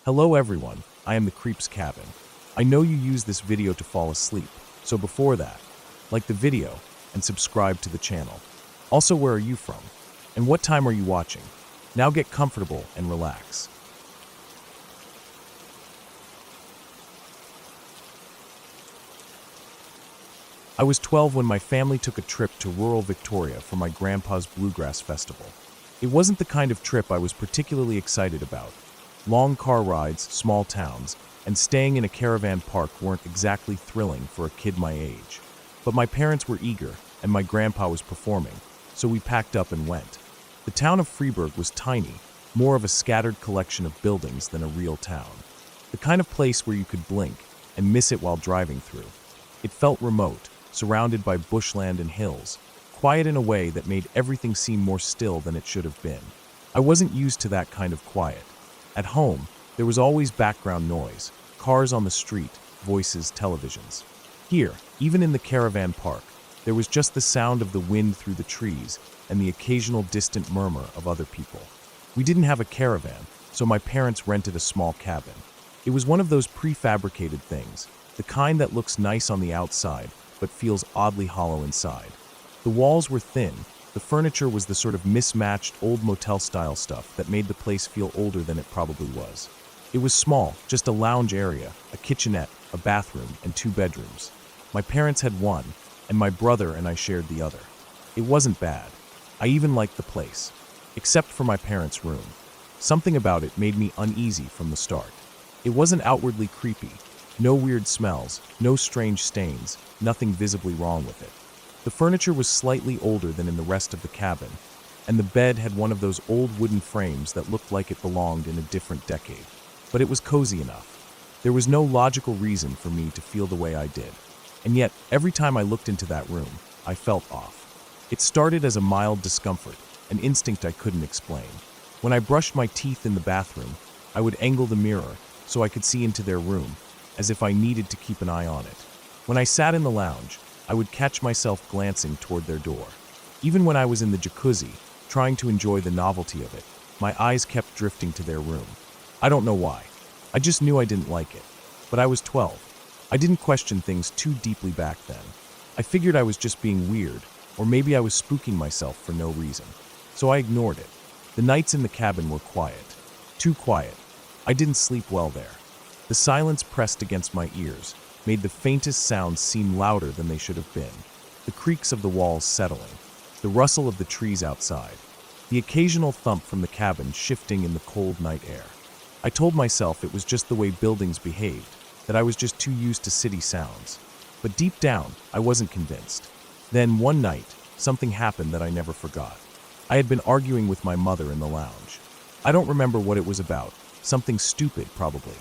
Hello everyone, I am the Creep's Cabin. I know you use this video to fall asleep, so before that, like the video and subscribe to the channel. Also, where are you from? And what time are you watching? Now get comfortable and relax. I was 12 when my family took a trip to rural Victoria for my grandpa's bluegrass festival. It wasn't the kind of trip I was particularly excited about. Long car rides, small towns, and staying in a caravan park weren't exactly thrilling for a kid my age. But my parents were eager, and my grandpa was performing, so we packed up and went. The town of Freeburg was tiny, more of a scattered collection of buildings than a real town. The kind of place where you could blink and miss it while driving through. It felt remote, surrounded by bushland and hills, quiet in a way that made everything seem more still than it should have been. I wasn't used to that kind of quiet. At home, there was always background noise, cars on the street, voices, televisions. Here, even in the caravan park, there was just the sound of the wind through the trees and the occasional distant murmur of other people. We didn't have a caravan, so my parents rented a small cabin. It was one of those prefabricated things, the kind that looks nice on the outside, but feels oddly hollow inside. The walls were thin, the furniture was the sort of mismatched old motel-style stuff that made the place feel older than it probably was. It was small, just a lounge area, a kitchenette, a bathroom, and 2 bedrooms. My parents had one, and my brother and I shared the other. It wasn't bad. I even liked the place, except for my parents' room. Something about it made me uneasy from the start. It wasn't outwardly creepy. No weird smells, no strange stains, nothing visibly wrong with it. The furniture was slightly older than in the rest of the cabin, and the bed had one of those old wooden frames that looked like it belonged in a different decade. But it was cozy enough. There was no logical reason for me to feel the way I did. And yet, every time I looked into that room, I felt off. It started as a mild discomfort, an instinct I couldn't explain. When I brushed my teeth in the bathroom, I would angle the mirror so I could see into their room, as if I needed to keep an eye on it. When I sat in the lounge, I would catch myself glancing toward their door. Even when I was in the jacuzzi, trying to enjoy the novelty of it, my eyes kept drifting to their room. I don't know why. I just knew I didn't like it. But I was 12. I didn't question things too deeply back then. I figured I was just being weird, or maybe I was spooking myself for no reason. So I ignored it. The nights in the cabin were quiet. Too quiet. I didn't sleep well there. The silence pressed against my ears, made the faintest sounds seem louder than they should have been. The creaks of the walls settling, the rustle of the trees outside, the occasional thump from the cabin shifting in the cold night air. I told myself it was just the way buildings behaved, that I was just too used to city sounds. But deep down, I wasn't convinced. Then, one night, something happened that I never forgot. I had been arguing with my mother in the lounge. I don't remember what it was about, something stupid probably.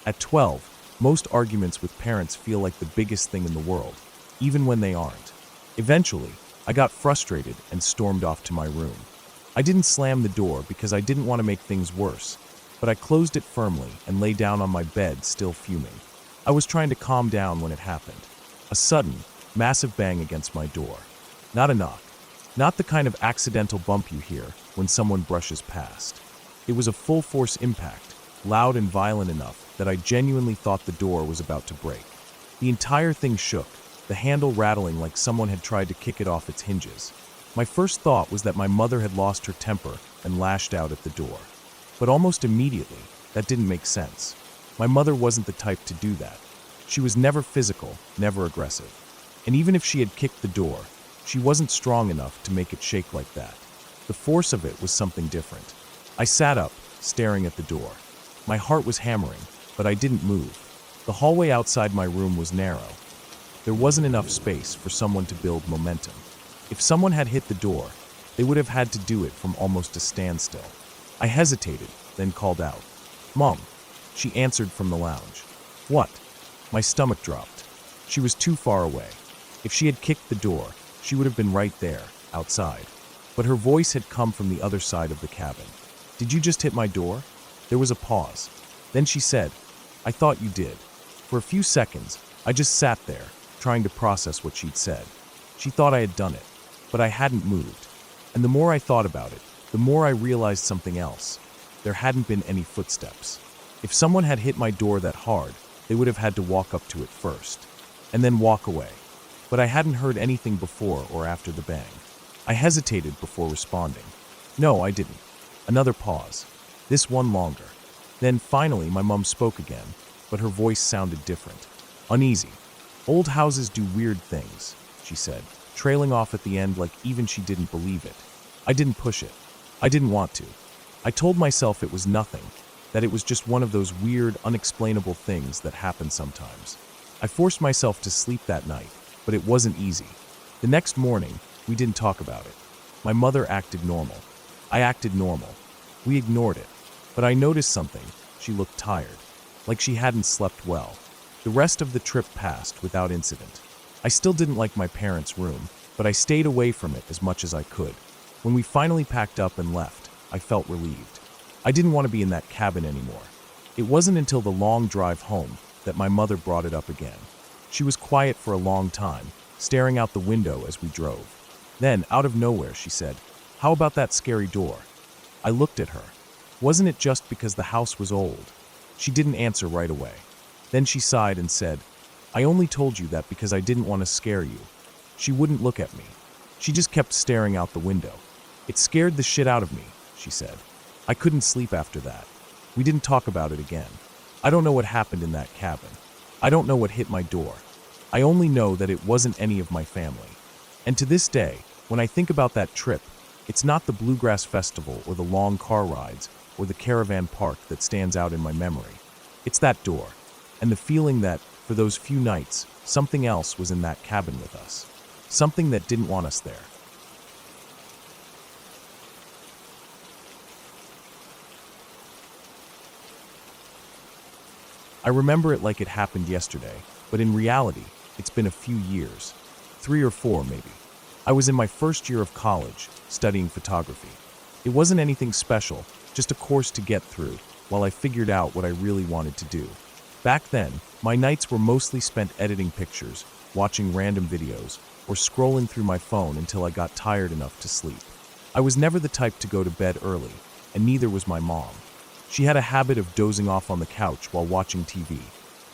At 12, most arguments with parents feel like the biggest thing in the world, even when they aren't. Eventually, I got frustrated and stormed off to my room. I didn't slam the door because I didn't want to make things worse, but I closed it firmly and lay down on my bed, still fuming. I was trying to calm down when it happened. A sudden, massive bang against my door. Not a knock. Not the kind of accidental bump you hear when someone brushes past. It was a full-force impact, loud and violent enough that I genuinely thought the door was about to break. The entire thing shook, the handle rattling like someone had tried to kick it off its hinges. My first thought was that my mother had lost her temper and lashed out at the door. But almost immediately, that didn't make sense. My mother wasn't the type to do that. She was never physical, never aggressive. And even if she had kicked the door, she wasn't strong enough to make it shake like that. The force of it was something different. I sat up, staring at the door. My heart was hammering, but I didn't move. The hallway outside my room was narrow. There wasn't enough space for someone to build momentum. If someone had hit the door, they would have had to do it from almost a standstill. I hesitated, then called out, "Mom." She answered from the lounge. "What?" My stomach dropped. She was too far away. If she had kicked the door, she would have been right there, outside. But her voice had come from the other side of the cabin. "Did you just hit my door?" There was a pause. Then she said, "I thought you did." For a few seconds, I just sat there, trying to process what she'd said. She thought I had done it, but I hadn't moved. And the more I thought about it, the more I realized something else. There hadn't been any footsteps. If someone had hit my door that hard, they would have had to walk up to it first, and then walk away. But I hadn't heard anything before or after the bang. I hesitated before responding. No, I didn't. Another pause. This one longer. Then finally my mom spoke again, but her voice sounded different. Uneasy. Old houses do weird things, she said, trailing off at the end like even she didn't believe it. I didn't push it. I didn't want to. I told myself it was nothing, that it was just one of those weird, unexplainable things that happen sometimes. I forced myself to sleep that night, but it wasn't easy. The next morning, we didn't talk about it. My mother acted normal. I acted normal. We ignored it. But I noticed something. She looked tired, like she hadn't slept well. The rest of the trip passed without incident. I still didn't like my parents' room, but I stayed away from it as much as I could. When we finally packed up and left, I felt relieved. I didn't want to be in that cabin anymore. It wasn't until the long drive home that my mother brought it up again. She was quiet for a long time, staring out the window as we drove. Then, out of nowhere, she said, "How about that scary door?" I looked at her. Wasn't it just because the house was old? She didn't answer right away. Then she sighed and said, "I only told you that because I didn't want to scare you." She wouldn't look at me. She just kept staring out the window. "It scared the shit out of me," she said. I couldn't sleep after that. We didn't talk about it again. I don't know what happened in that cabin. I don't know what hit my door. I only know that it wasn't any of my family. And to this day, when I think about that trip, it's not the Bluegrass Festival or the long car rides or the caravan park that stands out in my memory. It's that door, and the feeling that, for those few nights, something else was in that cabin with us. Something that didn't want us there. I remember it like it happened yesterday, but in reality, it's been a few years. 3 or 4, maybe. I was in my first year of college, studying photography. It wasn't anything special, just a course to get through, while I figured out what I really wanted to do. Back then, my nights were mostly spent editing pictures, watching random videos, or scrolling through my phone until I got tired enough to sleep. I was never the type to go to bed early, and neither was my mom. She had a habit of dozing off on the couch while watching TV,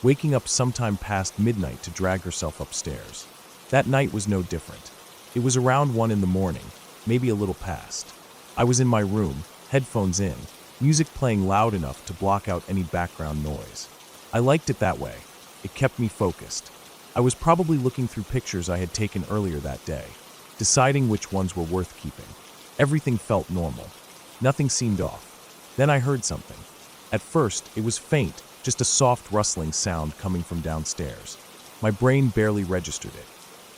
waking up sometime past midnight to drag herself upstairs. That night was no different. It was around 1 in the morning, maybe a little past. I was in my room, headphones in, music playing loud enough to block out any background noise. I liked it that way. It kept me focused. I was probably looking through pictures I had taken earlier that day, deciding which ones were worth keeping. Everything felt normal. Nothing seemed off. Then I heard something. At first, it was faint, just a soft rustling sound coming from downstairs. My brain barely registered it.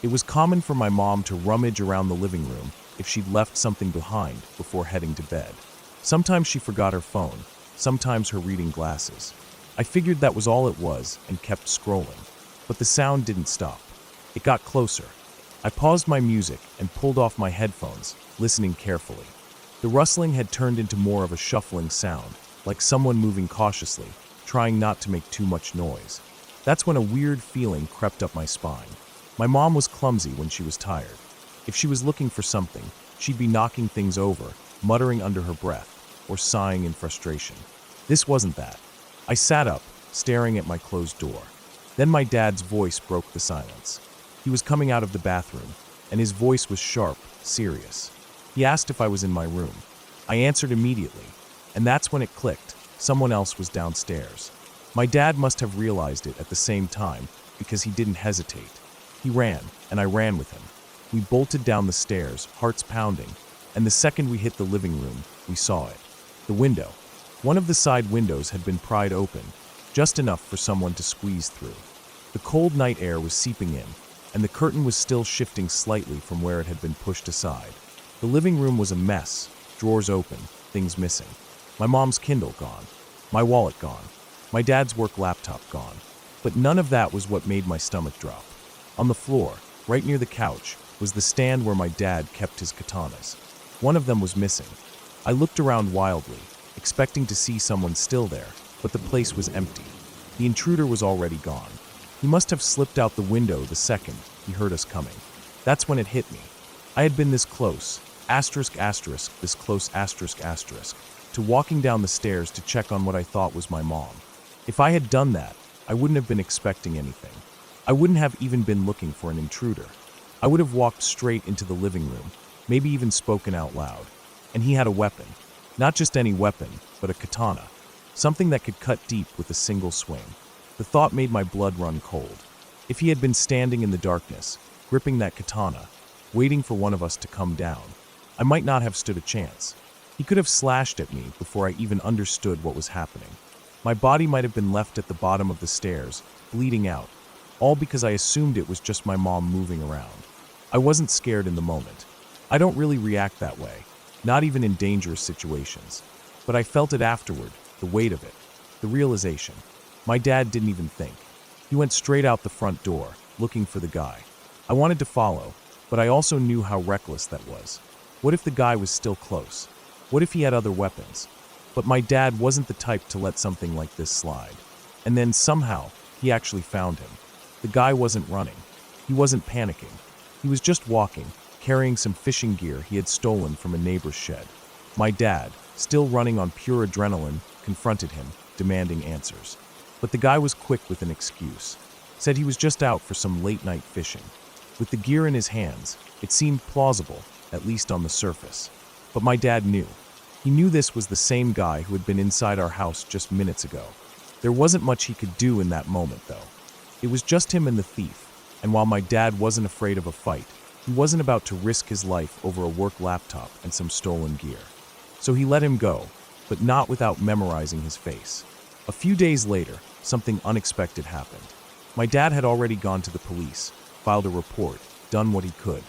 It was common for my mom to rummage around the living room if she'd left something behind before heading to bed. Sometimes she forgot her phone, sometimes her reading glasses. I figured that was all it was and kept scrolling. But the sound didn't stop. It got closer. I paused my music and pulled off my headphones, listening carefully. The rustling had turned into more of a shuffling sound, like someone moving cautiously, trying not to make too much noise. That's when a weird feeling crept up my spine. My mom was clumsy when she was tired. If she was looking for something, she'd be knocking things over, muttering under her breath, or sighing in frustration. This wasn't that. I sat up, staring at my closed door. Then my dad's voice broke the silence. He was coming out of the bathroom, and his voice was sharp, serious. He asked if I was in my room. I answered immediately, and that's when it clicked. Someone else was downstairs. My dad must have realized it at the same time because he didn't hesitate. He ran, and I ran with him. We bolted down the stairs, hearts pounding, and the second we hit the living room, we saw it. The window. One of the side windows had been pried open, just enough for someone to squeeze through. The cold night air was seeping in, and the curtain was still shifting slightly from where it had been pushed aside. The living room was a mess, drawers open, things missing. My mom's Kindle gone, my wallet gone, my dad's work laptop gone. But none of that was what made my stomach drop. On the floor, right near the couch, was the stand where my dad kept his katanas. One of them was missing. I looked around wildly, expecting to see someone still there, but the place was empty. The intruder was already gone. He must have slipped out the window the second he heard us coming. That's when it hit me. I had been this close, this close, to walking down the stairs to check on what I thought was my mom. If I had done that, I wouldn't have been expecting anything. I wouldn't have even been looking for an intruder. I would have walked straight into the living room, maybe even spoken out loud. And he had a weapon. Not just any weapon, but a katana. Something that could cut deep with a single swing. The thought made my blood run cold. If he had been standing in the darkness, gripping that katana, waiting for one of us to come down, I might not have stood a chance. He could have slashed at me before I even understood what was happening. My body might have been left at the bottom of the stairs, bleeding out, all because I assumed it was just my mom moving around. I wasn't scared in the moment. I don't really react that way, not even in dangerous situations. But I felt it afterward, the weight of it, the realization. My dad didn't even think. He went straight out the front door, looking for the guy. I wanted to follow, but I also knew how reckless that was. What if the guy was still close? What if he had other weapons? But my dad wasn't the type to let something like this slide. And then somehow, he actually found him. The guy wasn't running. He wasn't panicking. He was just walking, carrying some fishing gear he had stolen from a neighbor's shed. My dad, still running on pure adrenaline, confronted him, demanding answers. But the guy was quick with an excuse. Said he was just out for some late-night fishing. With the gear in his hands, it seemed plausible, at least on the surface. But my dad knew. He knew this was the same guy who had been inside our house just minutes ago. There wasn't much he could do in that moment, though. It was just him and the thief, and while my dad wasn't afraid of a fight, he wasn't about to risk his life over a work laptop and some stolen gear. So he let him go, but not without memorizing his face. A few days later, something unexpected happened. My dad had already gone to the police, filed a report, done what he could.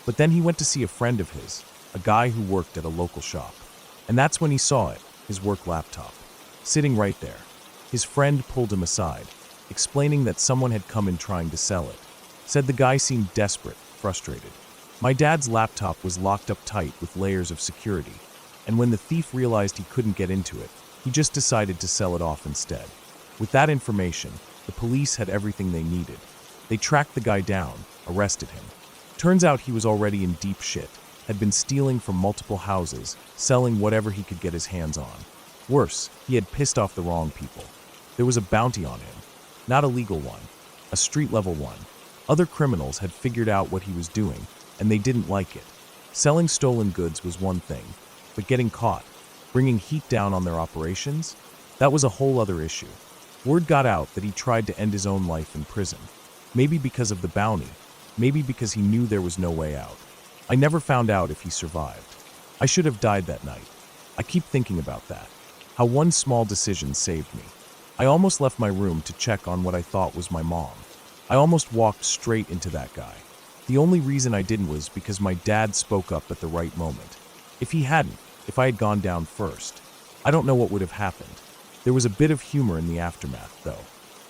But then he went to see a friend of his, a guy who worked at a local shop. And that's when he saw it, his work laptop, sitting right there. His friend pulled him aside, explaining that someone had come in trying to sell it. Said the guy seemed desperate, frustrated. My dad's laptop was locked up tight with layers of security, and when the thief realized he couldn't get into it, he just decided to sell it off instead. With that information, the police had everything they needed. They tracked the guy down, arrested him. Turns out he was already in deep shit, had been stealing from multiple houses, selling whatever he could get his hands on. Worse, he had pissed off the wrong people. There was a bounty on him. Not a legal one, a street-level one. Other criminals had figured out what he was doing, and they didn't like it. Selling stolen goods was one thing, but getting caught, bringing heat down on their operations, that was a whole other issue. Word got out that he tried to end his own life in prison. Maybe because of the bounty, maybe because he knew there was no way out. I never found out if he survived. I should have died that night. I keep thinking about that. How one small decision saved me. I almost left my room to check on what I thought was my mom. I almost walked straight into that guy. The only reason I didn't was because my dad spoke up at the right moment. If he hadn't, if I had gone down first, I don't know what would have happened. There was a bit of humor in the aftermath, though.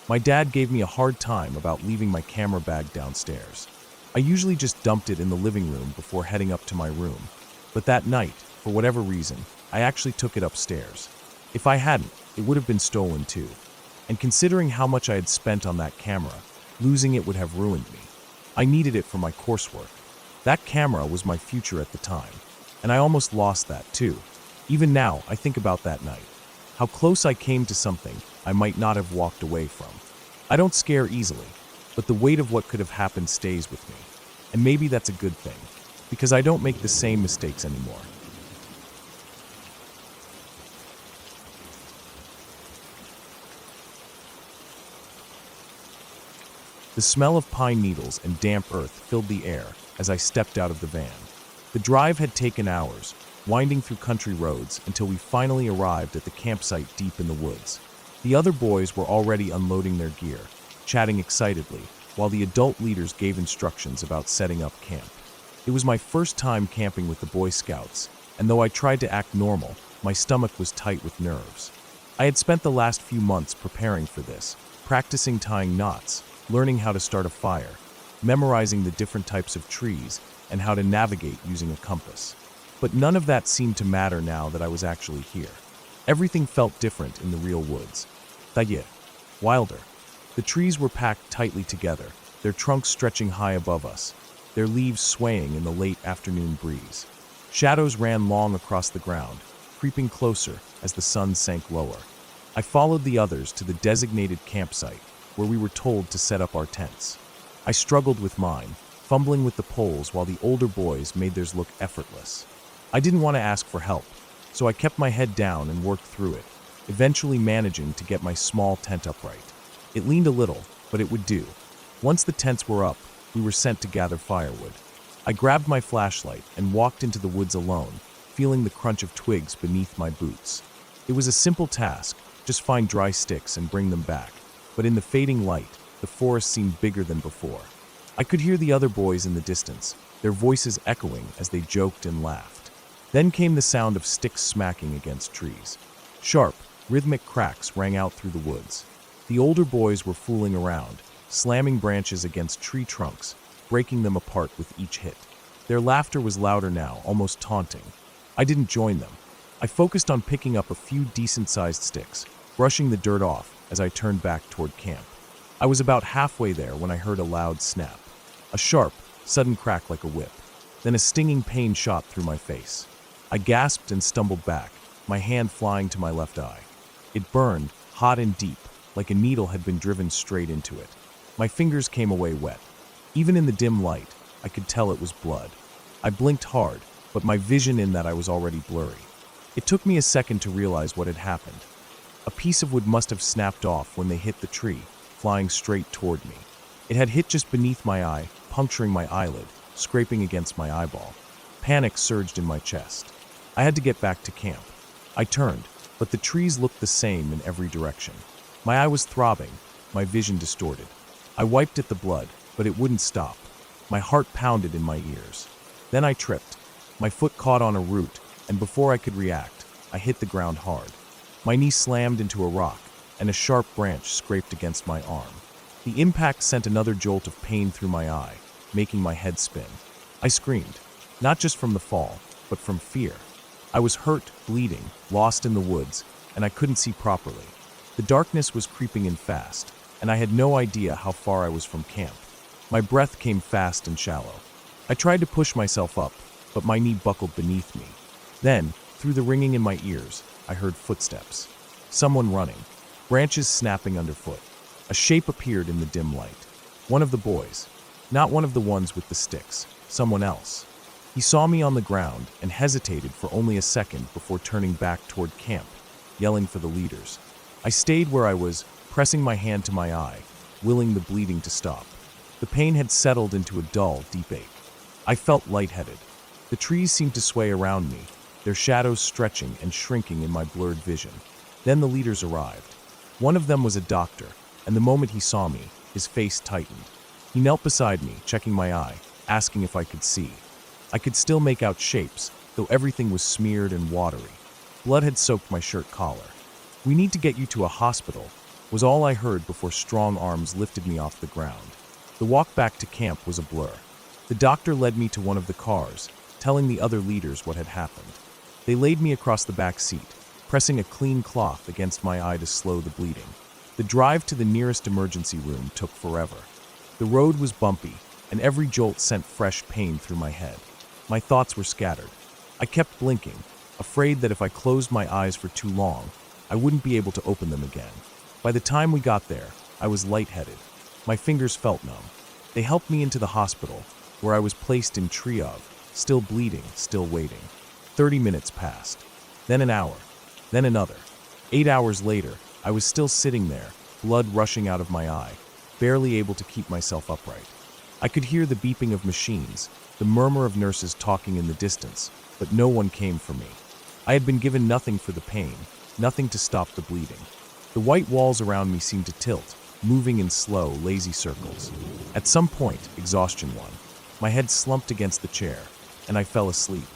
My dad gave me a hard time about leaving my camera bag downstairs. I usually just dumped it in the living room before heading up to my room. But that night, for whatever reason, I actually took it upstairs. If I hadn't, it would have been stolen too. And considering how much I had spent on that camera, losing it would have ruined me. I needed it for my coursework. That camera was my future at the time, and I almost lost that too. Even now, I think about that night. How close I came to something I might not have walked away from. I don't scare easily, but the weight of what could have happened stays with me. And maybe that's a good thing, because I don't make the same mistakes anymore. The smell of pine needles and damp earth filled the air as I stepped out of the van. The drive had taken hours, winding through country roads until we finally arrived at the campsite deep in the woods. The other boys were already unloading their gear, chatting excitedly, while the adult leaders gave instructions about setting up camp. It was my first time camping with the Boy Scouts, and though I tried to act normal, my stomach was tight with nerves. I had spent the last few months preparing for this, practicing tying knots, learning how to start a fire, memorizing the different types of trees, and how to navigate using a compass. But none of that seemed to matter now that I was actually here. Everything felt different in the real woods. Wilder. The trees were packed tightly together, their trunks stretching high above us, their leaves swaying in the late afternoon breeze. Shadows ran long across the ground, creeping closer as the sun sank lower. I followed the others to the designated campsite, where we were told to set up our tents. I struggled with mine, fumbling with the poles while the older boys made theirs look effortless. I didn't want to ask for help, so I kept my head down and worked through it, eventually managing to get my small tent upright. It leaned a little, but it would do. Once the tents were up, we were sent to gather firewood. I grabbed my flashlight and walked into the woods alone, feeling the crunch of twigs beneath my boots. It was a simple task, just find dry sticks and bring them back, but in the fading light, the forest seemed bigger than before. I could hear the other boys in the distance, their voices echoing as they joked and laughed. Then came the sound of sticks smacking against trees. Sharp, rhythmic cracks rang out through the woods. The older boys were fooling around, slamming branches against tree trunks, breaking them apart with each hit. Their laughter was louder now, almost taunting. I didn't join them. I focused on picking up a few decent-sized sticks, brushing the dirt off as I turned back toward camp. I was about halfway there when I heard a loud snap. A sharp, sudden crack like a whip. Then a stinging pain shot through my face. I gasped and stumbled back, my hand flying to my left eye. It burned, hot and deep, like a needle had been driven straight into it. My fingers came away wet. Even in the dim light, I could tell it was blood. I blinked hard, but my vision in that I was already blurry. It took me a second to realize what had happened. A piece of wood must have snapped off when they hit the tree, flying straight toward me. It had hit just beneath my eye, puncturing my eyelid, scraping against my eyeball. Panic surged in my chest. I had to get back to camp. I turned, but the trees looked the same in every direction. My eye was throbbing, my vision distorted. I wiped at the blood, but it wouldn't stop. My heart pounded in my ears. Then I tripped. My foot caught on a root, and before I could react, I hit the ground hard. My knee slammed into a rock, and a sharp branch scraped against my arm. The impact sent another jolt of pain through my eye, making my head spin. I screamed, not just from the fall, but from fear. I was hurt, bleeding, lost in the woods, and I couldn't see properly. The darkness was creeping in fast, and I had no idea how far I was from camp. My breath came fast and shallow. I tried to push myself up, but my knee buckled beneath me. Then, through the ringing in my ears, I heard footsteps. Someone running, branches snapping underfoot. A shape appeared in the dim light. One of the boys. Not one of the ones with the sticks. Someone else. He saw me on the ground and hesitated for only a second before turning back toward camp, yelling for the leaders. I stayed where I was, pressing my hand to my eye, willing the bleeding to stop. The pain had settled into a dull, deep ache. I felt lightheaded. The trees seemed to sway around me, their shadows stretching and shrinking in my blurred vision. Then the leaders arrived. One of them was a doctor, and the moment he saw me, his face tightened. He knelt beside me, checking my eye, asking if I could see. I could still make out shapes, though everything was smeared and watery. Blood had soaked my shirt collar. "We need to get you to a hospital," was all I heard before strong arms lifted me off the ground. The walk back to camp was a blur. The doctor led me to one of the cars, telling the other leaders what had happened. They laid me across the back seat, pressing a clean cloth against my eye to slow the bleeding. The drive to the nearest emergency room took forever. The road was bumpy, and every jolt sent fresh pain through my head. My thoughts were scattered. I kept blinking, afraid that if I closed my eyes for too long, I wouldn't be able to open them again. By the time we got there, I was lightheaded. My fingers felt numb. They helped me into the hospital, where I was placed in triage, still bleeding, still waiting. 30 minutes passed. Then an hour. Then another. 8 hours later, I was still sitting there, blood rushing out of my eye, barely able to keep myself upright. I could hear the beeping of machines, the murmur of nurses talking in the distance, but no one came for me. I had been given nothing for the pain, nothing to stop the bleeding. The white walls around me seemed to tilt, moving in slow, lazy circles. At some point, exhaustion won. My head slumped against the chair, and I fell asleep.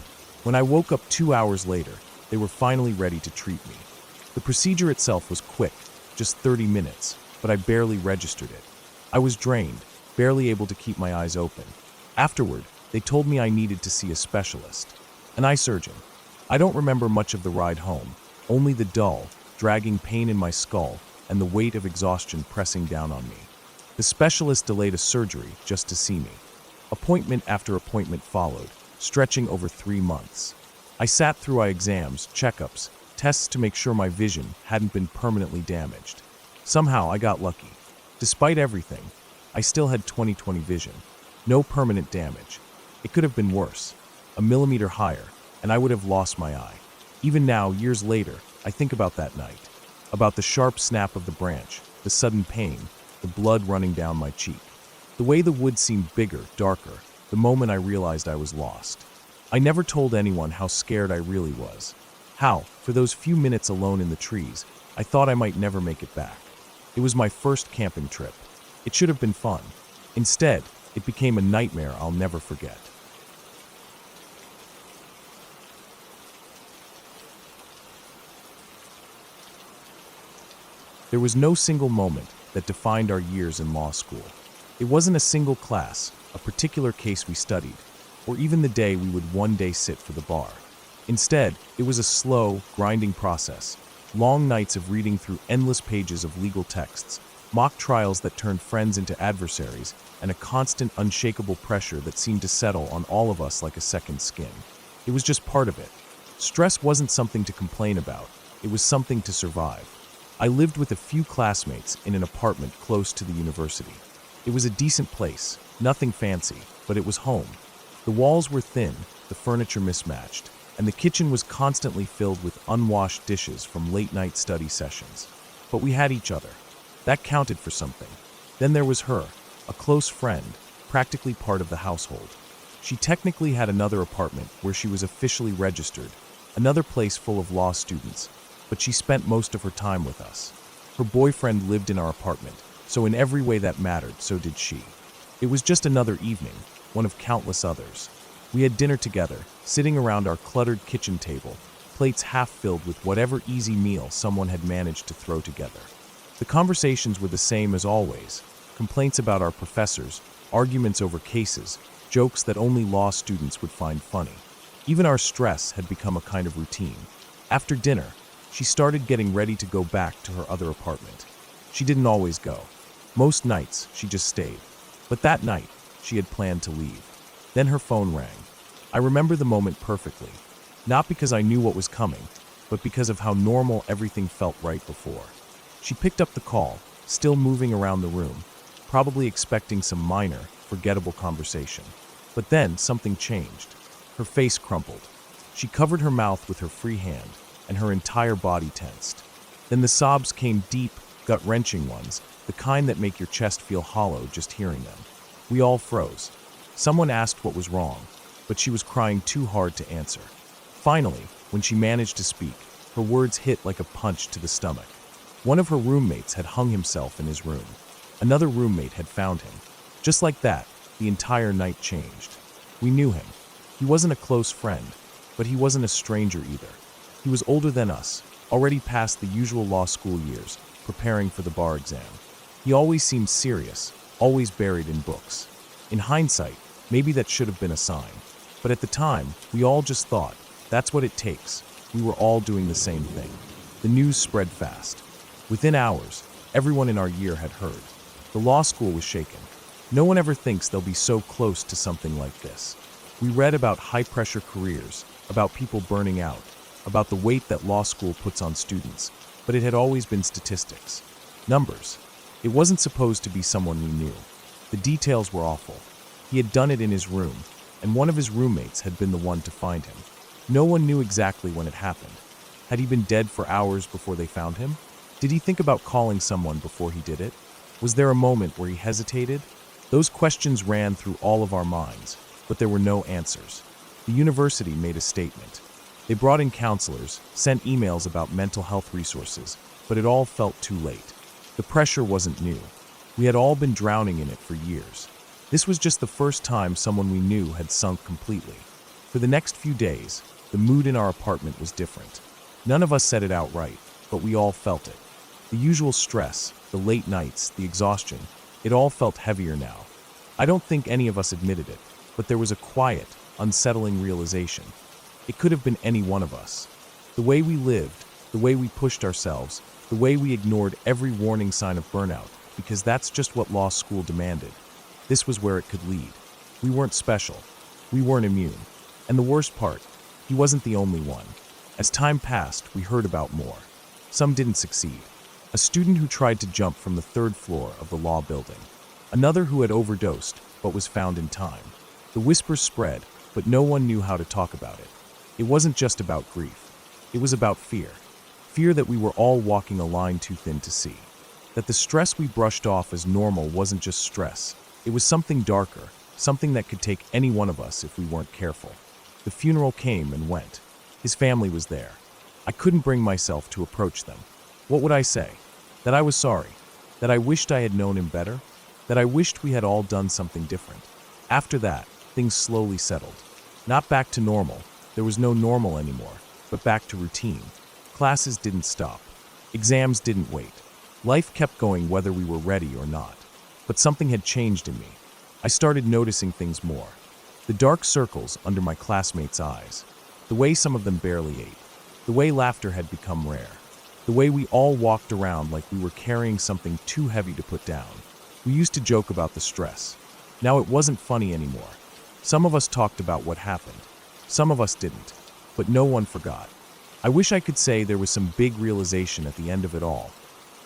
When I woke up 2 hours later, they were finally ready to treat me. The procedure itself was quick, just 30 minutes, but I barely registered it. I was drained, barely able to keep my eyes open. Afterward, they told me I needed to see a specialist, an eye surgeon. I don't remember much of the ride home, only the dull, dragging pain in my skull and the weight of exhaustion pressing down on me. The specialist delayed a surgery just to see me. Appointment after appointment followed, stretching over 3 months. I sat through eye exams, checkups, tests to make sure my vision hadn't been permanently damaged. Somehow I got lucky. Despite everything, I still had 20/20 vision. No permanent damage. It could have been worse. A millimeter higher, and I would have lost my eye. Even now, years later, I think about that night. About the sharp snap of the branch, the sudden pain, the blood running down my cheek. The way the wood seemed bigger, darker, the moment I realized I was lost. I never told anyone how scared I really was. How, for those few minutes alone in the trees, I thought I might never make it back. It was my first camping trip. It should have been fun. Instead, it became a nightmare I'll never forget. There was no single moment that defined our years in law school. It wasn't a single class, a particular case we studied, or even the day we would one day sit for the bar. Instead, it was a slow, grinding process. Long nights of reading through endless pages of legal texts, mock trials that turned friends into adversaries, and a constant, unshakable pressure that seemed to settle on all of us like a second skin. It was just part of it. Stress wasn't something to complain about. It was something to survive. I lived with a few classmates in an apartment close to the university. It was a decent place, nothing fancy, but it was home. The walls were thin, the furniture mismatched, and the kitchen was constantly filled with unwashed dishes from late-night study sessions. But we had each other. That counted for something. Then there was her, a close friend, practically part of the household. She technically had another apartment where she was officially registered, another place full of law students, but she spent most of her time with us. Her boyfriend lived in our apartment, so in every way that mattered, so did she. It was just another evening, one of countless others. We had dinner together, sitting around our cluttered kitchen table, plates half filled with whatever easy meal someone had managed to throw together. The conversations were the same as always: complaints about our professors, arguments over cases, jokes that only law students would find funny. Even our stress had become a kind of routine. After dinner, she started getting ready to go back to her other apartment. She didn't always go. Most nights, she just stayed. But that night, she had planned to leave. Then her phone rang. I remember the moment perfectly, not because I knew what was coming, but because of how normal everything felt right before. She picked up the call, still moving around the room, probably expecting some minor, forgettable conversation. But then something changed. Her face crumpled. She covered her mouth with her free hand, and her entire body tensed. Then the sobs came, deep, gut-wrenching ones, the kind that make your chest feel hollow just hearing them. We all froze. Someone asked what was wrong, but she was crying too hard to answer. Finally, when she managed to speak, her words hit like a punch to the stomach. One of her roommates had hung himself in his room. Another roommate had found him. Just like that, the entire night changed. We knew him. He wasn't a close friend, but he wasn't a stranger either. He was older than us, already past the usual law school years, preparing for the bar exam. He always seemed serious, always buried in books. In hindsight, maybe that should have been a sign. But at the time, we all just thought, that's what it takes. We were all doing the same thing. The news spread fast. Within hours, everyone in our year had heard. The law school was shaken. No one ever thinks they'll be so close to something like this. We read about high-pressure careers, about people burning out, about the weight that law school puts on students, but it had always been statistics. Numbers. It wasn't supposed to be someone we knew. The details were awful. He had done it in his room, and one of his roommates had been the one to find him. No one knew exactly when it happened. Had he been dead for hours before they found him? Did he think about calling someone before he did it? Was there a moment where he hesitated? Those questions ran through all of our minds, but there were no answers. The university made a statement. They brought in counselors, sent emails about mental health resources, but it all felt too late. The pressure wasn't new. We had all been drowning in it for years. This was just the first time someone we knew had sunk completely. For the next few days, the mood in our apartment was different. None of us said it outright, but we all felt it. The usual stress, the late nights, the exhaustion, it all felt heavier now. I don't think any of us admitted it, but there was a quiet, unsettling realization. It could have been any one of us. The way we lived, the way we pushed ourselves, the way we ignored every warning sign of burnout, because that's just what law school demanded. This was where it could lead. We weren't special. We weren't immune. And the worst part, he wasn't the only one. As time passed, we heard about more. Some didn't succeed. A student who tried to jump from the third floor of the law building. Another who had overdosed, but was found in time. The whispers spread, but no one knew how to talk about it. It wasn't just about grief. It was about fear. Fear that we were all walking a line too thin to see. That the stress we brushed off as normal wasn't just stress. It was something darker, something that could take any one of us if we weren't careful. The funeral came and went. His family was there. I couldn't bring myself to approach them. What would I say? That I was sorry. That I wished I had known him better. That I wished we had all done something different. After that, things slowly settled. Not back to normal. There was no normal anymore, but back to routine. Classes didn't stop. Exams didn't wait. Life kept going whether we were ready or not. But something had changed in me. I started noticing things more. The dark circles under my classmates' eyes. The way some of them barely ate. The way laughter had become rare. The way we all walked around like we were carrying something too heavy to put down. We used to joke about the stress. Now it wasn't funny anymore. Some of us talked about what happened. Some of us didn't. But no one forgot. I wish I could say there was some big realization at the end of it all.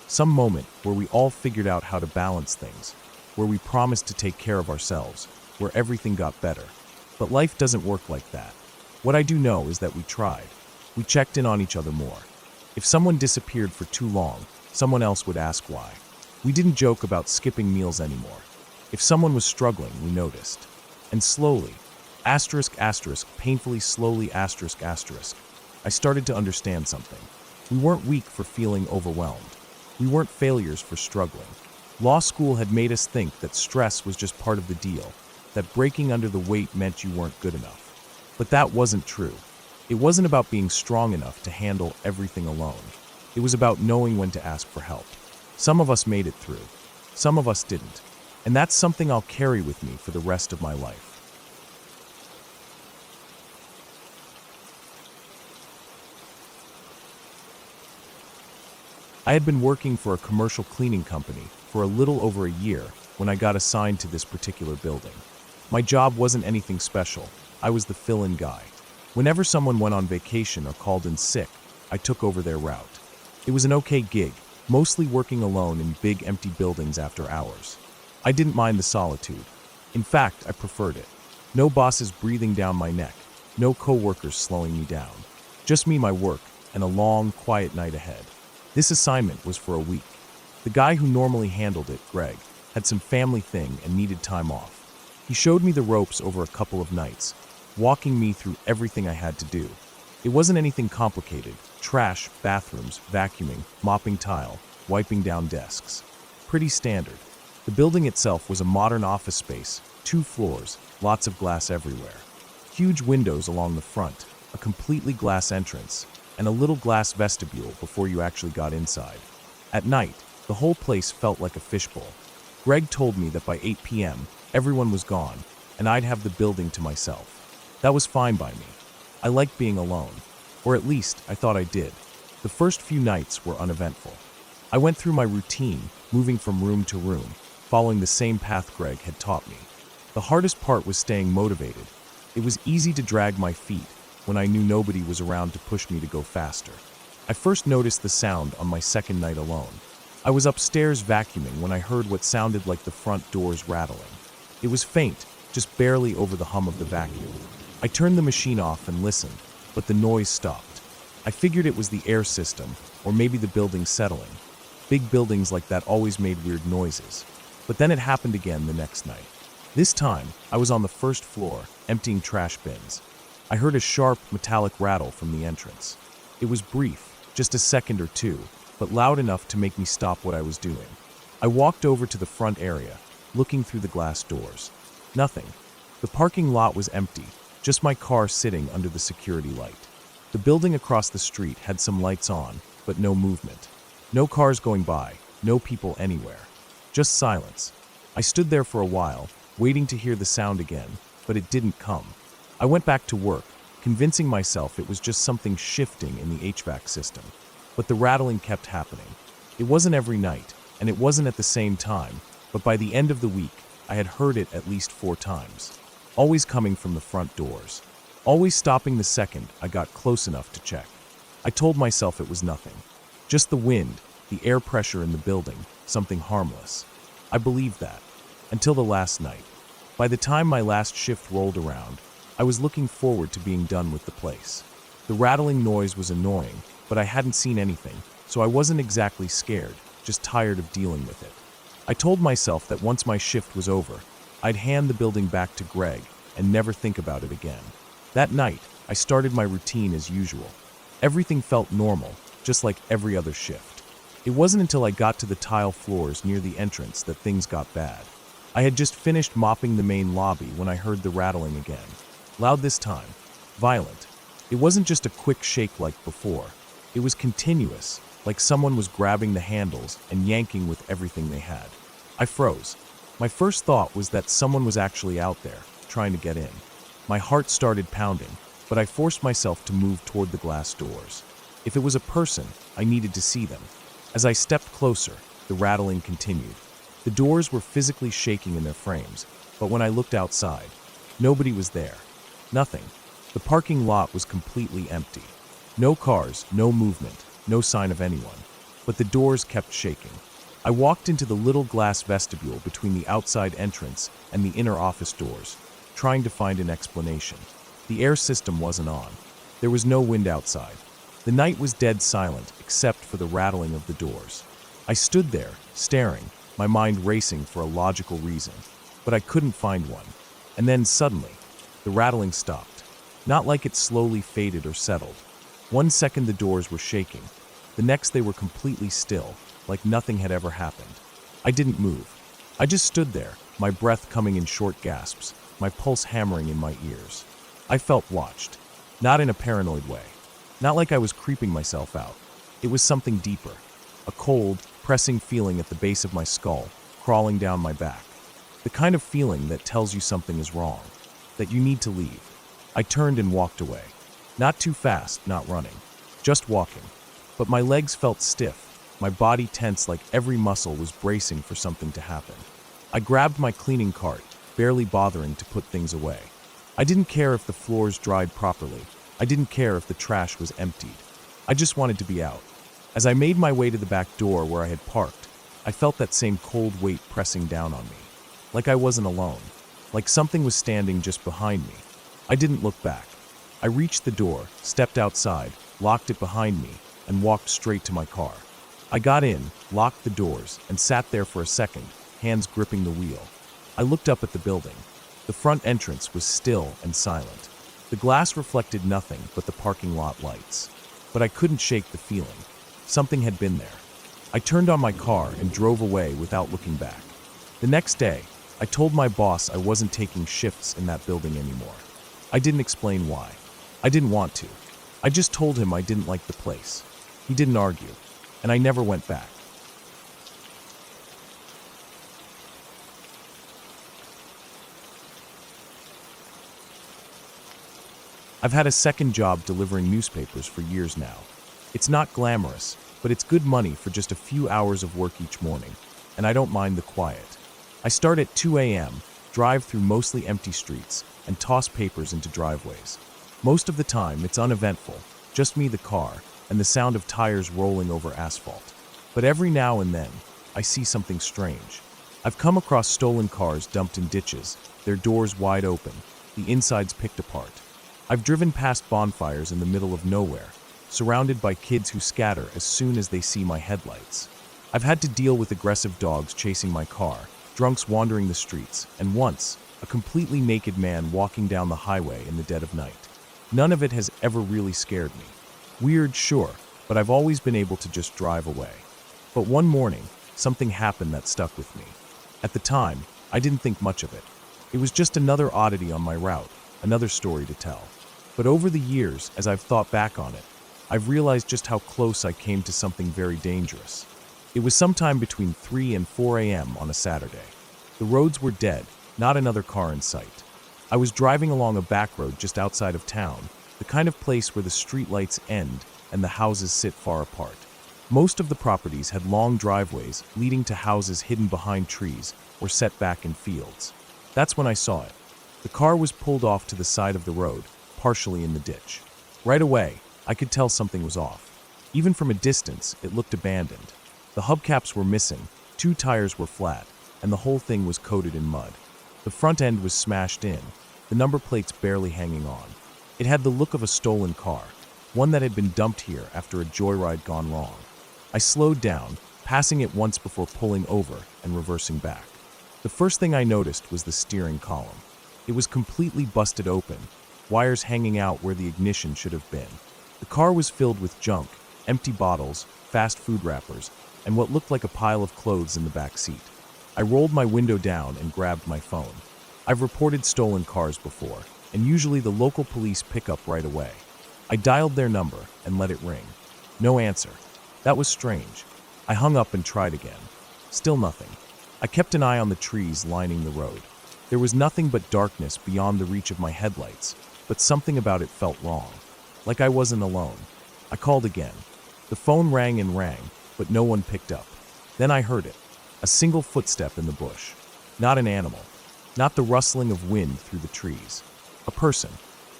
Some moment where we all figured out how to balance things. Where we promised to take care of ourselves. Where everything got better. But life doesn't work like that. What I do know is that we tried. We checked in on each other more. If someone disappeared for too long, someone else would ask why. We didn't joke about skipping meals anymore. If someone was struggling, we noticed. And slowly, painfully slowly, I started to understand something. We weren't weak for feeling overwhelmed. We weren't failures for struggling. Law school had made us think that stress was just part of the deal, that breaking under the weight meant you weren't good enough. But that wasn't true. It wasn't about being strong enough to handle everything alone. It was about knowing when to ask for help. Some of us made it through. Some of us didn't. And that's something I'll carry with me for the rest of my life. I had been working for a commercial cleaning company for a little over a year when I got assigned to this particular building. My job wasn't anything special. I was the fill-in guy. Whenever someone went on vacation or called in sick, I took over their route. It was an okay gig, mostly working alone in big empty buildings after hours. I didn't mind the solitude. In fact, I preferred it. No bosses breathing down my neck, no coworkers slowing me down. Just me, my work, and a long, quiet night ahead. This assignment was for a week. The guy who normally handled it, Greg, had some family thing and needed time off. He showed me the ropes over a couple of nights, walking me through everything I had to do. It wasn't anything complicated. Trash, bathrooms, vacuuming, mopping tile, wiping down desks. Pretty standard. The building itself was a modern office space, 2 floors, lots of glass everywhere. Huge windows along the front, a completely glass entrance, and a little glass vestibule before you actually got inside. At night, the whole place felt like a fishbowl. Greg told me that by 8 p.m., everyone was gone, and I'd have the building to myself. That was fine by me. I liked being alone. Or at least, I thought I did. The first few nights were uneventful. I went through my routine, moving from room to room, following the same path Greg had taught me. The hardest part was staying motivated. It was easy to drag my feet when I knew nobody was around to push me to go faster. I first noticed the sound on my second night alone. I was upstairs vacuuming when I heard what sounded like the front doors rattling. It was faint, just barely over the hum of the vacuum. I turned the machine off and listened, but the noise stopped. I figured it was the air system, or maybe the building settling. Big buildings like that always made weird noises. But then it happened again the next night. This time, I was on the first floor, emptying trash bins. I heard a sharp, metallic rattle from the entrance. It was brief, just a second or two, but loud enough to make me stop what I was doing. I walked over to the front area, looking through the glass doors. Nothing. The parking lot was empty, just my car sitting under the security light. The building across the street had some lights on, but no movement. No cars going by, no people anywhere. Just silence. I stood there for a while, waiting to hear the sound again, but it didn't come. I went back to work, convincing myself it was just something shifting in the HVAC system. But the rattling kept happening. It wasn't every night, and it wasn't at the same time, but by the end of the week, I had heard it at least 4 times. Always coming from the front doors. Always stopping the second I got close enough to check. I told myself it was nothing. Just the wind, the air pressure in the building, something harmless. I believed that. Until the last night. By the time my last shift rolled around, I was looking forward to being done with the place. The rattling noise was annoying, but I hadn't seen anything, so I wasn't exactly scared, just tired of dealing with it. I told myself that once my shift was over, I'd hand the building back to Greg and never think about it again. That night, I started my routine as usual. Everything felt normal, just like every other shift. It wasn't until I got to the tile floors near the entrance that things got bad. I had just finished mopping the main lobby when I heard the rattling again. Loud this time. Violent. It wasn't just a quick shake like before. It was continuous, like someone was grabbing the handles and yanking with everything they had. I froze. My first thought was that someone was actually out there, trying to get in. My heart started pounding, but I forced myself to move toward the glass doors. If it was a person, I needed to see them. As I stepped closer, the rattling continued. The doors were physically shaking in their frames, but when I looked outside, nobody was there. Nothing. The parking lot was completely empty. No cars, no movement, no sign of anyone. But the doors kept shaking. I walked into the little glass vestibule between the outside entrance and the inner office doors, trying to find an explanation. The air system wasn't on. There was no wind outside. The night was dead silent except for the rattling of the doors. I stood there, staring, my mind racing for a logical reason, but I couldn't find one. And then suddenly, the rattling stopped. Not like it slowly faded or settled. 1 second the doors were shaking. The next they were completely still, like nothing had ever happened. I didn't move. I just stood there, my breath coming in short gasps, my pulse hammering in my ears. I felt watched. Not in a paranoid way. Not like I was creeping myself out. It was something deeper. A cold, pressing feeling at the base of my skull, crawling down my back. The kind of feeling that tells you something is wrong, that you need to leave. I turned and walked away. Not too fast, not running. Just walking. But my legs felt stiff, my body tense like every muscle was bracing for something to happen. I grabbed my cleaning cart, barely bothering to put things away. I didn't care if the floors dried properly. I didn't care if the trash was emptied. I just wanted to be out. As I made my way to the back door where I had parked, I felt that same cold weight pressing down on me. Like I wasn't alone. Like something was standing just behind me. I didn't look back. I reached the door, stepped outside, locked it behind me, and walked straight to my car. I got in, locked the doors, and sat there for a second, hands gripping the wheel. I looked up at the building. The front entrance was still and silent. The glass reflected nothing but the parking lot lights. But I couldn't shake the feeling. Something had been there. I turned on my car and drove away without looking back. The next day, I told my boss I wasn't taking shifts in that building anymore. I didn't explain why. I didn't want to. I just told him I didn't like the place. He didn't argue, and I never went back. I've had a second job delivering newspapers for years now. It's not glamorous, but it's good money for just a few hours of work each morning, and I don't mind the quiet. I start at 2 a.m., drive through mostly empty streets, and toss papers into driveways. Most of the time, it's uneventful, just me, the car, and the sound of tires rolling over asphalt. But every now and then, I see something strange. I've come across stolen cars dumped in ditches, their doors wide open, the insides picked apart. I've driven past bonfires in the middle of nowhere, surrounded by kids who scatter as soon as they see my headlights. I've had to deal with aggressive dogs chasing my car, drunks wandering the streets, and once, a completely naked man walking down the highway in the dead of night. None of it has ever really scared me. Weird, sure, but I've always been able to just drive away. But one morning, something happened that stuck with me. At the time, I didn't think much of it. It was just another oddity on my route, another story to tell. But over the years, as I've thought back on it, I've realized just how close I came to something very dangerous. It was sometime between 3 and 4 a.m. on a Saturday. The roads were dead, not another car in sight. I was driving along a back road just outside of town, the kind of place where the streetlights end and the houses sit far apart. Most of the properties had long driveways leading to houses hidden behind trees or set back in fields. That's when I saw it. The car was pulled off to the side of the road, partially in the ditch. Right away, I could tell something was off. Even from a distance, it looked abandoned. The hubcaps were missing, 2 tires were flat, and the whole thing was coated in mud. The front end was smashed in, the number plates barely hanging on. It had the look of a stolen car, one that had been dumped here after a joyride gone wrong. I slowed down, passing it once before pulling over and reversing back. The first thing I noticed was the steering column. It was completely busted open, wires hanging out where the ignition should have been. The car was filled with junk, empty bottles, fast food wrappers, and what looked like a pile of clothes in the back seat. I rolled my window down and grabbed my phone. I've reported stolen cars before, and usually the local police pick up right away. I dialed their number and let it ring. No answer. That was strange. I hung up and tried again. Still nothing. I kept an eye on the trees lining the road. There was nothing but darkness beyond the reach of my headlights, but something about it felt wrong. Like I wasn't alone. I called again. The phone rang and rang, but no one picked up. Then I heard it. A single footstep in the bush. Not an animal. Not the rustling of wind through the trees. A person.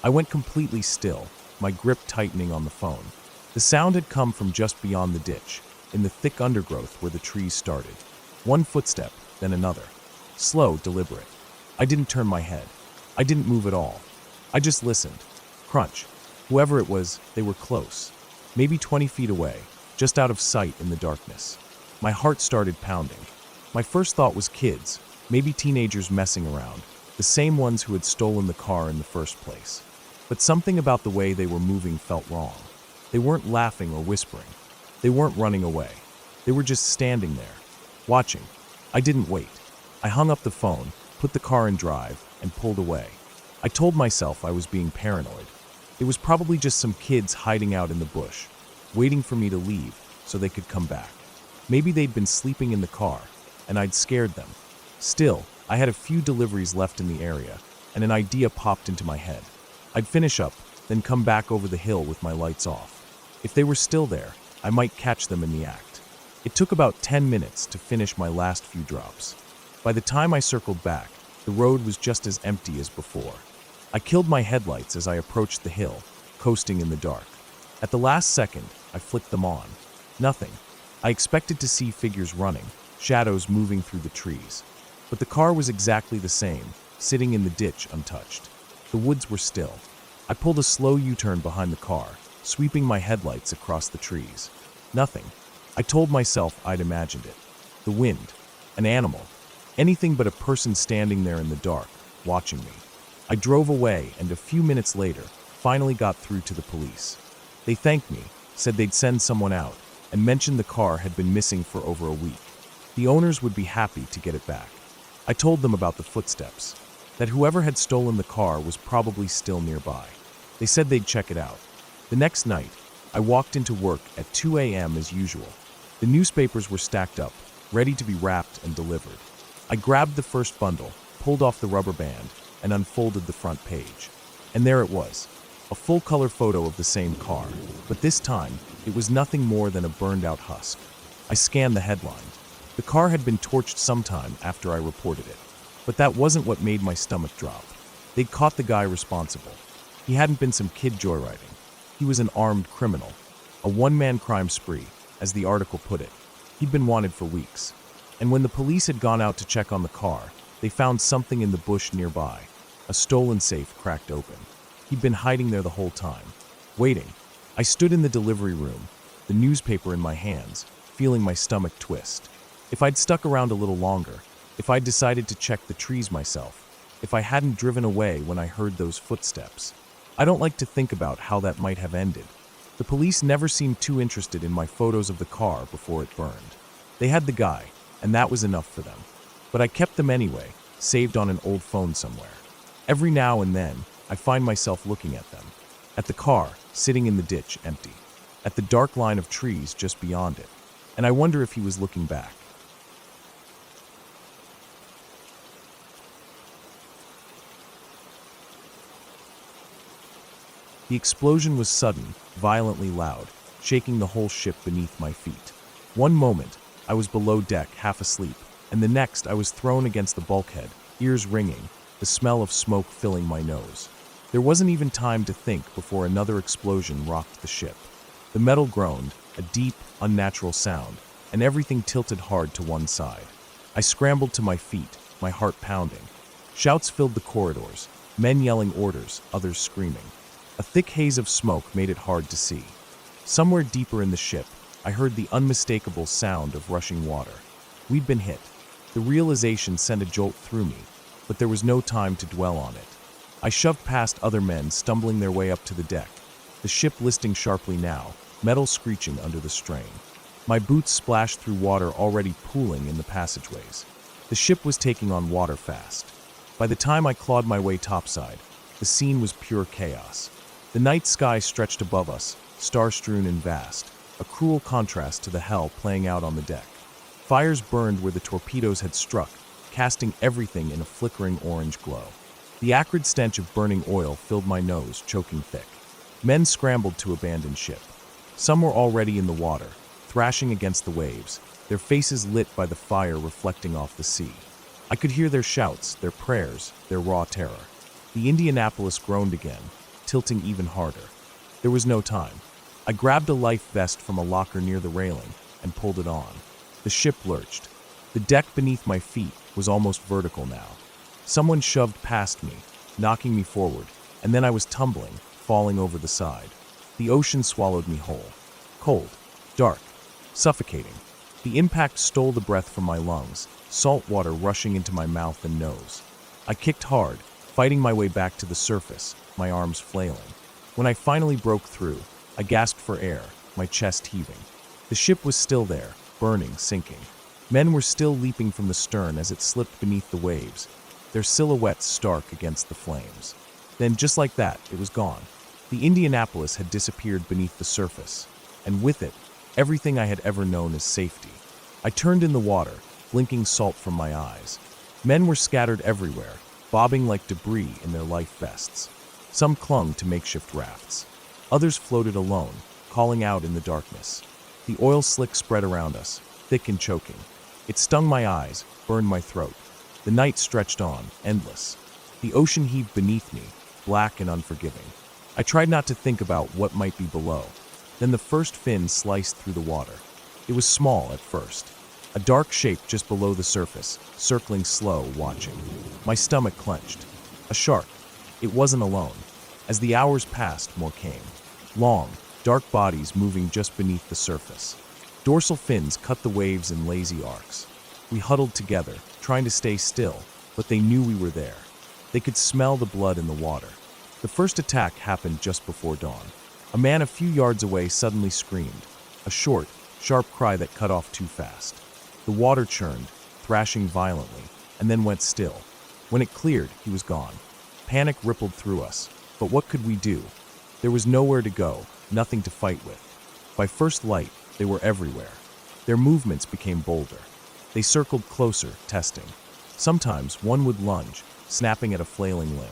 I went completely still, my grip tightening on the phone. The sound had come from just beyond the ditch, in the thick undergrowth where the trees started. One footstep, then another. Slow, deliberate. I didn't turn my head. I didn't move at all. I just listened. Crunch. Whoever it was, they were close. Maybe 20 feet away, just out of sight in the darkness. My heart started pounding. My first thought was kids, maybe teenagers messing around, the same ones who had stolen the car in the first place. But something about the way they were moving felt wrong. They weren't laughing or whispering. They weren't running away. They were just standing there, watching. I didn't wait. I hung up the phone, put the car in drive, and pulled away. I told myself I was being paranoid. It was probably just some kids hiding out in the bush, waiting for me to leave so they could come back. Maybe they'd been sleeping in the car, and I'd scared them. Still, I had a few deliveries left in the area, and an idea popped into my head. I'd finish up, then come back over the hill with my lights off. If they were still there, I might catch them in the act. It took about 10 minutes to finish my last few drops. By the time I circled back, the road was just as empty as before. I killed my headlights as I approached the hill, coasting in the dark. At the last second, I flicked them on. Nothing. I expected to see figures running, shadows moving through the trees. But the car was exactly the same, sitting in the ditch untouched. The woods were still. I pulled a slow U-turn behind the car, sweeping my headlights across the trees. Nothing. I told myself I'd imagined it. The wind. An animal. Anything but a person standing there in the dark, watching me. I drove away and a few minutes later, finally got through to the police. They thanked me, said they'd send someone out, and mentioned the car had been missing for over a week. The owners would be happy to get it back. I told them about the footsteps, that whoever had stolen the car was probably still nearby. They said they'd check it out. The next night, I walked into work at 2 a.m. as usual. The newspapers were stacked up, ready to be wrapped and delivered. I grabbed the first bundle, pulled off the rubber band, and unfolded the front page. And there it was, a full-color photo of the same car, but this time, it was nothing more than a burned-out husk. I scanned the headline. The car had been torched sometime after I reported it. But that wasn't what made my stomach drop. They'd caught the guy responsible. He hadn't been some kid joyriding. He was an armed criminal. A one-man crime spree, as the article put it. He'd been wanted for weeks. And when the police had gone out to check on the car, they found something in the bush nearby. A stolen safe cracked open. He'd been hiding there the whole time, waiting. I stood in the delivery room, the newspaper in my hands, feeling my stomach twist. If I'd stuck around a little longer, if I'd decided to check the trees myself, if I hadn't driven away when I heard those footsteps, I don't like to think about how that might have ended. The police never seemed too interested in my photos of the car before it burned. They had the guy, and that was enough for them. But I kept them anyway, saved on an old phone somewhere. Every now and then, I find myself looking at them. At the car, sitting in the ditch, empty. At the dark line of trees just beyond it. And I wonder if he was looking back. The explosion was sudden, violently loud, shaking the whole ship beneath my feet. One moment, I was below deck, half asleep, and the next I was thrown against the bulkhead, ears ringing, the smell of smoke filling my nose. There wasn't even time to think before another explosion rocked the ship. The metal groaned, a deep, unnatural sound, and everything tilted hard to one side. I scrambled to my feet, my heart pounding. Shouts filled the corridors, men yelling orders, others screaming. A thick haze of smoke made it hard to see. Somewhere deeper in the ship, I heard the unmistakable sound of rushing water. We'd been hit. The realization sent a jolt through me, but there was no time to dwell on it. I shoved past other men stumbling their way up to the deck, the ship listing sharply now, metal screeching under the strain. My boots splashed through water already pooling in the passageways. The ship was taking on water fast. By the time I clawed my way topside, the scene was pure chaos. The night sky stretched above us, star-strewn and vast, a cruel contrast to the hell playing out on the deck. Fires burned where the torpedoes had struck, casting everything in a flickering orange glow. The acrid stench of burning oil filled my nose, choking thick. Men scrambled to abandon ship. Some were already in the water, thrashing against the waves, their faces lit by the fire reflecting off the sea. I could hear their shouts, their prayers, their raw terror. The Indianapolis groaned again, tilting even harder. There was no time. I grabbed a life vest from a locker near the railing and pulled it on. The ship lurched. The deck beneath my feet was almost vertical now. Someone shoved past me, knocking me forward, and then I was tumbling, falling over the side. The ocean swallowed me whole. Cold, dark, suffocating. The impact stole the breath from my lungs, salt water rushing into my mouth and nose. I kicked hard, fighting my way back to the surface, my arms flailing. When I finally broke through, I gasped for air, my chest heaving. The ship was still there, burning, sinking. Men were still leaping from the stern as it slipped beneath the waves, their silhouettes stark against the flames. Then, just like that, it was gone. The Indianapolis had disappeared beneath the surface, and with it, everything I had ever known as safety. I turned in the water, blinking salt from my eyes. Men were scattered everywhere, bobbing like debris in their life vests. Some clung to makeshift rafts. Others floated alone, calling out in the darkness. The oil slick spread around us, thick and choking. It stung my eyes, burned my throat. The night stretched on, endless. The ocean heaved beneath me, black and unforgiving. I tried not to think about what might be below. Then the first fin sliced through the water. It was small at first, a dark shape just below the surface, circling slow, watching. My stomach clenched. A shark. It wasn't alone. As the hours passed, more came. Long, dark bodies moving just beneath the surface. Dorsal fins cut the waves in lazy arcs. We huddled together, trying to stay still, but they knew we were there. They could smell the blood in the water. The first attack happened just before dawn. A man a few yards away suddenly screamed, a short, sharp cry that cut off too fast. The water churned, thrashing violently, and then went still. When it cleared, he was gone. Panic rippled through us, but what could we do? There was nowhere to go, nothing to fight with. By first light, they were everywhere. Their movements became bolder. They circled closer, testing. Sometimes one would lunge, snapping at a flailing limb.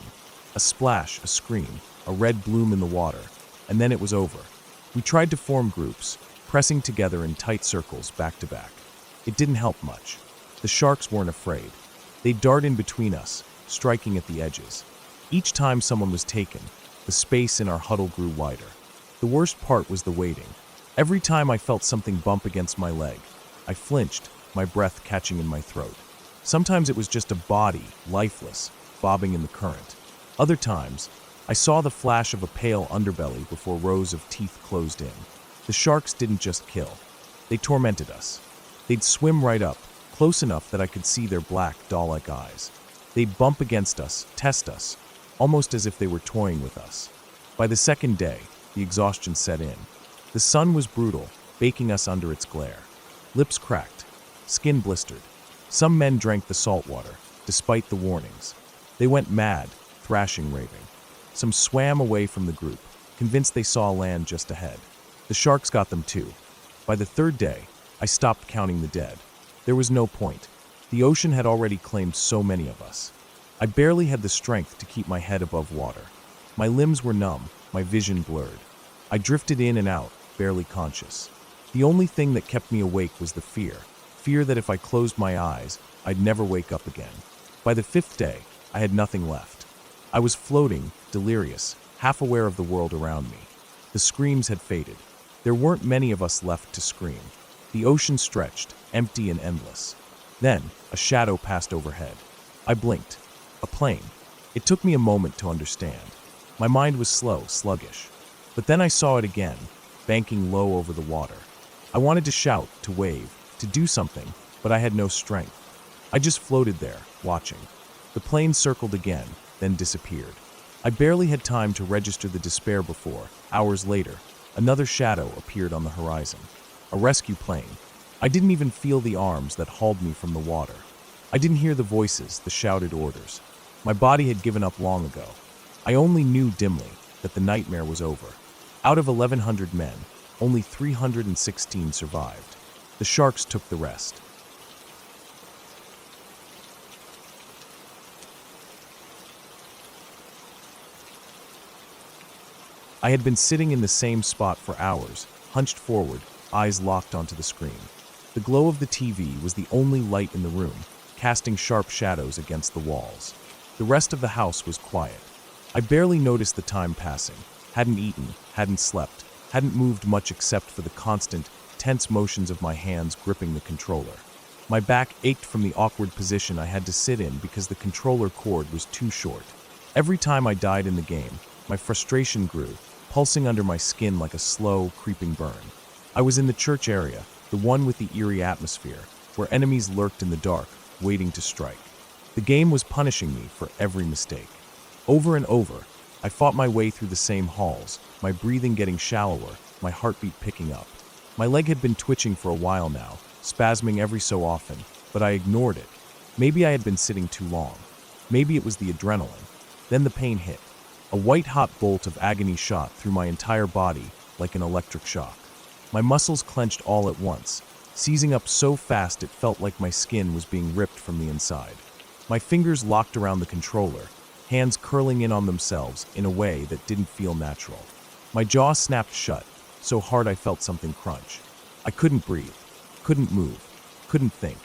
A splash, a scream, a red bloom in the water, and then it was over. We tried to form groups, pressing together in tight circles back to back. It didn't help much. The sharks weren't afraid. They'd dart in between us, striking at the edges. Each time someone was taken, the space in our huddle grew wider. The worst part was the waiting. Every time I felt something bump against my leg, I flinched, my breath catching in my throat. Sometimes it was just a body, lifeless, bobbing in the current. Other times, I saw the flash of a pale underbelly before rows of teeth closed in. The sharks didn't just kill. They tormented us. They'd swim right up, close enough that I could see their black, doll-like eyes. They'd bump against us, test us, almost as if they were toying with us. By the second day, the exhaustion set in. The sun was brutal, baking us under its glare. Lips cracked, skin blistered. Some men drank the salt water, despite the warnings. They went mad, thrashing, raving. Some swam away from the group, convinced they saw land just ahead. The sharks got them too. By the third day, I stopped counting the dead. There was no point. The ocean had already claimed so many of us. I barely had the strength to keep my head above water. My limbs were numb, my vision blurred. I drifted in and out, barely conscious. The only thing that kept me awake was the fear that if I closed my eyes, I'd never wake up again. By the fifth day, I had nothing left. I was floating, delirious, half aware of the world around me. The screams had faded. There weren't many of us left to scream. The ocean stretched, empty and endless. Then, a shadow passed overhead. I blinked. A plane. It took me a moment to understand. My mind was slow, sluggish. But then I saw it again, banking low over the water. I wanted to shout, to wave, to do something, but I had no strength. I just floated there, watching. The plane circled again, then disappeared. I barely had time to register the despair before, hours later, another shadow appeared on the horizon. A rescue plane. I didn't even feel the arms that hauled me from the water. I didn't hear the voices, the shouted orders. My body had given up long ago. I only knew dimly that the nightmare was over. Out of 1,100 men, only 316 survived. The sharks took the rest. I had been sitting in the same spot for hours, hunched forward, eyes locked onto the screen. The glow of the TV was the only light in the room, casting sharp shadows against the walls. The rest of the house was quiet. I barely noticed the time passing. Hadn't eaten, hadn't slept, hadn't moved much except for the constant, tense motions of my hands gripping the controller. My back ached from the awkward position I had to sit in because the controller cord was too short. Every time I died in the game, my frustration grew, pulsing under my skin like a slow, creeping burn. I was in the church area, the one with the eerie atmosphere, where enemies lurked in the dark, waiting to strike. The game was punishing me for every mistake. Over and over, I fought my way through the same halls, my breathing getting shallower, my heartbeat picking up. My leg had been twitching for a while now, spasming every so often, but I ignored it. Maybe I had been sitting too long. Maybe it was the adrenaline. Then the pain hit. A white-hot bolt of agony shot through my entire body like an electric shock. My muscles clenched all at once, seizing up so fast it felt like my skin was being ripped from the inside. My fingers locked around the controller, hands curling in on themselves in a way that didn't feel natural. My jaw snapped shut, so hard I felt something crunch. I couldn't breathe, couldn't move, couldn't think.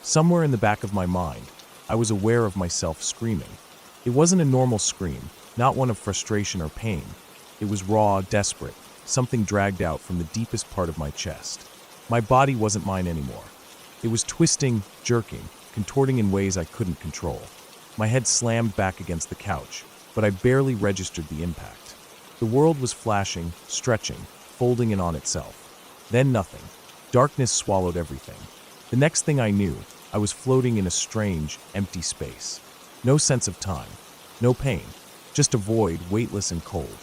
Somewhere in the back of my mind, I was aware of myself screaming. It wasn't a normal scream, not one of frustration or pain. It was raw, desperate, something dragged out from the deepest part of my chest. My body wasn't mine anymore. It was twisting, jerking, contorting in ways I couldn't control. My head slammed back against the couch, but I barely registered the impact. The world was flashing, stretching, folding in on itself. Then nothing. Darkness swallowed everything. The next thing I knew, I was floating in a strange, empty space. No sense of time, no pain, just a void, weightless and cold.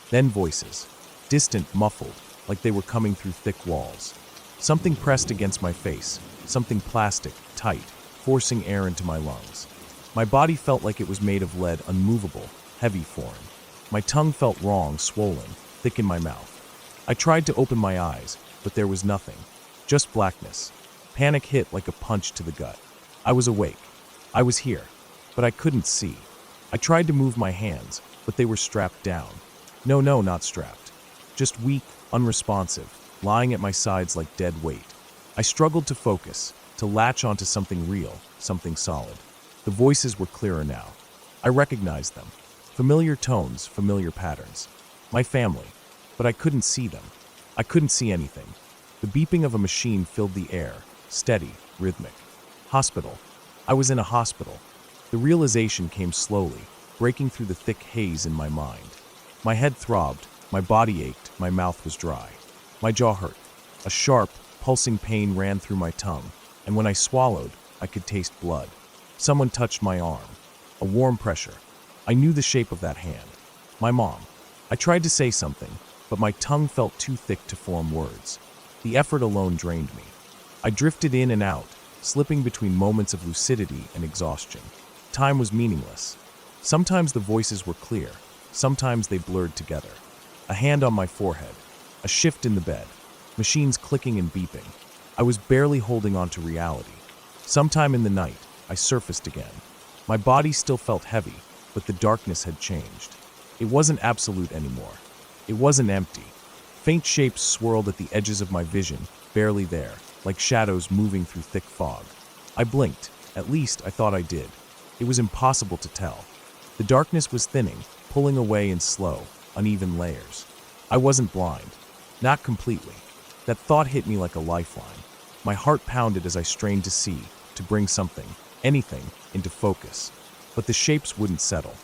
Then voices, distant, muffled, like they were coming through thick walls. Something pressed against my face, something plastic, tight, forcing air into my lungs. My body felt like it was made of lead, unmovable, heavy, foreign. My tongue felt wrong, swollen, thick in my mouth. I tried to open my eyes, but there was nothing, just blackness. Panic hit like a punch to the gut. I was awake. I was here, but I couldn't see. I tried to move my hands, but they were strapped down. No, not strapped. Just weak, unresponsive, lying at my sides like dead weight. I struggled to focus, to latch onto something real, something solid. The voices were clearer now. I recognized them. Familiar tones, familiar patterns. My family. But I couldn't see them. I couldn't see anything. The beeping of a machine filled the air, steady, rhythmic. Hospital. I was in a hospital. The realization came slowly, breaking through the thick haze in my mind. My head throbbed, my body ached, my mouth was dry. My jaw hurt. A sharp, pulsing pain ran through my tongue, and when I swallowed, I could taste blood. Someone touched my arm. A warm pressure. I knew the shape of that hand. My mom. I tried to say something, but my tongue felt too thick to form words. The effort alone drained me. I drifted in and out, slipping between moments of lucidity and exhaustion. Time was meaningless. Sometimes the voices were clear, sometimes they blurred together. A hand on my forehead, a shift in the bed, machines clicking and beeping. I was barely holding on to reality. Sometime in the night, I surfaced again. My body still felt heavy, but the darkness had changed. It wasn't absolute anymore. It wasn't empty. Faint shapes swirled at the edges of my vision, barely there, like shadows moving through thick fog. I blinked. At least, I thought I did. It was impossible to tell. The darkness was thinning, pulling away in slow, uneven layers. I wasn't blind. Not completely. That thought hit me like a lifeline. My heart pounded as I strained to see, to bring something, anything, into focus. But the shapes wouldn't settle.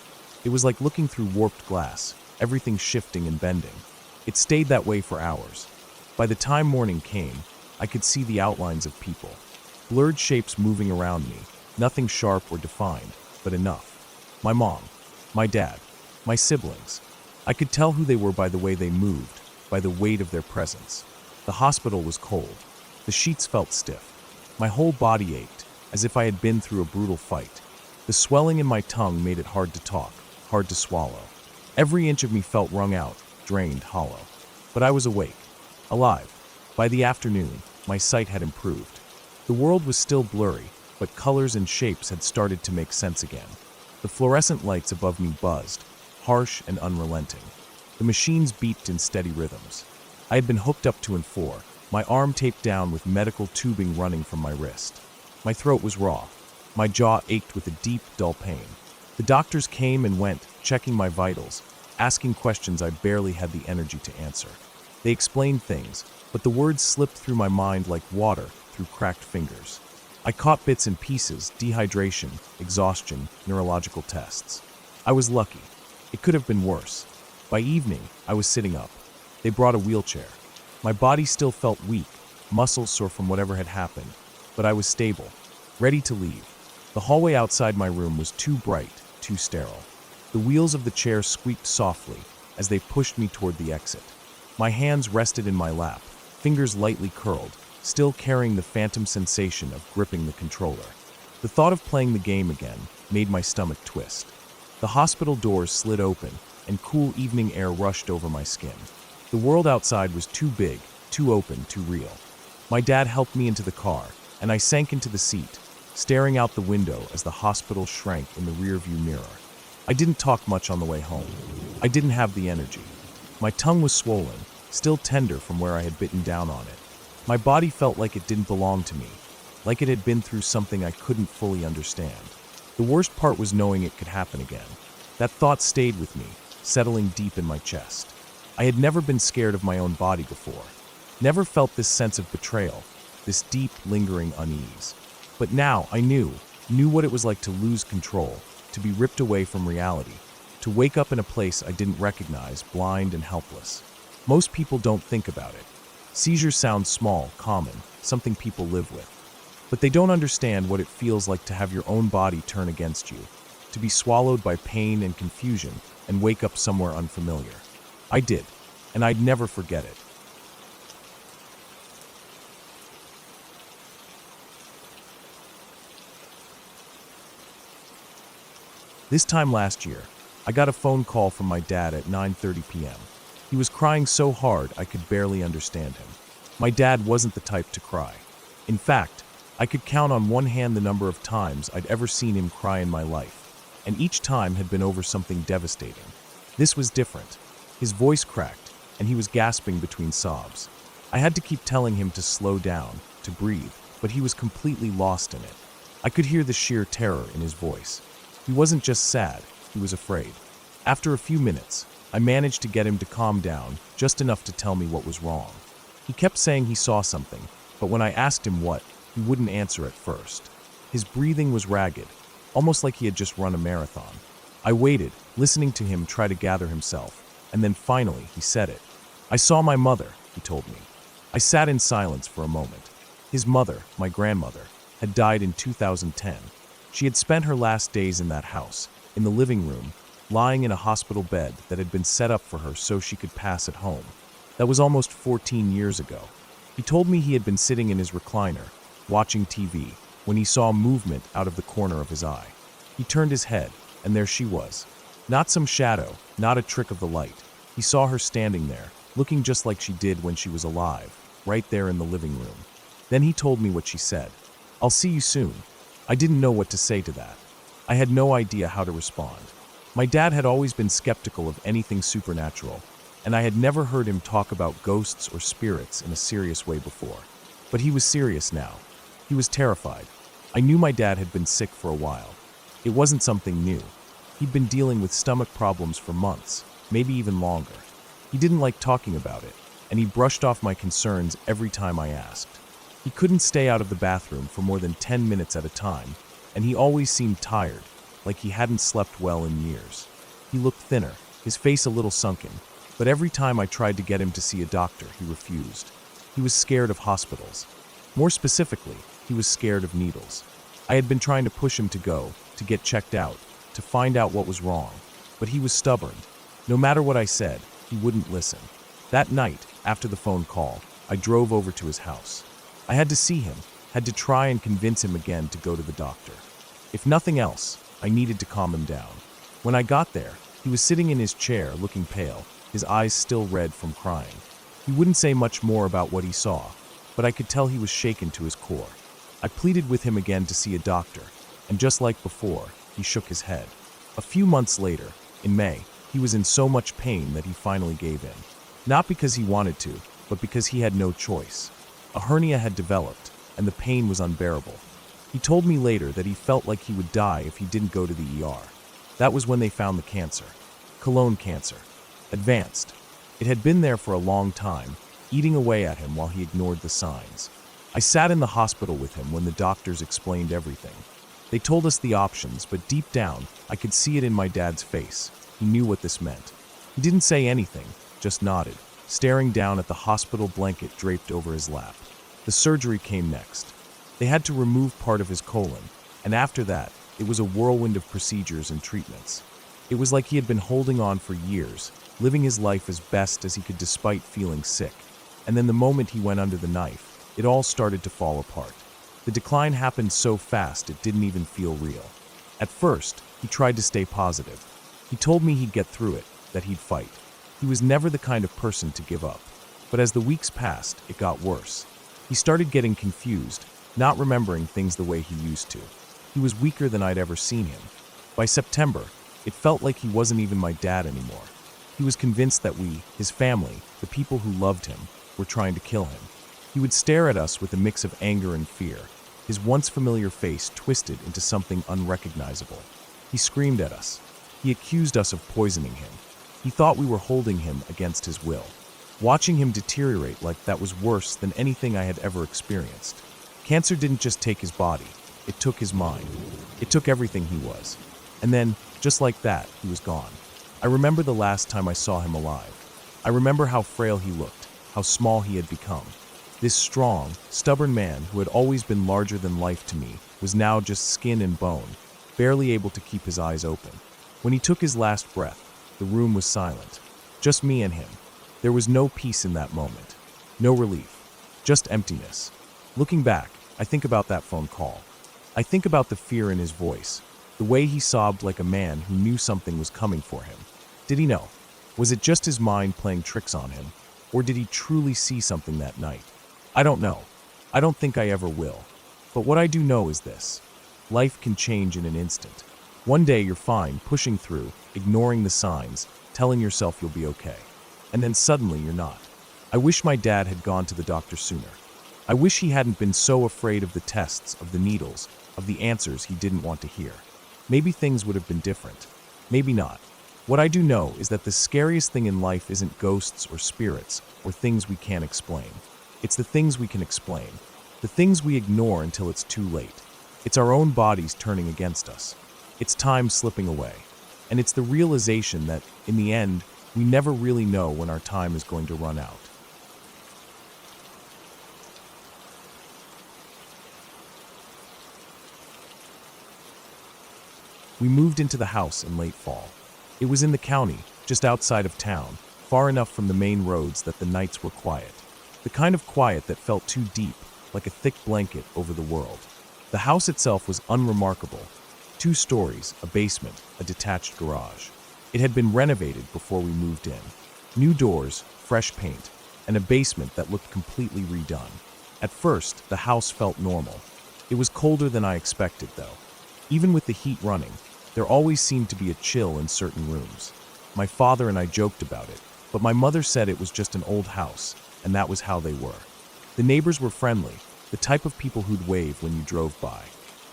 It was like looking through warped glass, everything shifting and bending. It stayed that way for hours. By the time morning came, I could see the outlines of people. Blurred shapes moving around me, nothing sharp or defined, but enough. My mom, my dad, my siblings. I could tell who they were by the way they moved, by the weight of their presence. The hospital was cold. The sheets felt stiff. My whole body ached, as if I had been through a brutal fight. The swelling in my tongue made it hard to talk, hard to swallow. Every inch of me felt wrung out, drained, hollow. But I was awake, alive. By the afternoon, my sight had improved. The world was still blurry, but colors and shapes had started to make sense again. The fluorescent lights above me buzzed, harsh and unrelenting. The machines beeped in steady rhythms. I had been hooked up to an floor, my arm taped down with medical tubing running from my wrist. My throat was raw. My jaw ached with a deep, dull pain. The doctors came and went, checking my vitals, asking questions I barely had the energy to answer. They explained things, but the words slipped through my mind like water through cracked fingers. I caught bits and pieces: dehydration, exhaustion, neurological tests. I was lucky. It could have been worse. By evening, I was sitting up. They brought a wheelchair. My body still felt weak, muscles sore from whatever had happened, but I was stable, ready to leave. The hallway outside my room was too bright, too sterile. The wheels of the chair squeaked softly as they pushed me toward the exit. My hands rested in my lap, fingers lightly curled, still carrying the phantom sensation of gripping the controller. The thought of playing the game again made my stomach twist. The hospital doors slid open, and cool evening air rushed over my skin. The world outside was too big, too open, too real. My dad helped me into the car, and I sank into the seat, staring out the window as the hospital shrank in the rearview mirror. I didn't talk much on the way home. I didn't have the energy. My tongue was swollen, still tender from where I had bitten down on it. My body felt like it didn't belong to me, like it had been through something I couldn't fully understand. The worst part was knowing it could happen again. That thought stayed with me, settling deep in my chest. I had never been scared of my own body before. Never felt this sense of betrayal, this deep, lingering unease. But now I knew what it was like to lose control, to be ripped away from reality, to wake up in a place I didn't recognize, blind and helpless. Most people don't think about it. Seizures sound small, common, something people live with. But they don't understand what it feels like to have your own body turn against you, to be swallowed by pain and confusion and wake up somewhere unfamiliar. I did, and I'd never forget it. This time last year, I got a phone call from my dad at 9:30 p.m. He was crying so hard I could barely understand him. My dad wasn't the type to cry. In fact, I could count on one hand the number of times I'd ever seen him cry in my life, and each time had been over something devastating. This was different. His voice cracked, and he was gasping between sobs. I had to keep telling him to slow down, to breathe, but he was completely lost in it. I could hear the sheer terror in his voice. He wasn't just sad, he was afraid. After a few minutes, I managed to get him to calm down, just enough to tell me what was wrong. He kept saying he saw something, but when I asked him what, he wouldn't answer at first. His breathing was ragged, almost like he had just run a marathon. I waited, listening to him try to gather himself, and then finally he said it. "I saw my mother," he told me. I sat in silence for a moment. His mother, my grandmother, had died in 2010. She had spent her last days in that house, in the living room, lying in a hospital bed that had been set up for her so she could pass at home. That was almost 14 years ago. He told me he had been sitting in his recliner, watching TV, when he saw movement out of the corner of his eye. He turned his head, and there she was. Not some shadow, not a trick of the light. He saw her standing there, looking just like she did when she was alive, right there in the living room. Then he told me what she said. "I'll see you soon." I didn't know what to say to that. I had no idea how to respond. My dad had always been skeptical of anything supernatural, and I had never heard him talk about ghosts or spirits in a serious way before. But he was serious now. He was terrified. I knew my dad had been sick for a while. It wasn't something new. He'd been dealing with stomach problems for months, maybe even longer. He didn't like talking about it, and he brushed off my concerns every time I asked. He couldn't stay out of the bathroom for more than 10 minutes at a time, and he always seemed tired, like he hadn't slept well in years. He looked thinner, his face a little sunken, but every time I tried to get him to see a doctor, he refused. He was scared of hospitals. More specifically, he was scared of needles. I had been trying to push him to go, to get checked out, to find out what was wrong, but he was stubborn. No matter what I said, he wouldn't listen. That night, after the phone call, I drove over to his house. I had to see him, had to try and convince him again to go to the doctor. If nothing else, I needed to calm him down. When I got there, he was sitting in his chair, looking pale, his eyes still red from crying. He wouldn't say much more about what he saw, but I could tell he was shaken to his core. I pleaded with him again to see a doctor, and just like before, he shook his head. A few months later, in May, he was in so much pain that he finally gave in. Not because he wanted to, but because he had no choice. A hernia had developed, and the pain was unbearable. He told me later that he felt like he would die if he didn't go to the ER. That was when they found the cancer. Colon cancer. Advanced. It had been there for a long time, eating away at him while he ignored the signs. I sat in the hospital with him when the doctors explained everything. They told us the options, but deep down, I could see it in my dad's face. He knew what this meant. He didn't say anything, just nodded, staring down at the hospital blanket draped over his lap. The surgery came next. They had to remove part of his colon, and after that, it was a whirlwind of procedures and treatments. It was like he had been holding on for years, living his life as best as he could despite feeling sick. And then the moment he went under the knife, it all started to fall apart. The decline happened so fast it didn't even feel real. At first, he tried to stay positive. He told me he'd get through it, that he'd fight. He was never the kind of person to give up. But as the weeks passed, it got worse. He started getting confused, not remembering things the way he used to. He was weaker than I'd ever seen him. By September, it felt like he wasn't even my dad anymore. He was convinced that we, his family, the people who loved him, were trying to kill him. He would stare at us with a mix of anger and fear, his once familiar face twisted into something unrecognizable. He screamed at us. He accused us of poisoning him. He thought we were holding him against his will. Watching him deteriorate like that was worse than anything I had ever experienced. Cancer didn't just take his body, it took his mind. It took everything he was. And then, just like that, he was gone. I remember the last time I saw him alive. I remember how frail he looked, how small he had become. This strong, stubborn man who had always been larger than life to me was now just skin and bone, barely able to keep his eyes open. When he took his last breath, the room was silent. Just me and him. There was no peace in that moment. No relief. Just emptiness. Looking back, I think about that phone call. I think about the fear in his voice, the way he sobbed like a man who knew something was coming for him. Did he know? Was it just his mind playing tricks on him? Or did he truly see something that night? I don't know. I don't think I ever will. But what I do know is this. Life can change in an instant. One day you're fine, pushing through, ignoring the signs, telling yourself you'll be okay. And then suddenly you're not. I wish my dad had gone to the doctor sooner. I wish he hadn't been so afraid of the tests, of the needles, of the answers he didn't want to hear. Maybe things would have been different. Maybe not. What I do know is that the scariest thing in life isn't ghosts or spirits or things we can't explain. It's the things we can explain. The things we ignore until it's too late. It's our own bodies turning against us. It's time slipping away. And it's the realization that, in the end, we never really know when our time is going to run out. We moved into the house in late fall. It was in the county, just outside of town, far enough from the main roads that the nights were quiet. The kind of quiet that felt too deep, like a thick blanket over the world. The house itself was unremarkable. 2 stories, a basement, a detached garage. It had been renovated before we moved in. New doors, fresh paint, and a basement that looked completely redone. At first, the house felt normal. It was colder than I expected, though. Even with the heat running, there always seemed to be a chill in certain rooms. My father and I joked about it, but my mother said it was just an old house, and that was how they were. The neighbors were friendly, the type of people who'd wave when you drove by.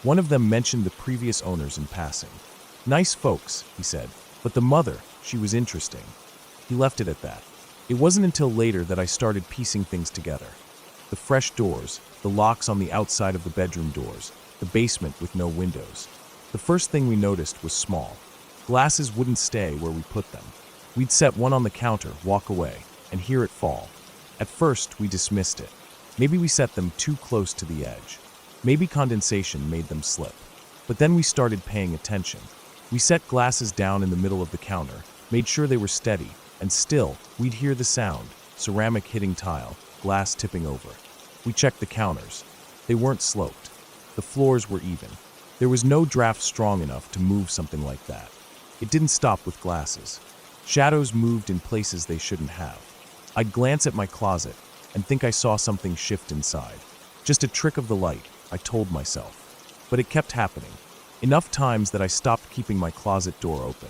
One of them mentioned the previous owners in passing. Nice folks, he said, but the mother, she was interesting. He left it at that. It wasn't until later that I started piecing things together. The fresh doors, the locks on the outside of the bedroom doors, the basement with no windows. The first thing we noticed was small. Glasses wouldn't stay where we put them. We'd set one on the counter, walk away, and hear it fall. At first, we dismissed it. Maybe we set them too close to the edge. Maybe condensation made them slip. But then we started paying attention. We set glasses down in the middle of the counter, made sure they were steady, and still, we'd hear the sound, ceramic hitting tile, glass tipping over. We checked the counters. They weren't sloped. The floors were even. There was no draft strong enough to move something like that. It didn't stop with glasses. Shadows moved in places they shouldn't have. I'd glance at my closet and think I saw something shift inside. Just a trick of the light, I told myself. But it kept happening. Enough times that I stopped keeping my closet door open.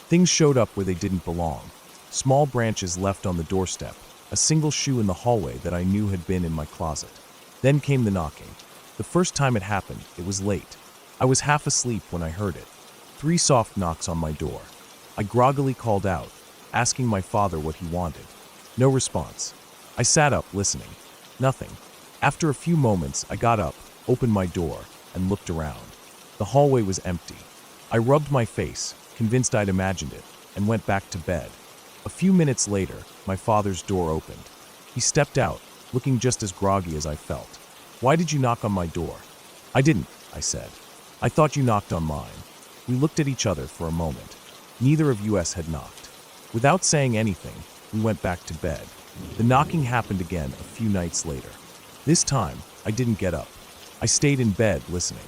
Things showed up where they didn't belong. Small branches left on the doorstep, a single shoe in the hallway that I knew had been in my closet. Then came the knocking. The first time it happened, it was late. I was half asleep when I heard it. 3 soft knocks on my door. I groggily called out, asking my father what he wanted. No response. I sat up, listening. Nothing. After a few moments, I got up, opened my door, and looked around. The hallway was empty. I rubbed my face, convinced I'd imagined it, and went back to bed. A few minutes later, my father's door opened. He stepped out, looking just as groggy as I felt. "Why did you knock on my door?" "I didn't," I said. "I thought you knocked on mine." We looked at each other for a moment. Neither of us had knocked. Without saying anything, we went back to bed. The knocking happened again a few nights later. This time, I didn't get up. I stayed in bed listening.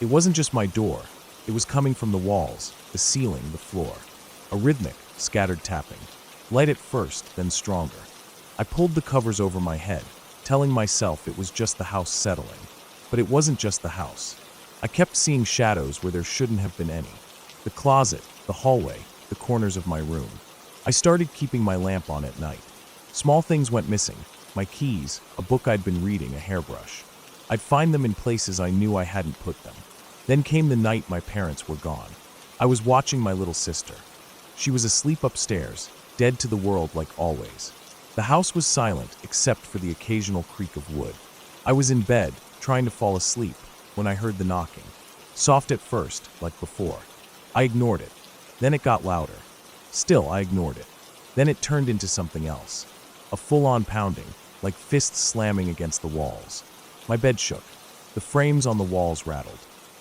It wasn't just my door. It was coming from the walls, the ceiling, the floor. A rhythmic, scattered tapping. Light at first, then stronger. I pulled the covers over my head, telling myself it was just the house settling. But it wasn't just the house. I kept seeing shadows where there shouldn't have been any. The closet, the hallway, the corners of my room. I started keeping my lamp on at night. Small things went missing. My keys, a book I'd been reading, a hairbrush. I'd find them in places I knew I hadn't put them. Then came the night my parents were gone. I was watching my little sister. She was asleep upstairs, dead to the world like always. The house was silent except for the occasional creak of wood. I was in bed, trying to fall asleep, when I heard the knocking. Soft at first, like before. I ignored it. Then it got louder. Still, I ignored it. Then it turned into something else. A full-on pounding, like fists slamming against the walls. My bed shook. The frames on the walls rattled.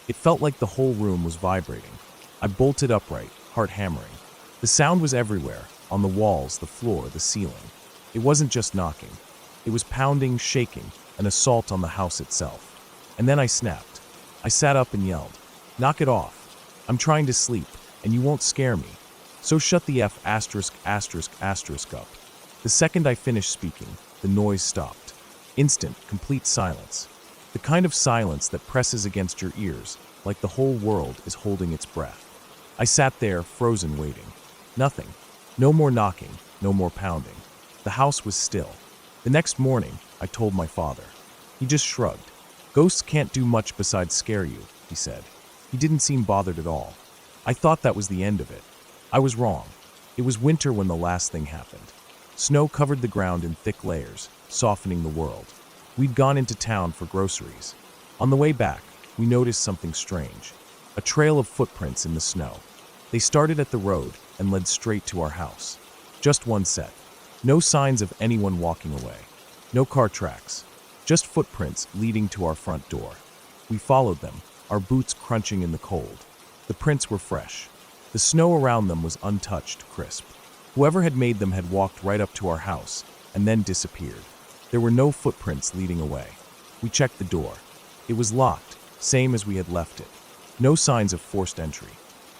It felt like the whole room was vibrating. I bolted upright, heart hammering. The sound was everywhere, on the walls, the floor, the ceiling. It wasn't just knocking. It was pounding, shaking, an assault on the house itself. And then I snapped. I sat up and yelled, "Knock it off. I'm trying to sleep, and you won't scare me. So shut the F*** up." The second I finished speaking, the noise stopped. Instant, complete silence. The kind of silence that presses against your ears, like the whole world is holding its breath. I sat there, frozen, waiting. Nothing. No more knocking, no more pounding. The house was still. The next morning, I told my father. He just shrugged. "Ghosts can't do much besides scare you," he said. He didn't seem bothered at all. I thought that was the end of it. I was wrong. It was winter when the last thing happened. Snow covered the ground in thick layers, softening the world. We'd gone into town for groceries. On the way back, we noticed something strange. A trail of footprints in the snow. They started at the road and led straight to our house. Just one set. No signs of anyone walking away. No car tracks. Just footprints leading to our front door. We followed them, our boots crunching in the cold. The prints were fresh. The snow around them was untouched, crisp. Whoever had made them had walked right up to our house and then disappeared. There were no footprints leading away. We checked the door. It was locked, same as we had left it. No signs of forced entry.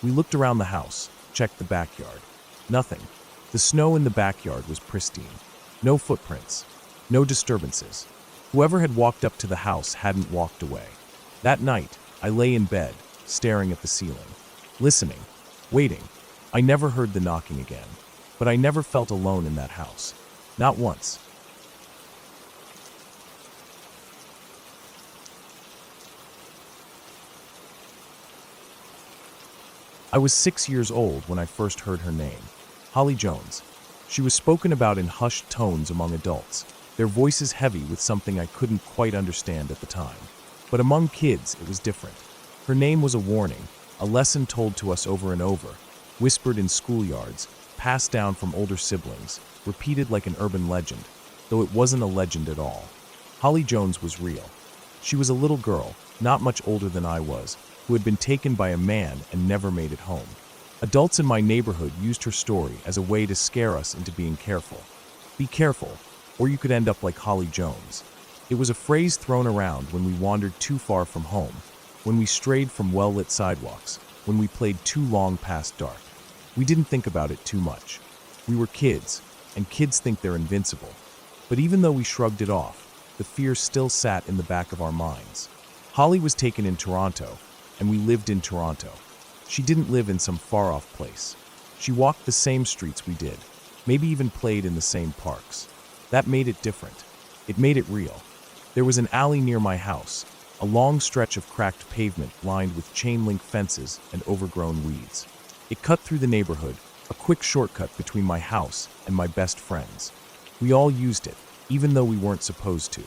We looked around the house, checked the backyard. Nothing. The snow in the backyard was pristine. No footprints. No disturbances. Whoever had walked up to the house hadn't walked away. That night, I lay in bed, staring at the ceiling. Listening. Waiting. I never heard the knocking again. But I never felt alone in that house. Not once. I was 6 years old when I first heard her name, Holly Jones. She was spoken about in hushed tones among adults, their voices heavy with something I couldn't quite understand at the time. But among kids, it was different. Her name was a warning, a lesson told to us over and over, whispered in schoolyards, passed down from older siblings, repeated like an urban legend, though it wasn't a legend at all. Holly Jones was real. She was a little girl, not much older than I was, who had been taken by a man and never made it home. Adults in my neighborhood used her story as a way to scare us into being careful. Be careful, or you could end up like Holly Jones. It was a phrase thrown around when we wandered too far from home, when we strayed from well-lit sidewalks, when we played too long past dark. We didn't think about it too much. We were kids, and kids think they're invincible. But even though we shrugged it off, the fear still sat in the back of our minds. Holly was taken in Toronto, and we lived in Toronto. She didn't live in some far-off place. She walked the same streets we did, maybe even played in the same parks. That made it different. It made it real. There was an alley near my house, a long stretch of cracked pavement lined with chain-link fences and overgrown weeds. It cut through the neighborhood, a quick shortcut between my house and my best friends. We all used it, even though we weren't supposed to.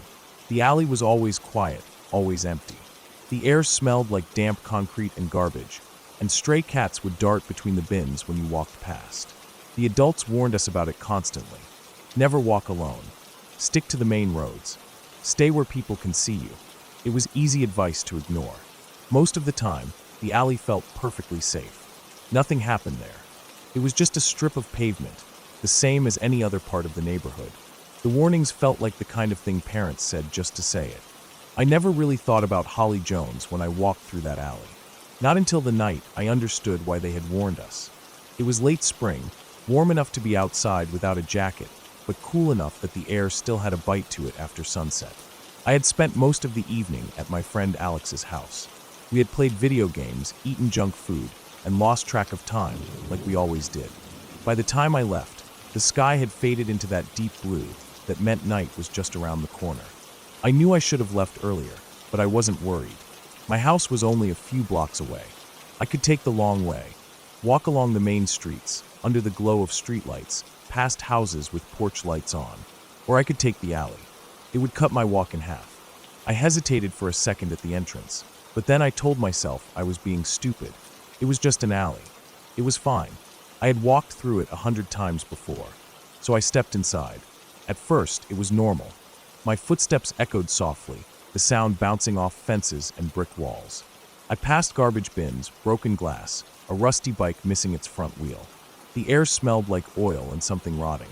The alley was always quiet, always empty. The air smelled like damp concrete and garbage, and stray cats would dart between the bins when you walked past. The adults warned us about it constantly. Never walk alone. Stick to the main roads. Stay where people can see you. It was easy advice to ignore. Most of the time, the alley felt perfectly safe. Nothing happened there. It was just a strip of pavement, the same as any other part of the neighborhood. The warnings felt like the kind of thing parents said just to say it. I never really thought about Holly Jones when I walked through that alley. Not until the night I understood why they had warned us. It was late spring, warm enough to be outside without a jacket, but cool enough that the air still had a bite to it after sunset. I had spent most of the evening at my friend Alex's house. We had played video games, eaten junk food, and lost track of time, like we always did. By the time I left, the sky had faded into that deep blue that meant night was just around the corner. I knew I should have left earlier, but I wasn't worried. My house was only a few blocks away. I could take the long way, walk along the main streets, under the glow of streetlights, past houses with porch lights on, or I could take the alley. It would cut my walk in half. I hesitated for a second at the entrance, but then I told myself I was being stupid. It was just an alley. It was fine. I had walked through it 100 times before, so I stepped inside. At first, it was normal. My footsteps echoed softly, the sound bouncing off fences and brick walls. I passed garbage bins, broken glass, a rusty bike missing its front wheel. The air smelled like oil and something rotting.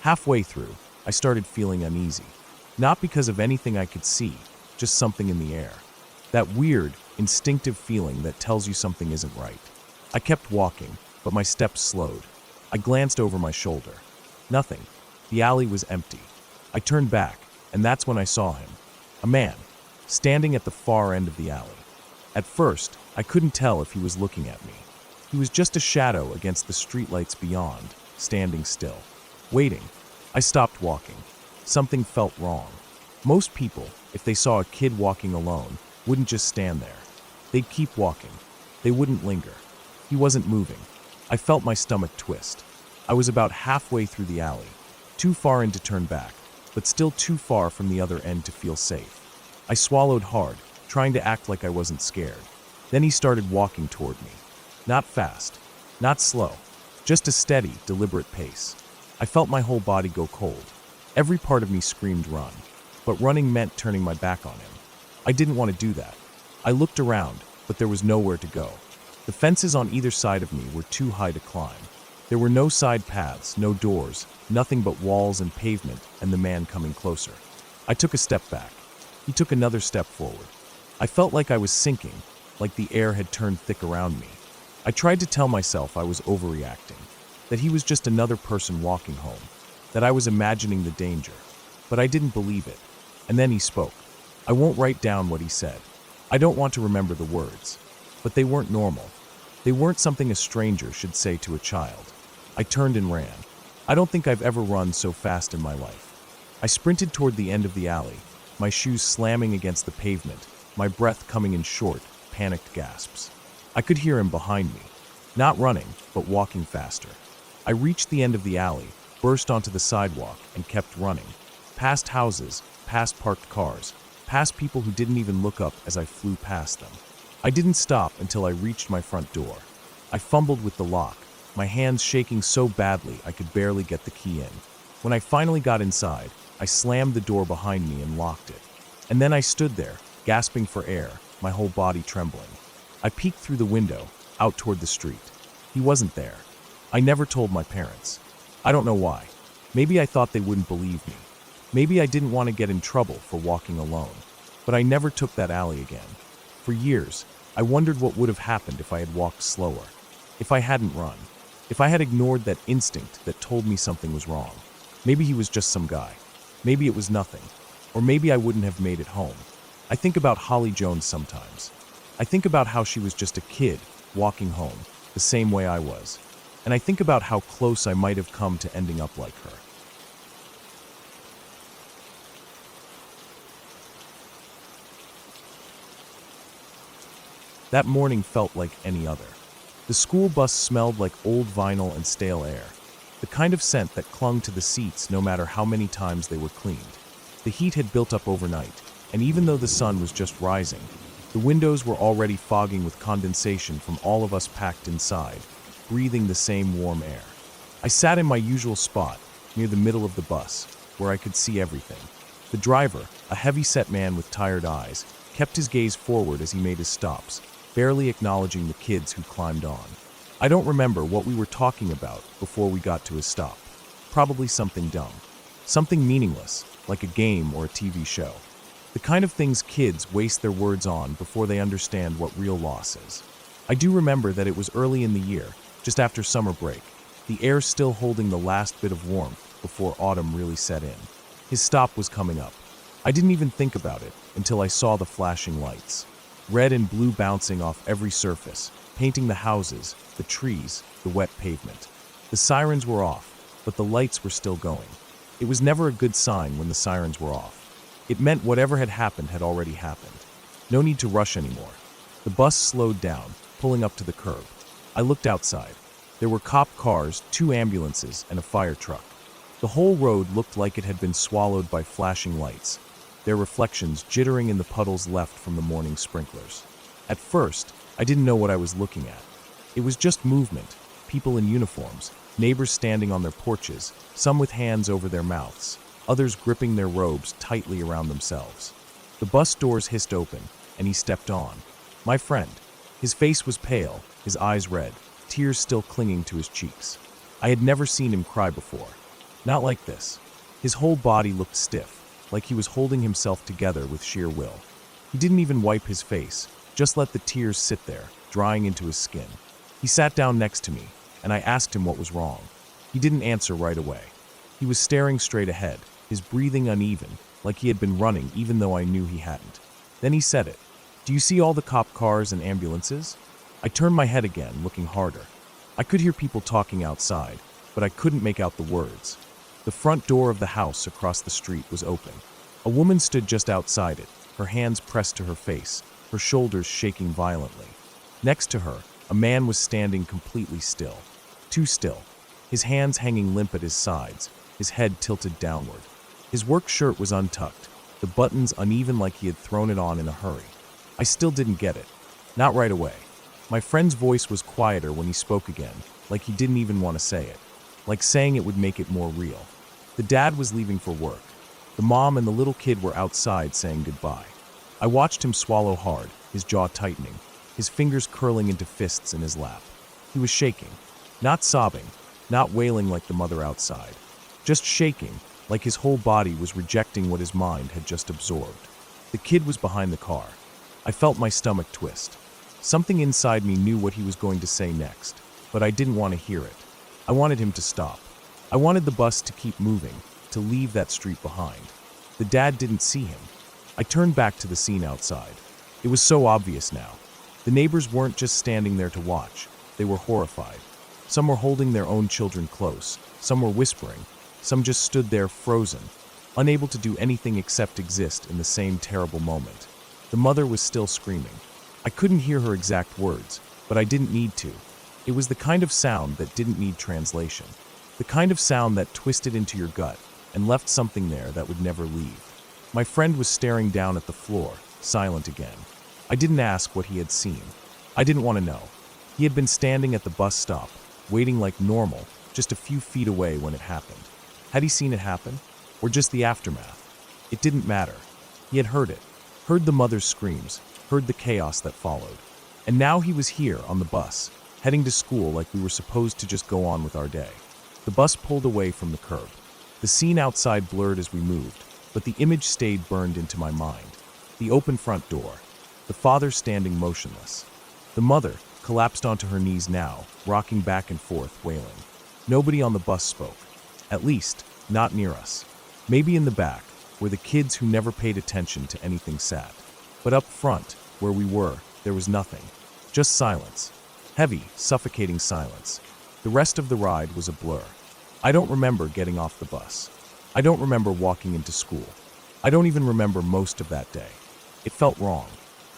Halfway through, I started feeling uneasy. Not because of anything I could see, just something in the air. That weird, instinctive feeling that tells you something isn't right. I kept walking, but my steps slowed. I glanced over my shoulder. Nothing. The alley was empty. I turned back, and that's when I saw him. A man, standing at the far end of the alley. At first, I couldn't tell if he was looking at me. He was just a shadow against the streetlights beyond, standing still. Waiting. I stopped walking. Something felt wrong. Most people, if they saw a kid walking alone, wouldn't just stand there. They'd keep walking. They wouldn't linger. He wasn't moving. I felt my stomach twist. I was about halfway through the alley, too far in to turn back, but still too far from the other end to feel safe. I swallowed hard, trying to act like I wasn't scared. Then he started walking toward me. Not fast, not slow, just a steady, deliberate pace. I felt my whole body go cold. Every part of me screamed run, but running meant turning my back on him. I didn't want to do that. I looked around, but there was nowhere to go. The fences on either side of me were too high to climb. There were no side paths, no doors, nothing but walls and pavement, and the man coming closer. I took a step back. He took another step forward. I felt like I was sinking, like the air had turned thick around me. I tried to tell myself I was overreacting, that he was just another person walking home, that I was imagining the danger. But I didn't believe it. And then he spoke. I won't write down what he said. I don't want to remember the words. But they weren't normal. They weren't something a stranger should say to a child. I turned and ran. I don't think I've ever run so fast in my life. I sprinted toward the end of the alley, my shoes slamming against the pavement, my breath coming in short, panicked gasps. I could hear him behind me. Not running, but walking faster. I reached the end of the alley, burst onto the sidewalk, and kept running. Past houses, past parked cars, past people who didn't even look up as I flew past them. I didn't stop until I reached my front door. I fumbled with the lock, my hands shaking so badly I could barely get the key in. When I finally got inside, I slammed the door behind me and locked it. And then I stood there, gasping for air, my whole body trembling. I peeked through the window, out toward the street. He wasn't there. I never told my parents. I don't know why. Maybe I thought they wouldn't believe me. Maybe I didn't want to get in trouble for walking alone. But I never took that alley again. For years, I wondered what would have happened if I had walked slower. If I hadn't run. If I had ignored that instinct that told me something was wrong. Maybe he was just some guy. Maybe it was nothing. Or maybe I wouldn't have made it home. I think about Holly Jones sometimes. I think about how she was just a kid walking home, the same way I was. And I think about how close I might have come to ending up like her. That morning felt like any other. The school bus smelled like old vinyl and stale air, the kind of scent that clung to the seats no matter how many times they were cleaned. The heat had built up overnight, and even though the sun was just rising, the windows were already fogging with condensation from all of us packed inside, breathing the same warm air. I sat in my usual spot, near the middle of the bus, where I could see everything. The driver, a heavy-set man with tired eyes, kept his gaze forward as he made his stops, barely acknowledging the kids who climbed on. I don't remember what we were talking about before we got to his stop. Probably something dumb. Something meaningless, like a game or a TV show. The kind of things kids waste their words on before they understand what real loss is. I do remember that it was early in the year, just after summer break, the air still holding the last bit of warmth before autumn really set in. His stop was coming up. I didn't even think about it until I saw the flashing lights. Red and blue bouncing off every surface, painting the houses, the trees, the wet pavement. The sirens were off, but the lights were still going. It was never a good sign when the sirens were off. It meant whatever had happened had already happened. No need to rush anymore. The bus slowed down, pulling up to the curb. I looked outside. There were cop cars, 2 ambulances, and a fire truck. The whole road looked like it had been swallowed by flashing lights, their reflections jittering in the puddles left from the morning sprinklers. At first, I didn't know what I was looking at. It was just movement, people in uniforms, neighbors standing on their porches, some with hands over their mouths, others gripping their robes tightly around themselves. The bus doors hissed open, and he stepped on. My friend. His face was pale, his eyes red, tears still clinging to his cheeks. I had never seen him cry before. Not like this. His whole body looked stiff, like he was holding himself together with sheer will. He didn't even wipe his face, just let the tears sit there, drying into his skin. He sat down next to me, and I asked him what was wrong. He didn't answer right away. He was staring straight ahead, his breathing uneven, like he had been running even though I knew he hadn't. Then he said it. "Do you see all the cop cars and ambulances?" I turned my head again, looking harder. I could hear people talking outside, but I couldn't make out the words. The front door of the house across the street was open. A woman stood just outside it, her hands pressed to her face, her shoulders shaking violently. Next to her, a man was standing completely still. Too still. His hands hanging limp at his sides, his head tilted downward. His work shirt was untucked, the buttons uneven like he had thrown it on in a hurry. I still didn't get it. Not right away. My friend's voice was quieter when he spoke again, like he didn't even want to say it. Like saying it would make it more real. The dad was leaving for work. The mom and the little kid were outside saying goodbye. I watched him swallow hard, his jaw tightening, his fingers curling into fists in his lap. He was shaking. Not sobbing, not wailing like the mother outside. Just shaking, like his whole body was rejecting what his mind had just absorbed. The kid was behind the car. I felt my stomach twist. Something inside me knew what he was going to say next, but I didn't want to hear it. I wanted him to stop. I wanted the bus to keep moving, to leave that street behind. The dad didn't see him. I turned back to the scene outside. It was so obvious now. The neighbors weren't just standing there to watch. They were horrified. Some were holding their own children close. Some were whispering. Some just stood there frozen, unable to do anything except exist in the same terrible moment. The mother was still screaming. I couldn't hear her exact words, but I didn't need to. It was the kind of sound that didn't need translation. The kind of sound that twisted into your gut and left something there that would never leave. My friend was staring down at the floor, silent again. I didn't ask what he had seen. I didn't want to know. He had been standing at the bus stop, waiting like normal, just a few feet away when it happened. Had he seen it happen? Or just the aftermath? It didn't matter. He had heard it, heard the mother's screams, heard the chaos that followed. And now he was here on the bus, heading to school like we were supposed to just go on with our day. The bus pulled away from the curb. The scene outside blurred as we moved, but the image stayed burned into my mind. The open front door. The father standing motionless. The mother collapsed onto her knees now, rocking back and forth, wailing. Nobody on the bus spoke. At least, not near us. Maybe in the back, where the kids who never paid attention to anything sat. But up front, where we were, there was nothing. Just silence. Heavy, suffocating silence. The rest of the ride was a blur. I don't remember getting off the bus. I don't remember walking into school. I don't even remember most of that day. It felt wrong.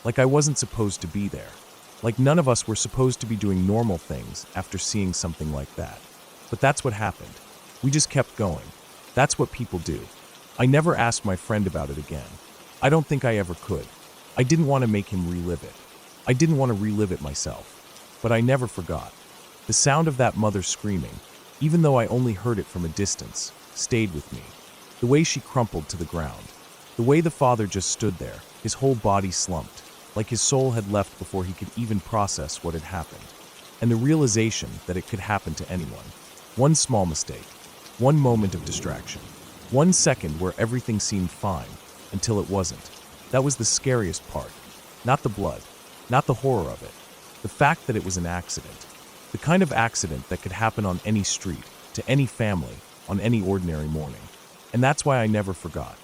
Like I wasn't supposed to be there. Like none of us were supposed to be doing normal things after seeing something like that. But that's what happened. We just kept going. That's what people do. I never asked my friend about it again. I don't think I ever could. I didn't want to make him relive it. I didn't want to relive it myself. But I never forgot. The sound of that mother screaming, even though I only heard it from a distance, stayed with me. The way she crumpled to the ground. The way the father just stood there, his whole body slumped, like his soul had left before he could even process what had happened. And the realization that it could happen to anyone. One small mistake. One moment of distraction. 1 second where everything seemed fine, until it wasn't. That was the scariest part. Not the blood. Not the horror of it. The fact that it was an accident. The kind of accident that could happen on any street, to any family, on any ordinary morning. And that's why I never forgot.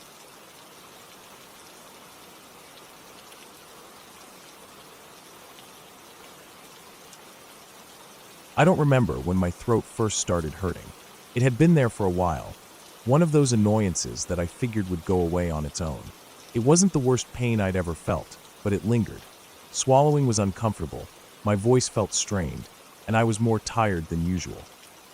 I don't remember when my throat first started hurting. It had been there for a while. One of those annoyances that I figured would go away on its own. It wasn't the worst pain I'd ever felt, but it lingered. Swallowing was uncomfortable, my voice felt strained, and I was more tired than usual.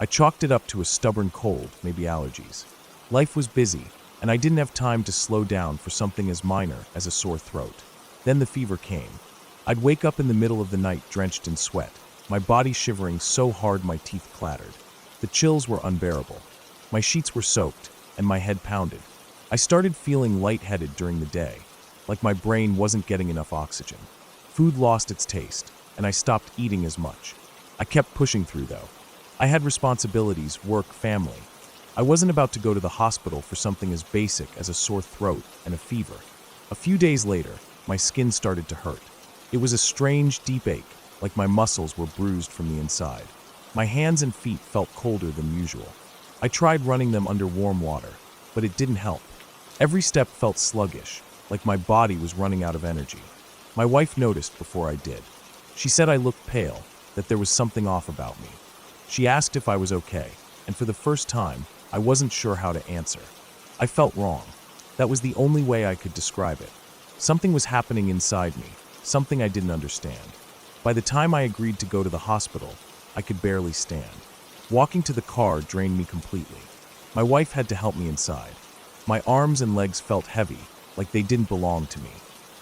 I chalked it up to a stubborn cold, maybe allergies. Life was busy, and I didn't have time to slow down for something as minor as a sore throat. Then the fever came. I'd wake up in the middle of the night drenched in sweat, my body shivering so hard my teeth clattered. The chills were unbearable. My sheets were soaked, and my head pounded. I started feeling lightheaded during the day, like my brain wasn't getting enough oxygen. Food lost its taste, and I stopped eating as much. I kept pushing through, though. I had responsibilities, work, family. I wasn't about to go to the hospital for something as basic as a sore throat and a fever. A few days later, my skin started to hurt. It was a strange, deep ache, like my muscles were bruised from the inside. My hands and feet felt colder than usual. I tried running them under warm water, but it didn't help. Every step felt sluggish, like my body was running out of energy. My wife noticed before I did. She said I looked pale, that there was something off about me. She asked if I was okay, and for the first time, I wasn't sure how to answer. I felt wrong. That was the only way I could describe it. Something was happening inside me, something I didn't understand. By the time I agreed to go to the hospital, I could barely stand. Walking to the car drained me completely. My wife had to help me inside. My arms and legs felt heavy, like they didn't belong to me.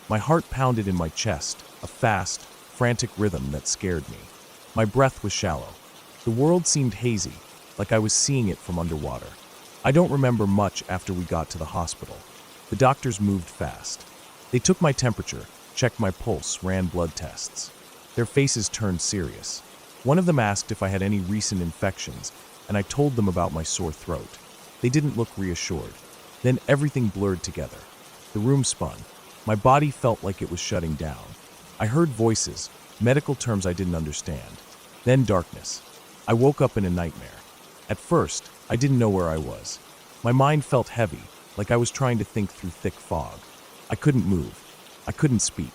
My heart pounded in my chest, a fast, frantic rhythm that scared me. My breath was shallow. The world seemed hazy, like I was seeing it from underwater. I don't remember much after we got to the hospital. The doctors moved fast. They took my temperature, checked my pulse, ran blood tests. Their faces turned serious. One of them asked if I had any recent infections, and I told them about my sore throat. They didn't look reassured. Then everything blurred together. The room spun. My body felt like it was shutting down. I heard voices, medical terms I didn't understand. Then darkness. I woke up in a nightmare. At first, I didn't know where I was. My mind felt heavy, like I was trying to think through thick fog. I couldn't move. I couldn't speak.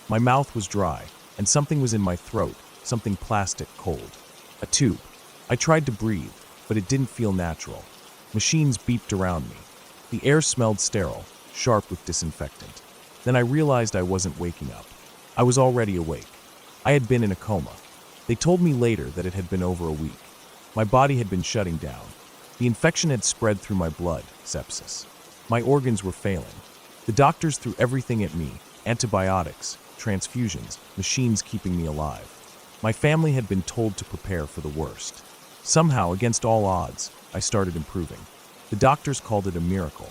My mouth was dry, and something was in my throat, something plastic, cold. A tube. I tried to breathe, but it didn't feel natural. Machines beeped around me. The air smelled sterile, sharp with disinfectant. Then I realized I wasn't waking up. I was already awake. I had been in a coma. They told me later that it had been over a week. My body had been shutting down. The infection had spread through my blood, sepsis. My organs were failing. The doctors threw everything at me: antibiotics, transfusions, machines keeping me alive. My family had been told to prepare for the worst. Somehow, against all odds, I started improving. The doctors called it a miracle,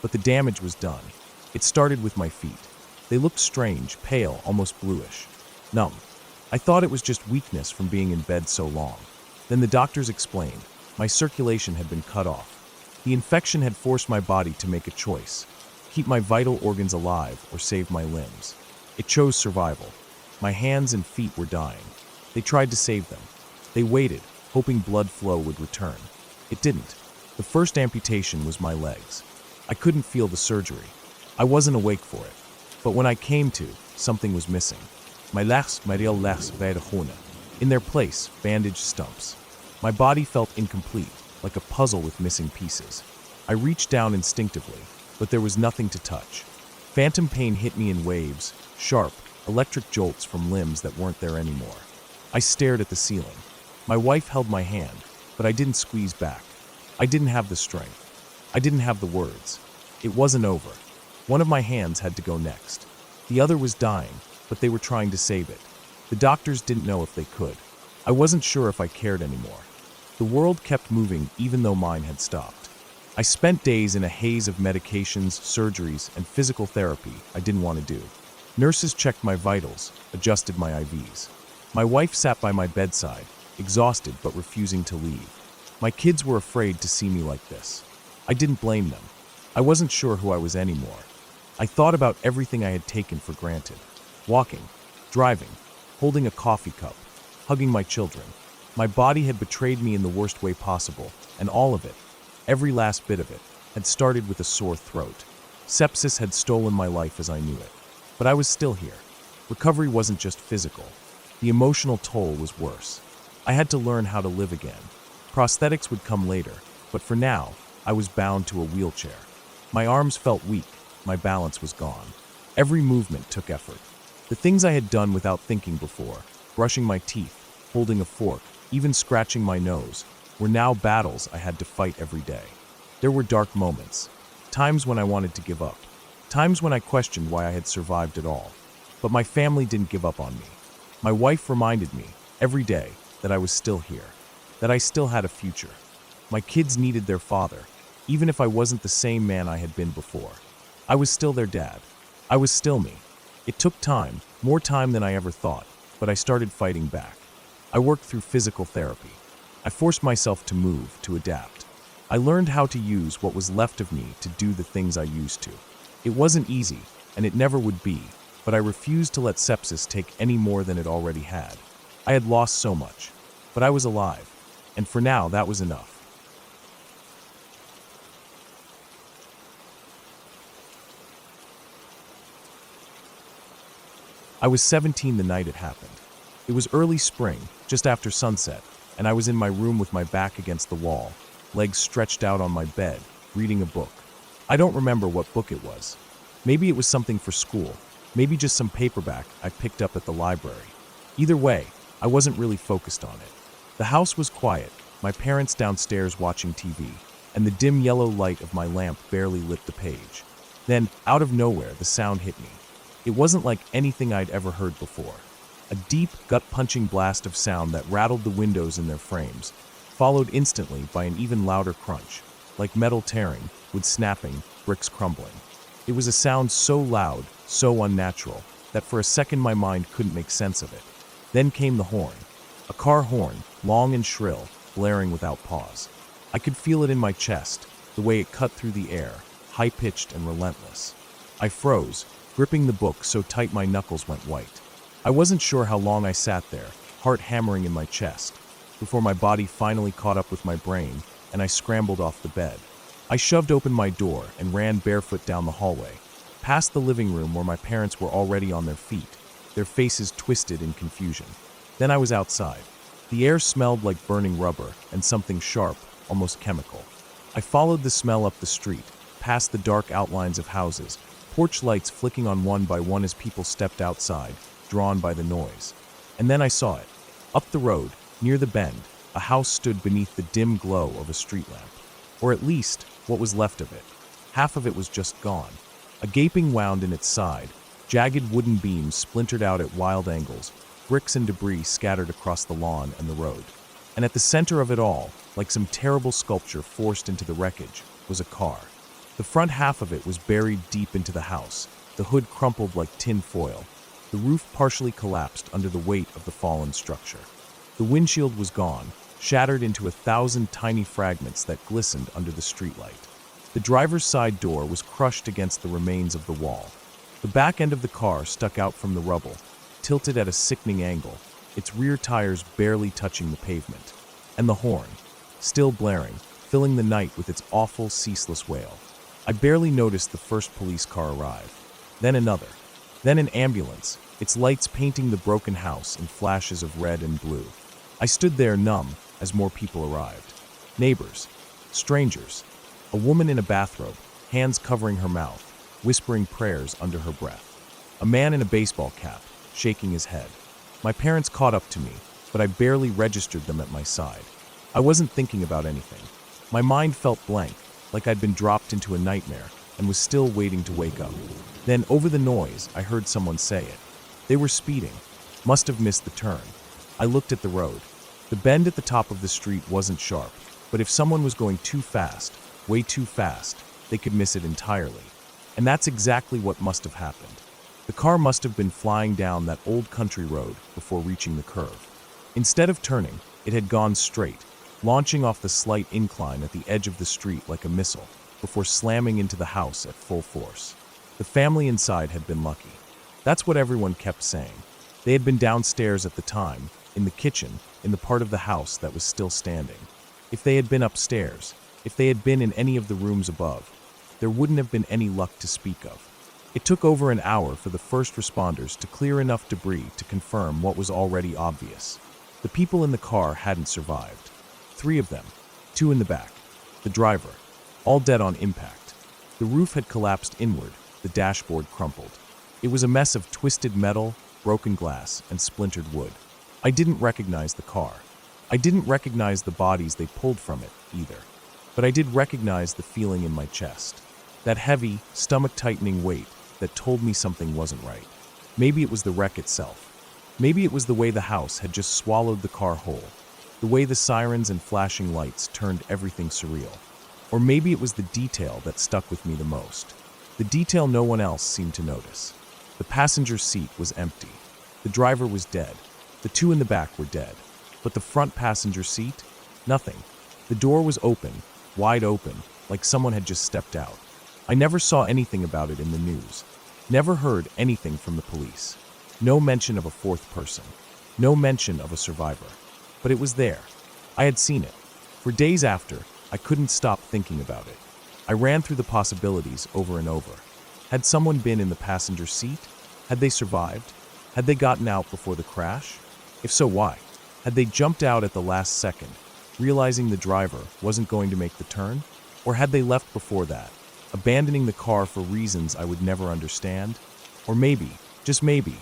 but the damage was done. It started with my feet. They looked strange, pale, almost bluish, numb. I thought it was just weakness from being in bed so long. Then the doctors explained. My circulation had been cut off. The infection had forced my body to make a choice: keep my vital organs alive or save my limbs. It chose survival. My hands and feet were dying. They tried to save them. They waited, hoping blood flow would return. It didn't. The first amputation was my legs. I couldn't feel the surgery. I wasn't awake for it. But when I came to, something was missing. My real legs waren gone. In their place, bandaged stumps. My body felt incomplete, like a puzzle with missing pieces. I reached down instinctively, but there was nothing to touch. Phantom pain hit me in waves, sharp, electric jolts from limbs that weren't there anymore. I stared at the ceiling. My wife held my hand, but I didn't squeeze back. I didn't have the strength. I didn't have the words. It wasn't over. One of my hands had to go next. The other was dying, but they were trying to save it. The doctors didn't know if they could. I wasn't sure if I cared anymore. The world kept moving even though mine had stopped. I spent days in a haze of medications, surgeries, and physical therapy I didn't want to do. Nurses checked my vitals, adjusted my IVs. My wife sat by my bedside, exhausted but refusing to leave. My kids were afraid to see me like this. I didn't blame them. I wasn't sure who I was anymore. I thought about everything I had taken for granted. Walking, driving, holding a coffee cup, hugging my children. My body had betrayed me in the worst way possible, and all of it, every last bit of it, had started with a sore throat. Sepsis had stolen my life as I knew it. But I was still here. Recovery wasn't just physical. The emotional toll was worse. I had to learn how to live again. Prosthetics would come later, but for now, I was bound to a wheelchair. My arms felt weak, my balance was gone. Every movement took effort. The things I had done without thinking before, brushing my teeth, holding a fork, even scratching my nose, were now battles I had to fight every day. There were dark moments, times when I wanted to give up, times when I questioned why I had survived at all. But my family didn't give up on me. My wife reminded me, every day, that I was still here, that I still had a future. My kids needed their father, even if I wasn't the same man I had been before. I was still their dad. I was still me. It took time, more time than I ever thought, but I started fighting back. I worked through physical therapy. I forced myself to move, to adapt. I learned how to use what was left of me to do the things I used to. It wasn't easy, and it never would be, but I refused to let sepsis take any more than it already had. I had lost so much, but I was alive, and for now that was enough. I was 17 the night it happened. It was early spring, just after sunset, and I was in my room with my back against the wall, legs stretched out on my bed, reading a book. I don't remember what book it was. Maybe it was something for school, maybe just some paperback I picked up at the library. Either way, I wasn't really focused on it. The house was quiet, my parents downstairs watching TV, and the dim yellow light of my lamp barely lit the page. Then, out of nowhere, the sound hit me. It wasn't like anything I'd ever heard before. A deep, gut-punching blast of sound that rattled the windows in their frames, followed instantly by an even louder crunch, like metal tearing, wood snapping, bricks crumbling. It was a sound so loud, so unnatural, that for a second my mind couldn't make sense of it. Then came the horn. A car horn, long and shrill, blaring without pause. I could feel it in my chest, the way it cut through the air, high-pitched and relentless. I froze, gripping the book so tight my knuckles went white. I wasn't sure how long I sat there, heart hammering in my chest, before my body finally caught up with my brain, and I scrambled off the bed. I shoved open my door and ran barefoot down the hallway, past the living room where my parents were already on their feet, their faces twisted in confusion. Then I was outside. The air smelled like burning rubber and something sharp, almost chemical. I followed the smell up the street, past the dark outlines of houses, porch lights flicking on one by one as people stepped outside, drawn by the noise. And then I saw it. Up the road, near the bend, a house stood beneath the dim glow of a street lamp. Or at least, what was left of it. Half of it was just gone. A gaping wound in its side, jagged wooden beams splintered out at wild angles, bricks and debris scattered across the lawn and the road. And at the center of it all, like some terrible sculpture forced into the wreckage, was a car. The front half of it was buried deep into the house, the hood crumpled like tin foil. The roof partially collapsed under the weight of the fallen structure. The windshield was gone, shattered into 1,000 tiny fragments that glistened under the streetlight. The driver's side door was crushed against the remains of the wall. The back end of the car stuck out from the rubble, tilted at a sickening angle, its rear tires barely touching the pavement. And the horn, still blaring, filling the night with its awful, ceaseless wail. I barely noticed the first police car arrive. Then another. Then an ambulance, its lights painting the broken house in flashes of red and blue. I stood there numb as more people arrived. Neighbors, strangers, a woman in a bathrobe, hands covering her mouth, whispering prayers under her breath. A man in a baseball cap, shaking his head. My parents caught up to me, but I barely registered them at my side. I wasn't thinking about anything. My mind felt blank, like I'd been dropped into a nightmare and was still waiting to wake up. Then, over the noise, I heard someone say it. They were speeding. Must have missed the turn. I looked at the road. The bend at the top of the street wasn't sharp, but if someone was going too fast, way too fast, they could miss it entirely. And that's exactly what must have happened. The car must have been flying down that old country road before reaching the curve. Instead of turning, it had gone straight, launching off the slight incline at the edge of the street like a missile, before slamming into the house at full force. The family inside had been lucky. That's what everyone kept saying. They had been downstairs at the time, in the kitchen, in the part of the house that was still standing. If they had been upstairs, if they had been in any of the rooms above, there wouldn't have been any luck to speak of. It took over an hour for the first responders to clear enough debris to confirm what was already obvious. The people in the car hadn't survived. 3 of them, 2 in the back, the driver, all dead on impact. The roof had collapsed inward, the dashboard crumpled. It was a mess of twisted metal, broken glass, and splintered wood. I didn't recognize the car. I didn't recognize the bodies they pulled from it, either. But I did recognize the feeling in my chest. That heavy, stomach-tightening weight that told me something wasn't right. Maybe it was the wreck itself. Maybe it was the way the house had just swallowed the car whole. The way the sirens and flashing lights turned everything surreal. Or maybe it was the detail that stuck with me the most. The detail no one else seemed to notice. The passenger seat was empty. The driver was dead. The 2 in the back were dead. But the front passenger seat? Nothing. The door was open, wide open, like someone had just stepped out. I never saw anything about it in the news. Never heard anything from the police. No mention of a 4th person. No mention of a survivor. But it was there. I had seen it. For days after, I couldn't stop thinking about it. I ran through the possibilities over and over. Had someone been in the passenger seat? Had they survived? Had they gotten out before the crash? If so, why? Had they jumped out at the last second, realizing the driver wasn't going to make the turn? Or had they left before that, abandoning the car for reasons I would never understand? Or maybe, just maybe,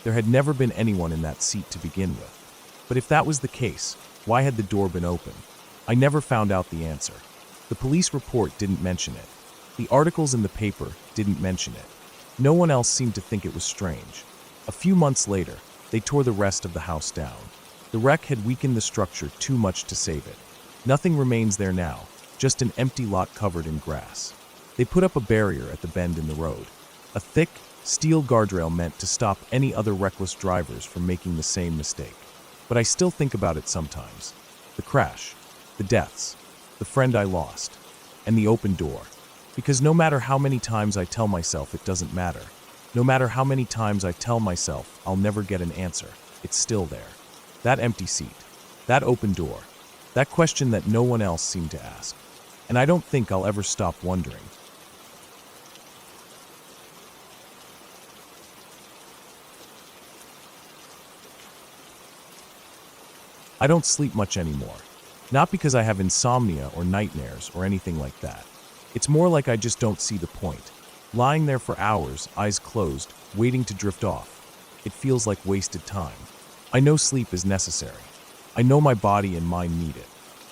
there had never been anyone in that seat to begin with. But if that was the case, why had the door been open? I never found out the answer. The police report didn't mention it. The articles in the paper didn't mention it. No one else seemed to think it was strange. A few months later, they tore the rest of the house down. The wreck had weakened the structure too much to save it. Nothing remains there now, just an empty lot covered in grass. They put up a barrier at the bend in the road. A thick, steel guardrail meant to stop any other reckless drivers from making the same mistake. But I still think about it sometimes. The crash, the deaths, the friend I lost, and the open door. Because no matter how many times I tell myself it doesn't matter, no matter how many times I tell myself I'll never get an answer, it's still there. That empty seat, that open door, that question that no one else seemed to ask. And I don't think I'll ever stop wondering. I don't sleep much anymore. Not because I have insomnia or nightmares or anything like that. It's more like I just don't see the point. Lying there for hours, eyes closed, waiting to drift off. It feels like wasted time. I know sleep is necessary. I know my body and mind need it.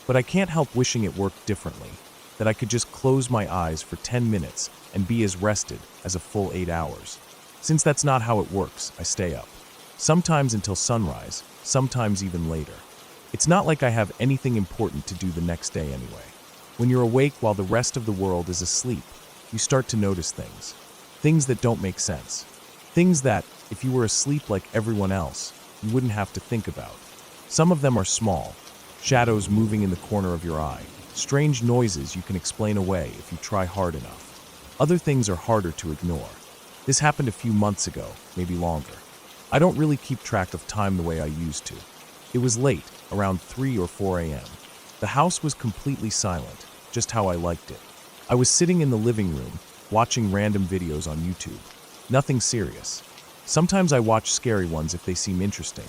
But I can't help wishing it worked differently, that I could just close my eyes for 10 minutes and be as rested as a full 8 hours. Since that's not how it works, I stay up. Sometimes until sunrise, sometimes even later. It's not like I have anything important to do the next day anyway. When you're awake while the rest of the world is asleep, you start to notice things. Things that don't make sense. Things that, if you were asleep like everyone else, you wouldn't have to think about. Some of them are small, shadows moving in the corner of your eye, strange noises you can explain away if you try hard enough. Other things are harder to ignore. This happened a few months ago, maybe longer. I don't really keep track of time the way I used to. It was late, around 3 or 4 a.m. The house was completely silent, just how I liked it. I was sitting in the living room, watching random videos on YouTube. Nothing serious. Sometimes I watch scary ones if they seem interesting,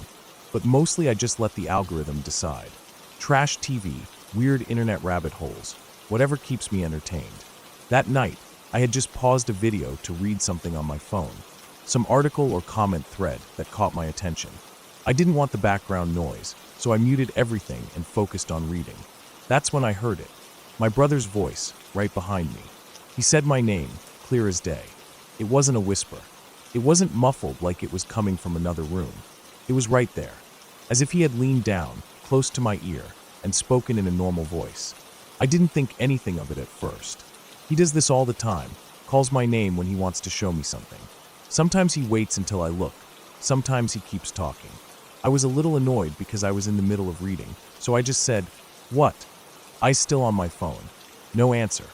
but mostly I just let the algorithm decide. Trash TV, weird internet rabbit holes, whatever keeps me entertained. That night, I had just paused a video to read something on my phone, some article or comment thread that caught my attention. I didn't want the background noise, so I muted everything and focused on reading. That's when I heard it. My brother's voice, right behind me. He said my name, clear as day. It wasn't a whisper. It wasn't muffled like it was coming from another room. It was right there, as if he had leaned down, close to my ear, and spoken in a normal voice. I didn't think anything of it at first. He does this all the time, calls my name when he wants to show me something. Sometimes he waits until I look. Sometimes he keeps talking. I was a little annoyed because I was in the middle of reading, so I just said, "What?" Eyes still on my phone. No answer.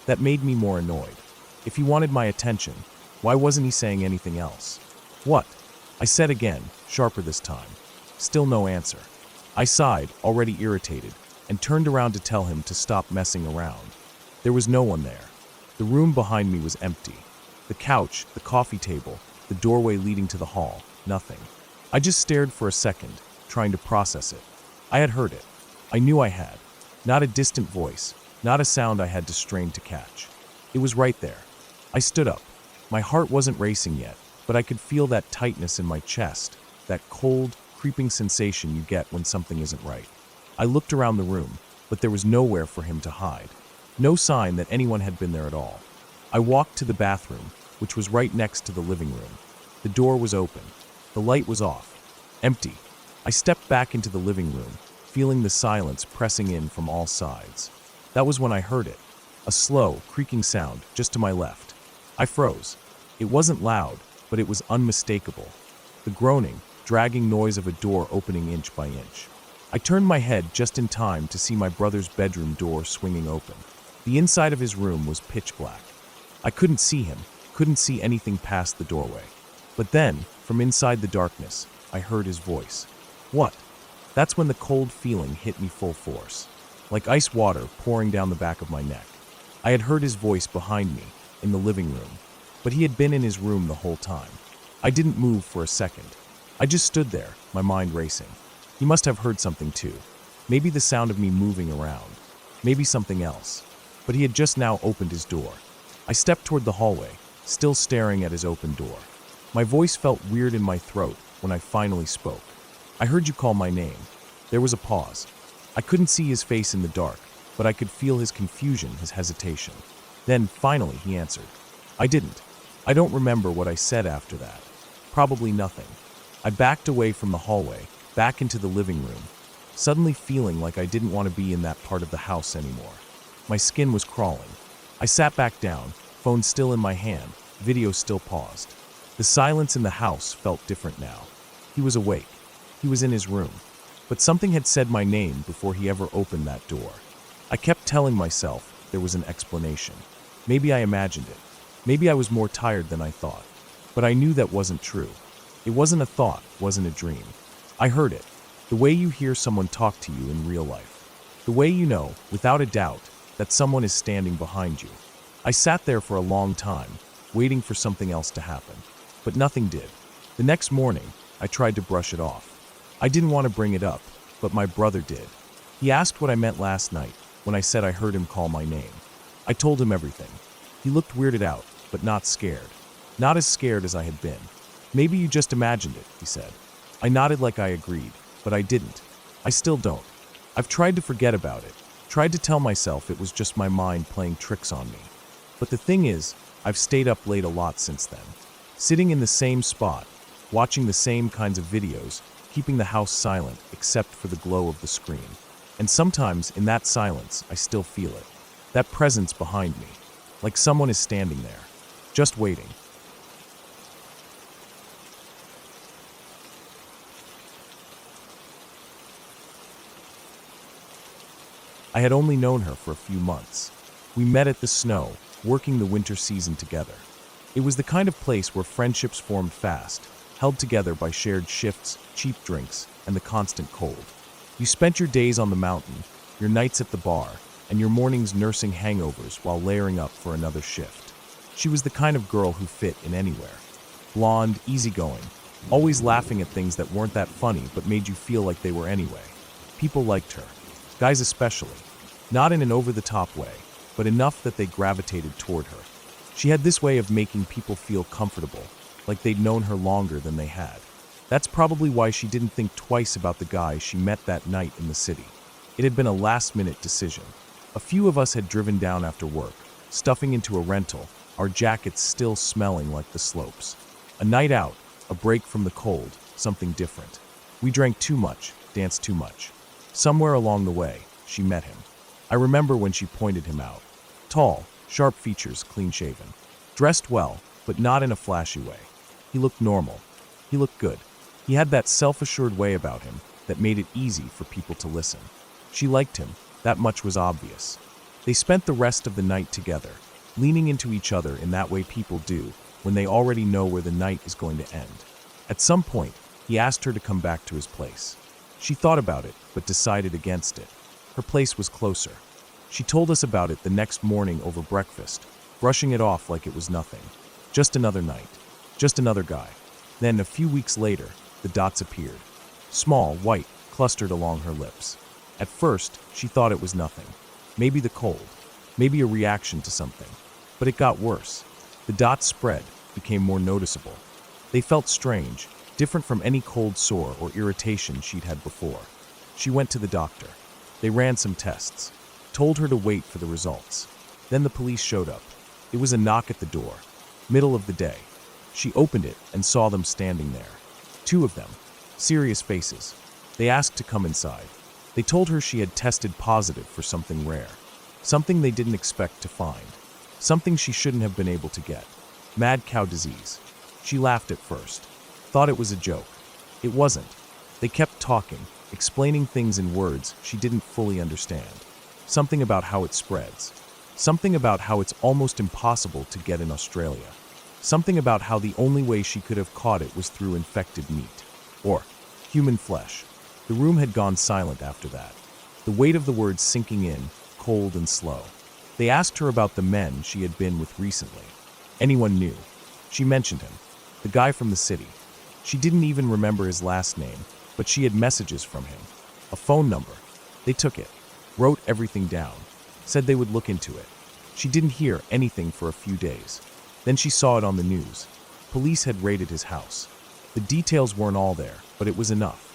That made me more annoyed. If he wanted my attention, why wasn't he saying anything else? "What?" I said again, sharper this time. Still no answer. I sighed, already irritated, and turned around to tell him to stop messing around. There was no one there. The room behind me was empty. The couch, the coffee table, the doorway leading to the hall, nothing. I just stared for a second, trying to process it. I had heard it. I knew I had. Not a distant voice, not a sound I had to strain to catch. It was right there. I stood up. My heart wasn't racing yet, but I could feel that tightness in my chest, that cold, creeping sensation you get when something isn't right. I looked around the room, but there was nowhere for him to hide. No sign that anyone had been there at all. I walked to the bathroom, which was right next to the living room. The door was open. The light was off. Empty. I stepped back into the living room, feeling the silence pressing in from all sides. That was when I heard it. A slow, creaking sound just to my left. I froze. It wasn't loud, but it was unmistakable. The groaning, dragging noise of a door opening inch by inch. I turned my head just in time to see my brother's bedroom door swinging open. The inside of his room was pitch black. I couldn't see him, couldn't see anything past the doorway. But then, from inside the darkness, I heard his voice. "What?" That's when the cold feeling hit me full force, like ice water pouring down the back of my neck. I had heard his voice behind me, in the living room, but he had been in his room the whole time. I didn't move for a second. I just stood there, my mind racing. He must have heard something too. Maybe the sound of me moving around. Maybe something else. But he had just now opened his door. I stepped toward the hallway, still staring at his open door. My voice felt weird in my throat when I finally spoke. "I heard you call my name." There was a pause. I couldn't see his face in the dark, but I could feel his confusion, his hesitation. Then, finally, he answered. "I didn't. I don't remember what I said after that. Probably nothing." I backed away from the hallway, back into the living room, suddenly feeling like I didn't want to be in that part of the house anymore. My skin was crawling. I sat back down, phone still in my hand, video still paused. The silence in the house felt different now. He was awake. He was in his room. But something had said my name before he ever opened that door. I kept telling myself there was an explanation. Maybe I imagined it. Maybe I was more tired than I thought. But I knew that wasn't true. It wasn't a thought, wasn't a dream. I heard it. The way you hear someone talk to you in real life. The way you know, without a doubt, that someone is standing behind you. I sat there for a long time, waiting for something else to happen. But nothing did. The next morning, I tried to brush it off. I didn't want to bring it up, but my brother did. He asked what I meant last night when I said I heard him call my name. I told him everything. He looked weirded out, but not scared. Not as scared as I had been. "Maybe you just imagined it," he said. I nodded like I agreed, but I didn't. I still don't. I've tried to forget about it, tried to tell myself it was just my mind playing tricks on me. But the thing is, I've stayed up late a lot since then. Sitting in the same spot, watching the same kinds of videos, keeping the house silent except for the glow of the screen. And sometimes, in that silence, I still feel it. That presence behind me. Like someone is standing there, just waiting. I had only known her for a few months. We met at the snow, working the winter season together. It was the kind of place where friendships formed fast, held together by shared shifts, cheap drinks, and the constant cold. You spent your days on the mountain, your nights at the bar, and your mornings nursing hangovers while layering up for another shift. She was the kind of girl who fit in anywhere. Blonde, easygoing, always laughing at things that weren't that funny but made you feel like they were anyway. People liked her. Guys especially, not in an over-the-top way, but enough that they gravitated toward her. She had this way of making people feel comfortable, like they'd known her longer than they had. That's probably why she didn't think twice about the guy she met that night in the city. It had been a last-minute decision. A few of us had driven down after work, stuffing into a rental, our jackets still smelling like the slopes. A night out, a break from the cold, something different. We drank too much, danced too much. Somewhere along the way, she met him. I remember when she pointed him out. Tall, sharp features, clean-shaven. Dressed well, but not in a flashy way. He looked normal. He looked good. He had that self-assured way about him that made it easy for people to listen. She liked him, that much was obvious. They spent the rest of the night together, leaning into each other in that way people do when they already know where the night is going to end. At some point, he asked her to come back to his place. She thought about it, but decided against it. Her place was closer. She told us about it the next morning over breakfast, brushing it off like it was nothing. Just another night. Just another guy. Then, a few weeks later, the dots appeared. Small, white, clustered along her lips. At first, she thought it was nothing. Maybe the cold. Maybe a reaction to something. But it got worse. The dots spread, became more noticeable. They felt strange, different from any cold sore or irritation she'd had before. She went to the doctor. They ran some tests, told her to wait for the results. Then the police showed up. It was a knock at the door. Middle of the day. She opened it and saw them standing there. Two of them. Serious faces. They asked to come inside. They told her she had tested positive for something rare. Something they didn't expect to find. Something she shouldn't have been able to get. Mad cow disease. She laughed at first. Thought it was a joke. It wasn't. They kept talking, explaining things in words she didn't fully understand. Something about how it spreads. Something about how it's almost impossible to get in Australia. Something about how the only way she could have caught it was through infected meat. Or human flesh. The room had gone silent after that. The weight of the words sinking in, cold and slow. They asked her about the men she had been with recently. Anyone knew. She mentioned him. The guy from the city. She didn't even remember his last name, but she had messages from him. A phone number. They took it. Wrote everything down. Said they would look into it. She didn't hear anything for a few days. Then she saw it on the news. Police had raided his house. The details weren't all there, but it was enough.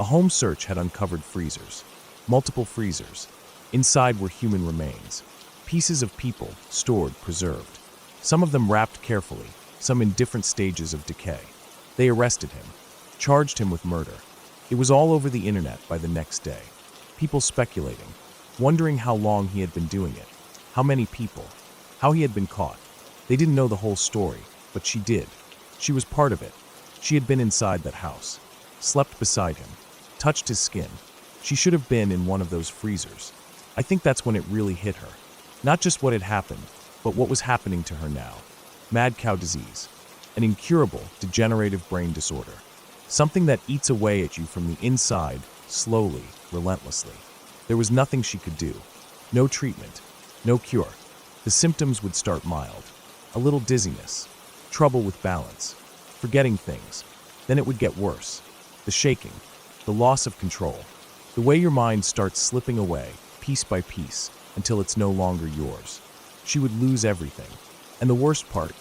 A home search had uncovered freezers. Multiple freezers. Inside were human remains. Pieces of people, stored, preserved. Some of them wrapped carefully, some in different stages of decay. They arrested him. Charged him with murder. It was all over the internet by the next day. People speculating. Wondering how long he had been doing it. How many people. How he had been caught. They didn't know the whole story, but she did. She was part of it. She had been inside that house. Slept beside him. Touched his skin. She should have been in one of those freezers. I think that's when it really hit her. Not just what had happened, but what was happening to her now. Mad cow disease. An incurable, degenerative brain disorder. Something that eats away at you from the inside, slowly, relentlessly. There was nothing she could do. No treatment. No cure. The symptoms would start mild. A little dizziness. Trouble with balance. Forgetting things. Then it would get worse. The shaking. The loss of control. The way your mind starts slipping away, piece by piece, until it's no longer yours. She would lose everything. And the worst part,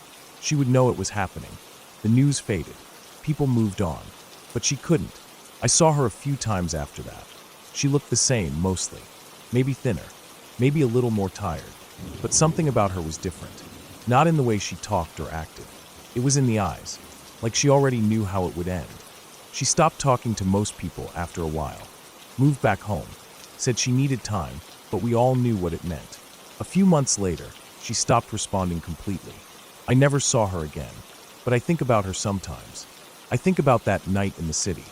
she would know it was happening. The news faded. People moved on. But she couldn't. I saw her a few times after that. She looked the same, mostly. Maybe thinner. Maybe a little more tired. But something about her was different. Not in the way she talked or acted. It was in the eyes. Like she already knew how it would end. She stopped talking to most people after a while. Moved back home. Said she needed time, but we all knew what it meant. A few months later, she stopped responding completely. I never saw her again. But I think about her sometimes. I think about that night in the city.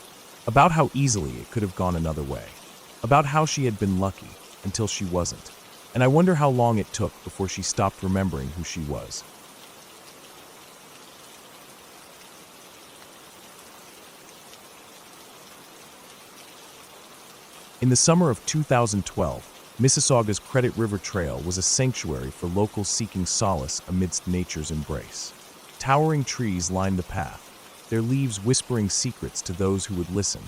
About how easily it could have gone another way. About how she had been lucky until she wasn't. And I wonder how long it took before she stopped remembering who she was. In the summer of 2012, Mississauga's Credit River Trail was a sanctuary for locals seeking solace amidst nature's embrace. Towering trees lined the path, their leaves whispering secrets to those who would listen,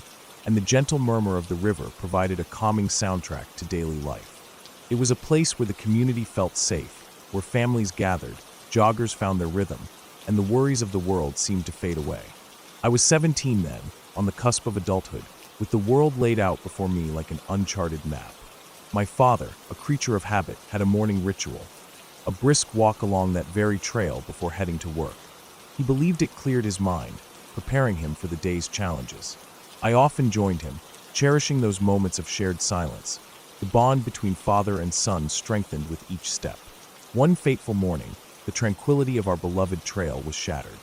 and the gentle murmur of the river provided a calming soundtrack to daily life. It was a place where the community felt safe, where families gathered, joggers found their rhythm, and the worries of the world seemed to fade away. I was 17 then, on the cusp of adulthood, with the world laid out before me like an uncharted map. My father, a creature of habit, had a morning ritual, a brisk walk along that very trail before heading to work. He believed it cleared his mind, preparing him for the day's challenges. I often joined him, cherishing those moments of shared silence. The bond between father and son strengthened with each step. One fateful morning, the tranquility of our beloved trail was shattered.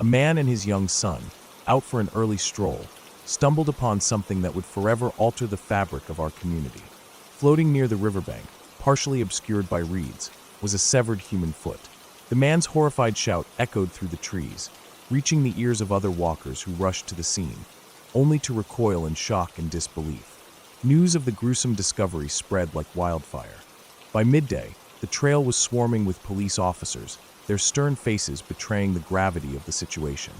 A man and his young son, out for an early stroll, stumbled upon something that would forever alter the fabric of our community. Floating near the riverbank, partially obscured by reeds, was a severed human foot. The man's horrified shout echoed through the trees, reaching the ears of other walkers who rushed to the scene, only to recoil in shock and disbelief. News of the gruesome discovery spread like wildfire. By midday, the trail was swarming with police officers, their stern faces betraying the gravity of the situation.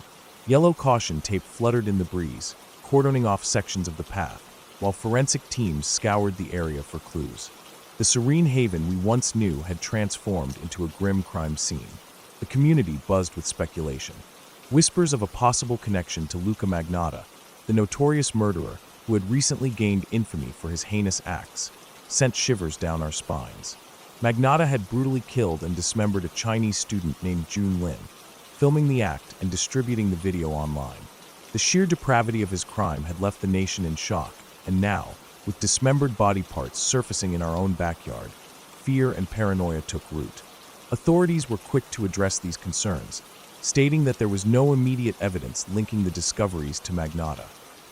Yellow caution tape fluttered in the breeze, cordoning off sections of the path, while forensic teams scoured the area for clues. The serene haven we once knew had transformed into a grim crime scene. The community buzzed with speculation. Whispers of a possible connection to Luca Magnotta, the notorious murderer who had recently gained infamy for his heinous acts, sent shivers down our spines. Magnotta had brutally killed and dismembered a Chinese student named Jun Lin, filming the act and distributing the video online. The sheer depravity of his crime had left the nation in shock, and now, with dismembered body parts surfacing in our own backyard, fear and paranoia took root. Authorities were quick to address these concerns, stating that there was no immediate evidence linking the discoveries to Magnotta.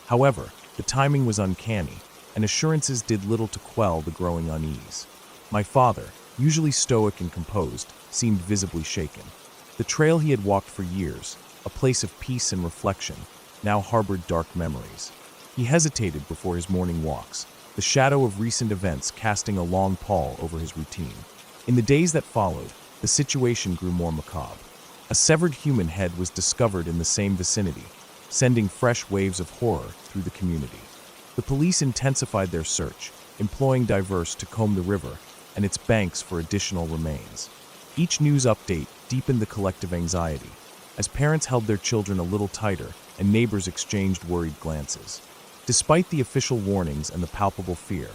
However, the timing was uncanny, and assurances did little to quell the growing unease. My father, usually stoic and composed, seemed visibly shaken. The trail he had walked for years, a place of peace and reflection, now harbored dark memories. He hesitated before his morning walks, the shadow of recent events casting a long pall over his routine. In the days that followed, the situation grew more macabre. A severed human head was discovered in the same vicinity, sending fresh waves of horror through the community. The police intensified their search, employing divers to comb the river and its banks for additional remains. Each news update deepened the collective anxiety, as parents held their children a little tighter and neighbors exchanged worried glances. Despite the official warnings and the palpable fear,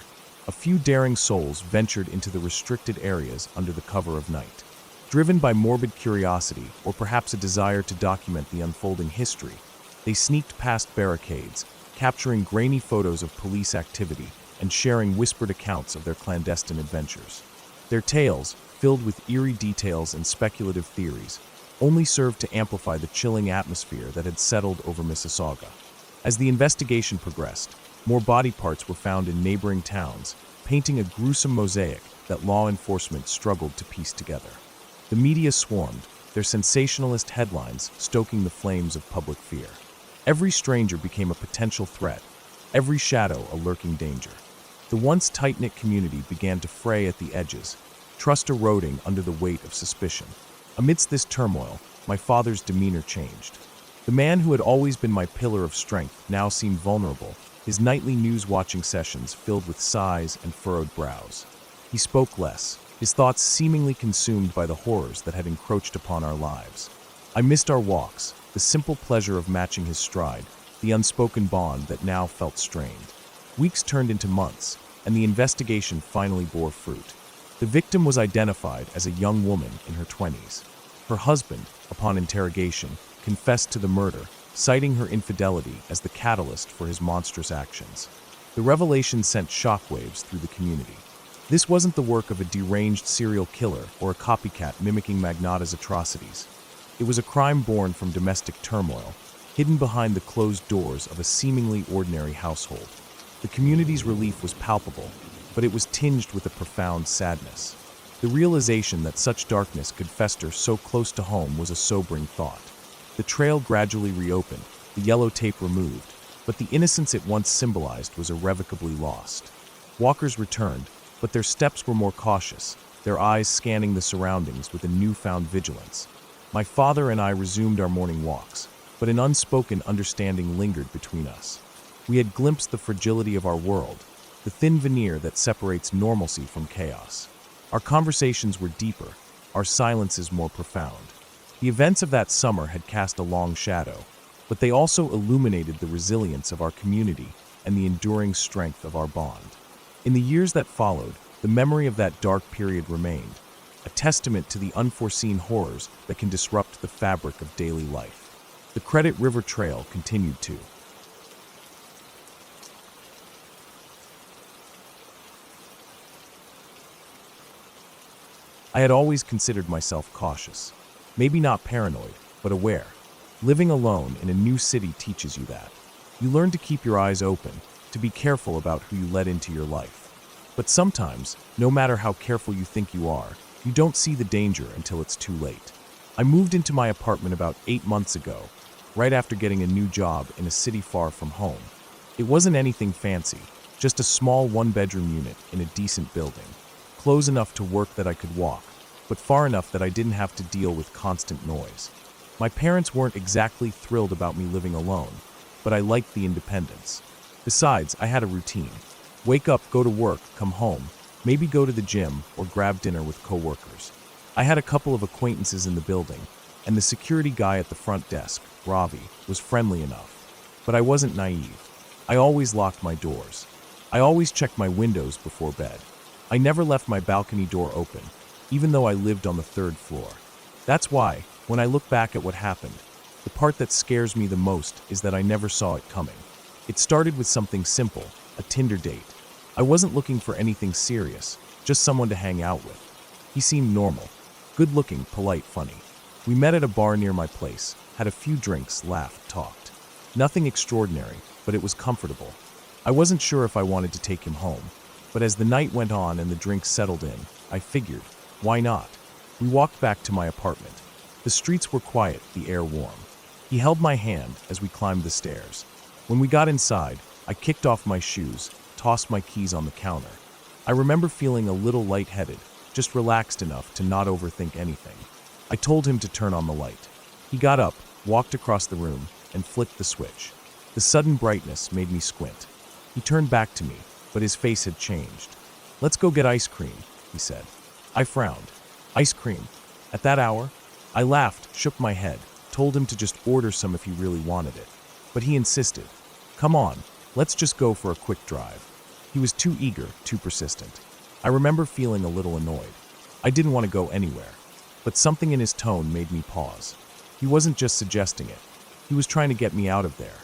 a few daring souls ventured into the restricted areas under the cover of night. Driven by morbid curiosity or perhaps a desire to document the unfolding history, they sneaked past barricades, capturing grainy photos of police activity and sharing whispered accounts of their clandestine adventures. Their tales, filled with eerie details and speculative theories, only served to amplify the chilling atmosphere that had settled over Mississauga. As the investigation progressed, more body parts were found in neighboring towns, painting a gruesome mosaic that law enforcement struggled to piece together. The media swarmed, their sensationalist headlines stoking the flames of public fear. Every stranger became a potential threat, every shadow a lurking danger. The once tight-knit community began to fray at the edges, trust eroding under the weight of suspicion. Amidst this turmoil, my father's demeanor changed. The man who had always been my pillar of strength now seemed vulnerable, his nightly news-watching sessions filled with sighs and furrowed brows. He spoke less, his thoughts seemingly consumed by the horrors that had encroached upon our lives. I missed our walks, the simple pleasure of matching his stride, the unspoken bond that now felt strained. Weeks turned into months, and the investigation finally bore fruit. The victim was identified as a young woman in her 20s. Her husband, upon interrogation, confessed to the murder, citing her infidelity as the catalyst for his monstrous actions. The revelation sent shockwaves through the community. This wasn't the work of a deranged serial killer or a copycat mimicking Magnotta's atrocities. It was a crime born from domestic turmoil, hidden behind the closed doors of a seemingly ordinary household. The community's relief was palpable, but it was tinged with a profound sadness. The realization that such darkness could fester so close to home was a sobering thought. The trail gradually reopened, the yellow tape removed, but the innocence it once symbolized was irrevocably lost. Walkers returned, but their steps were more cautious, their eyes scanning the surroundings with a newfound vigilance. My father and I resumed our morning walks, but an unspoken understanding lingered between us. We had glimpsed the fragility of our world, the thin veneer that separates normalcy from chaos. Our conversations were deeper, our silences more profound. The events of that summer had cast a long shadow, but they also illuminated the resilience of our community and the enduring strength of our bond. In the years that followed, the memory of that dark period remained, a testament to the unforeseen horrors that can disrupt the fabric of daily life. The Credit River Trail continued to. I had always considered myself cautious. Maybe not paranoid, but aware. Living alone in a new city teaches you that. You learn to keep your eyes open, to be careful about who you let into your life. But sometimes, no matter how careful you think you are, you don't see the danger until it's too late. I moved into my apartment about 8 months ago, right after getting a new job in a city far from home. It wasn't anything fancy, just a small one-bedroom unit in a decent building. Close enough to work that I could walk, but far enough that I didn't have to deal with constant noise. My parents weren't exactly thrilled about me living alone, but I liked the independence. Besides, I had a routine. Wake up, go to work, come home, maybe go to the gym or grab dinner with coworkers. I had a couple of acquaintances in the building, and the security guy at the front desk, Ravi, was friendly enough. But I wasn't naive. I always locked my doors. I always checked my windows before bed. I never left my balcony door open, even though I lived on the 3rd floor. That's why, when I look back at what happened, the part that scares me the most is that I never saw it coming. It started with something simple, a Tinder date. I wasn't looking for anything serious, just someone to hang out with. He seemed normal, good-looking, polite, funny. We met at a bar near my place, had a few drinks, laughed, talked. Nothing extraordinary, but it was comfortable. I wasn't sure if I wanted to take him home, but as the night went on and the drinks settled in, I figured, why not? We walked back to my apartment. The streets were quiet, the air warm. He held my hand as we climbed the stairs. When we got inside, I kicked off my shoes, tossed my keys on the counter. I remember feeling a little lightheaded, just relaxed enough to not overthink anything. I told him to turn on the light. He got up, walked across the room, and flicked the switch. The sudden brightness made me squint. He turned back to me, but his face had changed. "Let's go get ice cream," he said. I frowned. Ice cream? At that hour? I laughed, shook my head, told him to just order some if he really wanted it. But he insisted. "Come on, let's just go for a quick drive." He was too eager, too persistent. I remember feeling a little annoyed. I didn't want to go anywhere. But something in his tone made me pause. He wasn't just suggesting it. He was trying to get me out of there.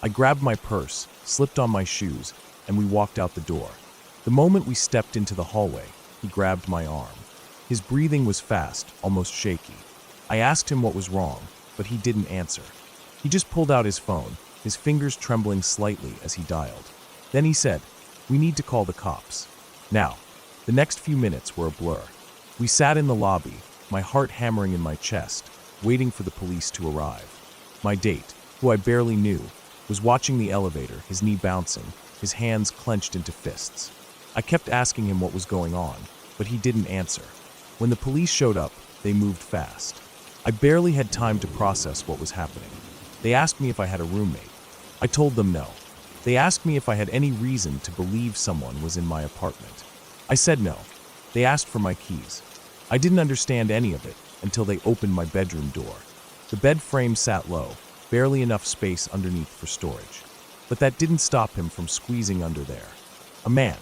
I grabbed my purse, slipped on my shoes, and we walked out the door. The moment we stepped into the hallway, he grabbed my arm. His breathing was fast, almost shaky. I asked him what was wrong, but he didn't answer. He just pulled out his phone, his fingers trembling slightly as he dialed. Then he said, "We need to call the cops." Now, the next few minutes were a blur. We sat in the lobby, my heart hammering in my chest, waiting for the police to arrive. My date, who I barely knew, was watching the elevator, his knee bouncing, his hands clenched into fists. I kept asking him what was going on, but he didn't answer. When the police showed up, they moved fast. I barely had time to process what was happening. They asked me if I had a roommate. I told them no. They asked me if I had any reason to believe someone was in my apartment. I said no. They asked for my keys. I didn't understand any of it until they opened my bedroom door. The bed frame sat low, barely enough space underneath for storage. But that didn't stop him from squeezing under there. A man,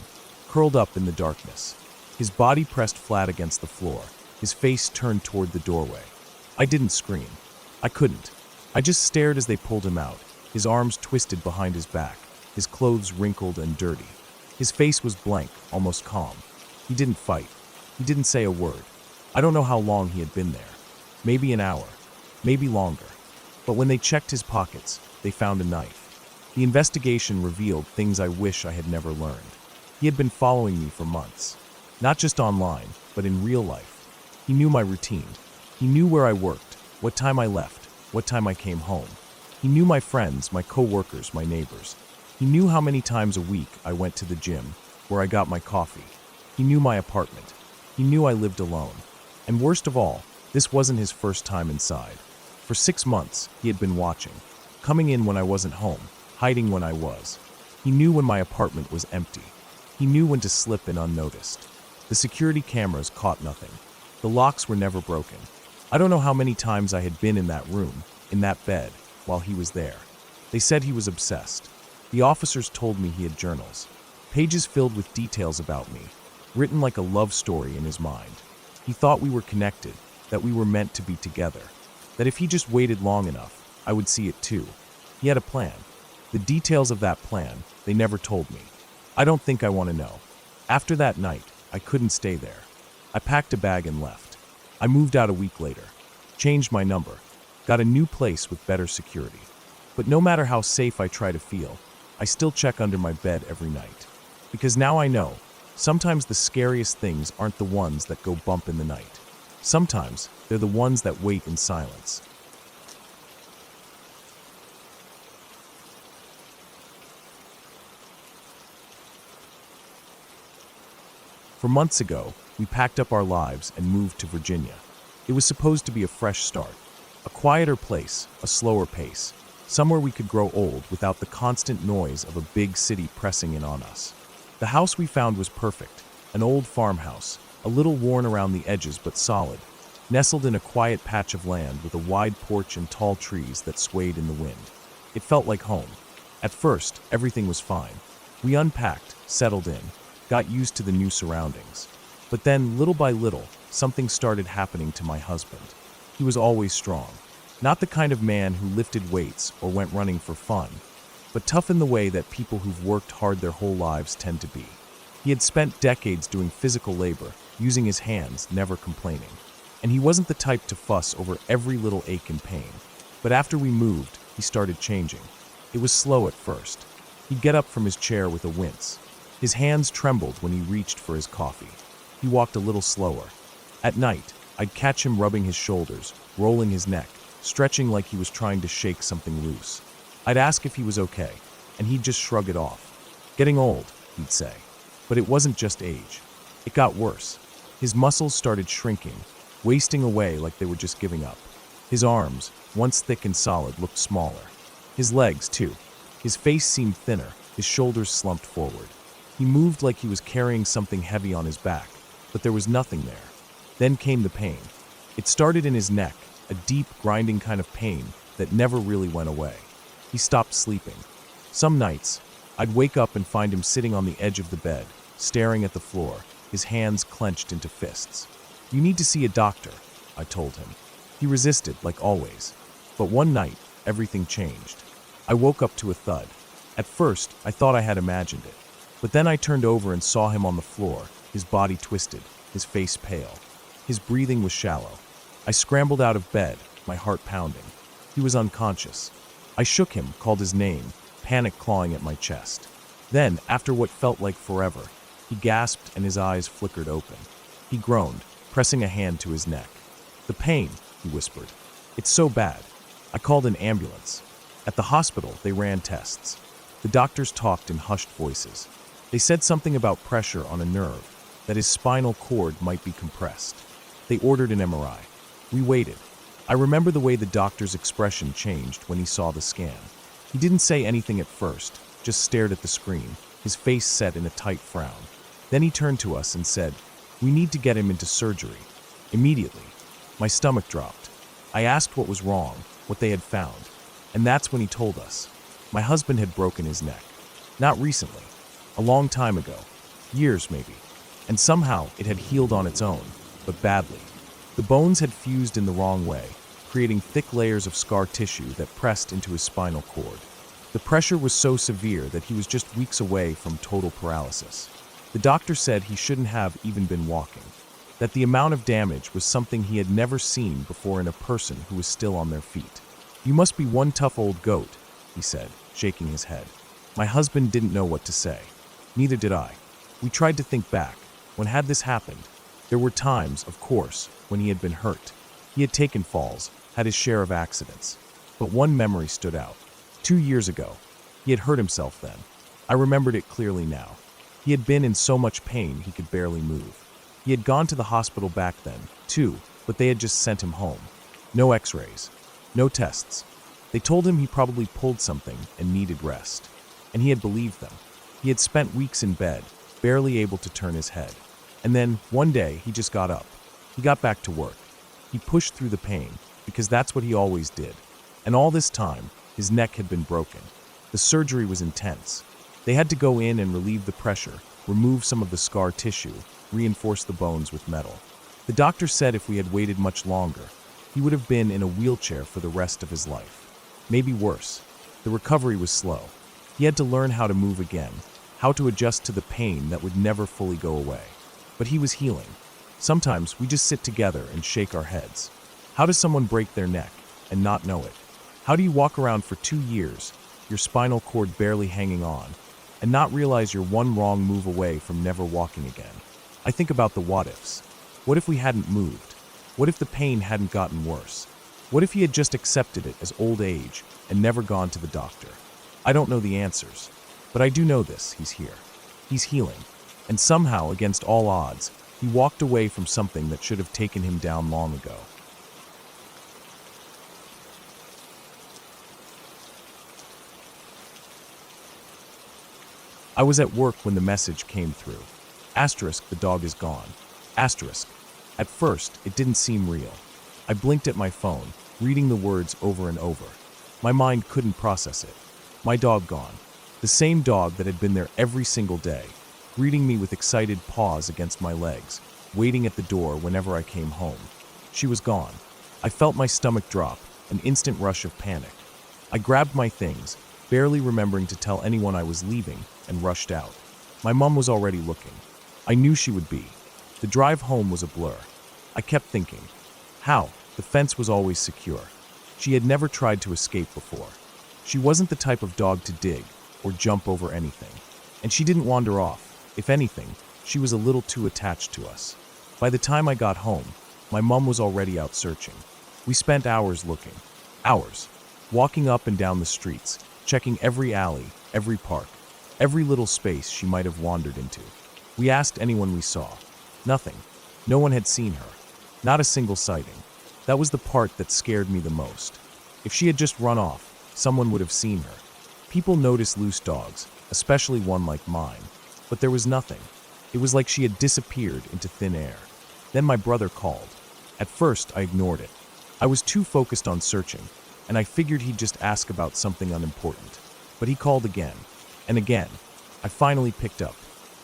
curled up in the darkness, his body pressed flat against the floor, his face turned toward the doorway. I didn't scream. I couldn't. I just stared as they pulled him out, his arms twisted behind his back, his clothes wrinkled and dirty. His face was blank, almost calm. He didn't fight. He didn't say a word. I don't know how long he had been there. Maybe an hour. Maybe longer. But when they checked his pockets, they found a knife. The investigation revealed things I wish I had never learned. He had been following me for months. Not just online, but in real life. He knew my routine. He knew where I worked, what time I left, what time I came home. He knew my friends, my co-workers, my neighbors. He knew how many times a week I went to the gym, where I got my coffee. He knew my apartment. He knew I lived alone. And worst of all, this wasn't his first time inside. For 6 months, he had been watching, coming in when I wasn't home, hiding when I was. He knew when my apartment was empty. He knew when to slip in unnoticed. The security cameras caught nothing. The locks were never broken. I don't know how many times I had been in that room, in that bed, while he was there. They said he was obsessed. The officers told me he had journals, pages filled with details about me, written like a love story in his mind. He thought we were connected, that we were meant to be together, that if he just waited long enough, I would see it too. He had a plan. The details of that plan, they never told me. I don't think I want to know. After that night, I couldn't stay there. I packed a bag and left. I moved out a week later, changed my number, got a new place with better security. But no matter how safe I try to feel, I still check under my bed every night. Because now I know, sometimes the scariest things aren't the ones that go bump in the night. Sometimes they're the ones that wait in silence. For months ago, we packed up our lives and moved to Virginia. It was supposed to be a fresh start, a quieter place, a slower pace, somewhere we could grow old without the constant noise of a big city pressing in on us. The house we found was perfect, an old farmhouse, a little worn around the edges but solid, nestled in a quiet patch of land with a wide porch and tall trees that swayed in the wind. It felt like home. At first, everything was fine. We unpacked, settled in, got used to the new surroundings. But then, little by little, something started happening to my husband. He was always strong. Not the kind of man who lifted weights or went running for fun, but tough in the way that people who've worked hard their whole lives tend to be. He had spent decades doing physical labor, using his hands, never complaining. And he wasn't the type to fuss over every little ache and pain. But after we moved, he started changing. It was slow at first. He'd get up from his chair with a wince. His hands trembled when he reached for his coffee. He walked a little slower. At night, I'd catch him rubbing his shoulders, rolling his neck, stretching like he was trying to shake something loose. I'd ask if he was okay, and he'd just shrug it off. Getting old, he'd say. But it wasn't just age. It got worse. His muscles started shrinking, wasting away like they were just giving up. His arms, once thick and solid, looked smaller. His legs, too. His face seemed thinner, his shoulders slumped forward. He moved like he was carrying something heavy on his back, but there was nothing there. Then came the pain. It started in his neck, a deep, grinding kind of pain that never really went away. He stopped sleeping. Some nights, I'd wake up and find him sitting on the edge of the bed, staring at the floor, his hands clenched into fists. "You need to see a doctor," I told him. He resisted, like always. But one night, everything changed. I woke up to a thud. At first, I thought I had imagined it. But then I turned over and saw him on the floor, his body twisted, his face pale. His breathing was shallow. I scrambled out of bed, my heart pounding. He was unconscious. I shook him, called his name, panic clawing at my chest. Then, after what felt like forever, he gasped and his eyes flickered open. He groaned, pressing a hand to his neck. "The pain," he whispered. "It's so bad." I called an ambulance. At the hospital, they ran tests. The doctors talked in hushed voices. They said something about pressure on a nerve, that his spinal cord might be compressed. They ordered an MRI. We waited. I remember the way the doctor's expression changed when he saw the scan. He didn't say anything at first, just stared at the screen, his face set in a tight frown. Then he turned to us and said, "We need to get him into surgery." Immediately, my stomach dropped. I asked what was wrong, what they had found. And that's when he told us. My husband had broken his neck. Not recently. A long time ago. Years, maybe. And somehow it had healed on its own, but badly. The bones had fused in the wrong way, creating thick layers of scar tissue that pressed into his spinal cord. The pressure was so severe that he was just weeks away from total paralysis. The doctor said he shouldn't have even been walking, that the amount of damage was something he had never seen before in a person who was still on their feet. "You must be one tough old goat," he said, shaking his head. My husband didn't know what to say. Neither did I. We tried to think back. When had this happened? There were times, of course, when he had been hurt. He had taken falls, had his share of accidents. But one memory stood out. 2 years ago. He had hurt himself then. I remembered it clearly now. He had been in so much pain he could barely move. He had gone to the hospital back then, too, but they had just sent him home. No x-rays. No tests. They told him he probably pulled something and needed rest. And he had believed them. He had spent weeks in bed, barely able to turn his head. And then, one day, he just got up. He got back to work. He pushed through the pain, because that's what he always did. And all this time, his neck had been broken. The surgery was intense. They had to go in and relieve the pressure, remove some of the scar tissue, reinforce the bones with metal. The doctor said if we had waited much longer, he would have been in a wheelchair for the rest of his life. Maybe worse. The recovery was slow. He had to learn how to move again, how to adjust to the pain that would never fully go away. But he was healing. Sometimes we just sit together and shake our heads. How does someone break their neck and not know it? How do you walk around for 2 years, your spinal cord barely hanging on, and not realize you're one wrong move away from never walking again? I think about the what-ifs. What if we hadn't moved? What if the pain hadn't gotten worse? What if he had just accepted it as old age and never gone to the doctor? I don't know the answers, but I do know this: he's here. He's healing. And somehow, against all odds, he walked away from something that should have taken him down long ago. I was at work when the message came through. Asterisk, the dog is gone. Asterisk. At first, it didn't seem real. I blinked at my phone, reading the words over and over. My mind couldn't process it. My dog gone. The same dog that had been there every single day, greeting me with excited paws against my legs, waiting at the door whenever I came home. She was gone. I felt my stomach drop, an instant rush of panic. I grabbed my things, barely remembering to tell anyone I was leaving, and rushed out. My mom was already looking. I knew she would be. The drive home was a blur. I kept thinking, how? The fence was always secure. She had never tried to escape before. She wasn't the type of dog to dig or jump over anything. And she didn't wander off. If anything, she was a little too attached to us. By the time I got home, my mom was already out searching. We spent hours looking. Hours. Walking up and down the streets, checking every alley, every park, every little space she might have wandered into. We asked anyone we saw. Nothing. No one had seen her. Not a single sighting. That was the part that scared me the most. If she had just run off, someone would have seen her. People notice loose dogs, especially one like mine. But there was nothing. It was like she had disappeared into thin air. Then my brother called. At first, I ignored it. I was too focused on searching, and I figured he'd just ask about something unimportant. But he called again, and again. I finally picked up.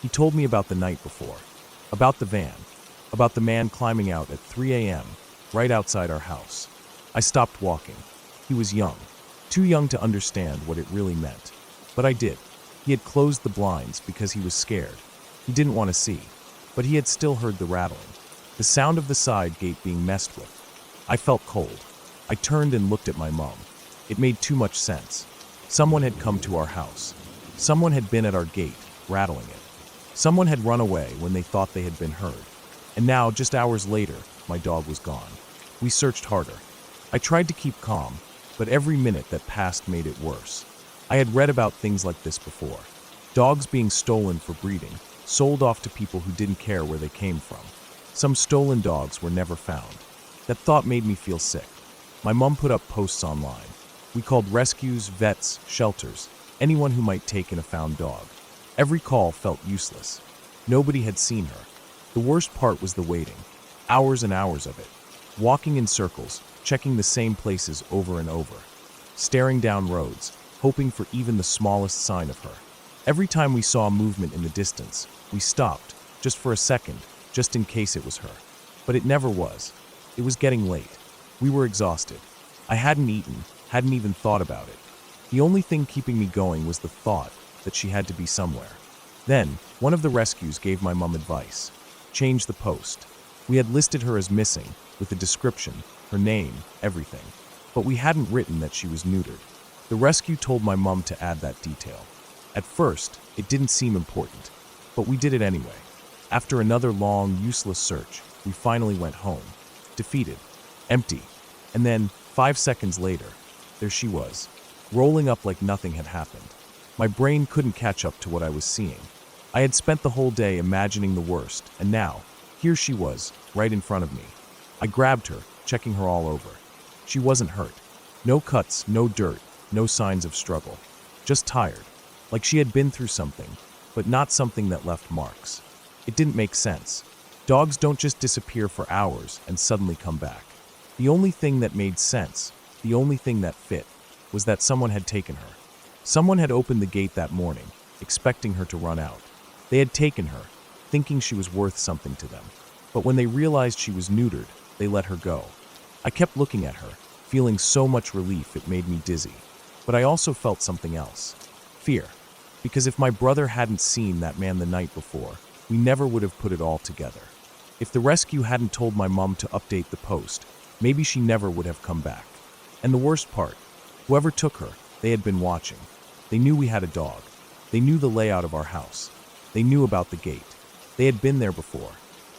He told me about the night before, about the van, about the man climbing out at 3 a.m., right outside our house. I stopped walking. He was young, too young to understand what it really meant. But I did. He had closed the blinds because he was scared. He didn't want to see, but he had still heard the rattling, the sound of the side gate being messed with. I felt cold. I turned and looked at my mom. It made too much sense. Someone had come to our house. Someone had been at our gate, rattling it. Someone had run away when they thought they had been heard. And now, just hours later, my dog was gone. We searched harder. I tried to keep calm, but every minute that passed made it worse. I had read about things like this before. Dogs being stolen for breeding, sold off to people who didn't care where they came from. Some stolen dogs were never found. That thought made me feel sick. My mom put up posts online. We called rescues, vets, shelters, anyone who might take in a found dog. Every call felt useless. Nobody had seen her. The worst part was the waiting. Hours and hours of it. Walking in circles, checking the same places over and over. staring down roads, hoping for even the smallest sign of her. Every time we saw movement in the distance, we stopped, just for a second, just in case it was her. But it never was. It was getting late. We were exhausted. I hadn't eaten, hadn't even thought about it. The only thing keeping me going was the thought that she had to be somewhere. Then, one of the rescues gave my mom advice. Change the post. We had listed her as missing, with a description, her name, everything. But we hadn't written that she was neutered. The rescue told my mom to add that detail. At first, it didn't seem important, but we did it anyway. After another long, useless search, we finally went home. Defeated. Empty. And then, 5 seconds later, there she was, rolling up like nothing had happened. My brain couldn't catch up to what I was seeing. I had spent the whole day imagining the worst, and now, here she was, right in front of me. I grabbed her, checking her all over. She wasn't hurt. No cuts, no dirt, no signs of struggle. Just tired. Like she had been through something, but not something that left marks. It didn't make sense. Dogs don't just disappear for hours and suddenly come back. The only thing that made sense, the only thing that fit, was that someone had taken her. Someone had opened the gate that morning, expecting her to run out. They had taken her, thinking she was worth something to them. But when they realized she was neutered, they let her go. I kept looking at her, feeling so much relief it made me dizzy. But I also felt something else. Fear. Because if my brother hadn't seen that man the night before, we never would have put it all together. If the rescue hadn't told my mom to update the post, maybe she never would have come back. And the worst part, whoever took her, they had been watching. They knew we had a dog. They knew the layout of our house. They knew about the gate. They had been there before.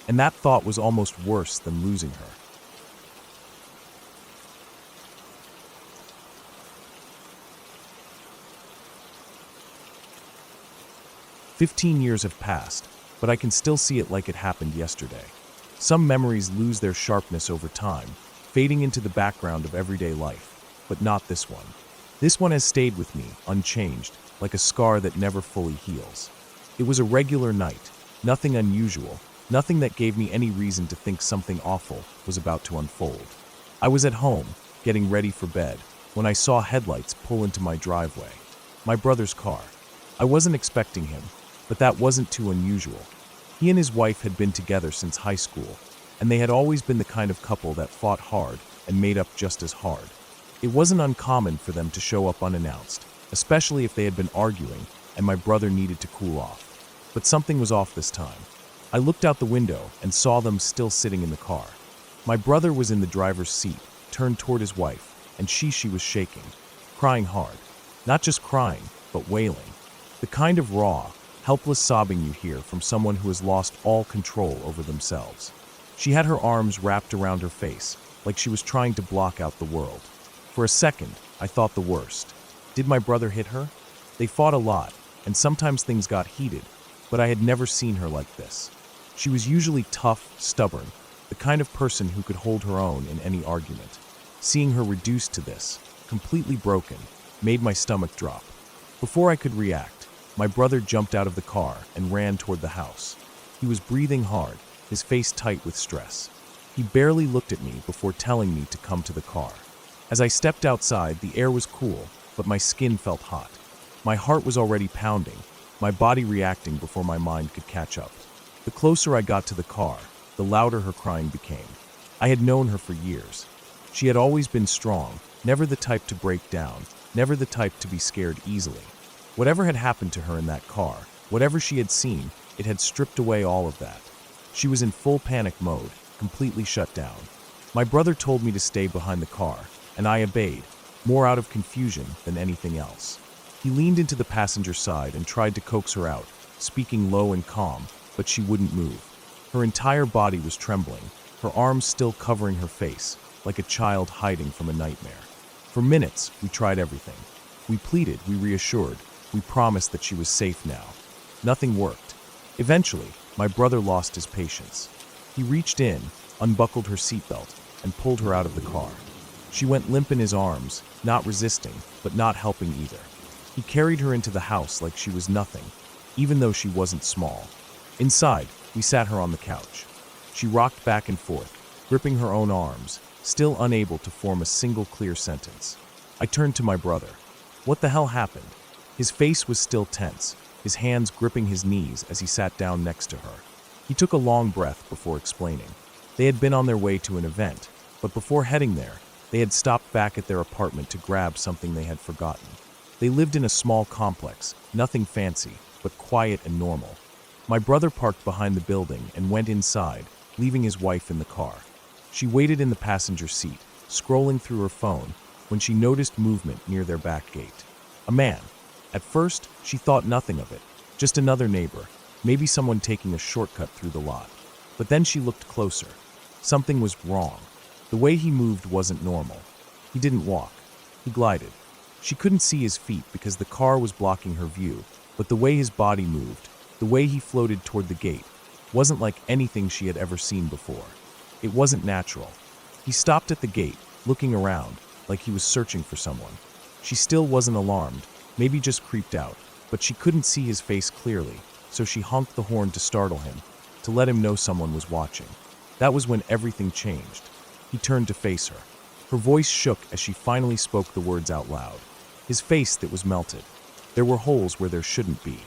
And that thought was almost worse than losing her. "15 years have passed, but I can still see it like it happened yesterday. Some memories lose their sharpness over time, fading into the background of everyday life, but not this one. This one has stayed with me, unchanged, like a scar that never fully heals. It was a regular night, nothing unusual, nothing that gave me any reason to think something awful was about to unfold. I was at home, getting ready for bed, when I saw headlights pull into my driveway. My brother's car. I wasn't expecting him, but that wasn't too unusual. He and his wife had been together since high school, and they had always been the kind of couple that fought hard and made up just as hard. It wasn't uncommon for them to show up unannounced, especially if they had been arguing and my brother needed to cool off. But something was off this time. I looked out the window and saw them still sitting in the car. My brother was in the driver's seat, turned toward his wife, and she was shaking, crying hard. Not just crying, but wailing. The kind of raw, helpless sobbing you hear from someone who has lost all control over themselves. She had her arms wrapped around her face, like she was trying to block out the world. For a second, I thought the worst. Did my brother hit her? They fought a lot, and sometimes things got heated, but I had never seen her like this. She was usually tough, stubborn, the kind of person who could hold her own in any argument. Seeing her reduced to this, completely broken, made my stomach drop. Before I could react, my brother jumped out of the car and ran toward the house. He was breathing hard, his face tight with stress. He barely looked at me before telling me to come to the car. As I stepped outside, the air was cool, but my skin felt hot. My heart was already pounding, my body reacting before my mind could catch up. The closer I got to the car, the louder her crying became. I had known her for years. She had always been strong, never the type to break down, never the type to be scared easily. Whatever had happened to her in that car, whatever she had seen, it had stripped away all of that. She was in full panic mode, completely shut down. My brother told me to stay behind the car, and I obeyed, more out of confusion than anything else. He leaned into the passenger side and tried to coax her out, speaking low and calm, but she wouldn't move. Her entire body was trembling, her arms still covering her face, like a child hiding from a nightmare. For minutes, we tried everything. We pleaded, we reassured, we promised that she was safe now. Nothing worked. Eventually, my brother lost his patience. He reached in, unbuckled her seatbelt, and pulled her out of the car. She went limp in his arms, not resisting, but not helping either. He carried her into the house like she was nothing, even though she wasn't small. Inside, we sat her on the couch. She rocked back and forth, gripping her own arms, still unable to form a single clear sentence. I turned to my brother. What the hell happened? His face was still tense, his hands gripping his knees as he sat down next to her. He took a long breath before explaining. They had been on their way to an event, but before heading there, they had stopped back at their apartment to grab something they had forgotten. They lived in a small complex, nothing fancy, but quiet and normal. My brother parked behind the building and went inside, leaving his wife in the car. She waited in the passenger seat, scrolling through her phone, when she noticed movement near their back gate. A man. At first, she thought nothing of it, just another neighbor, maybe someone taking a shortcut through the lot. But then she looked closer. Something was wrong. The way he moved wasn't normal. He didn't walk. He glided. She couldn't see his feet because the car was blocking her view, but the way his body moved, the way he floated toward the gate, wasn't like anything she had ever seen before. It wasn't natural. He stopped at the gate, looking around, like he was searching for someone. She still wasn't alarmed, maybe just creeped out, but she couldn't see his face clearly, so she honked the horn to startle him, to let him know someone was watching. That was when everything changed. He turned to face her. Her voice shook as she finally spoke the words out loud. His face that was melted. There were holes where there shouldn't be.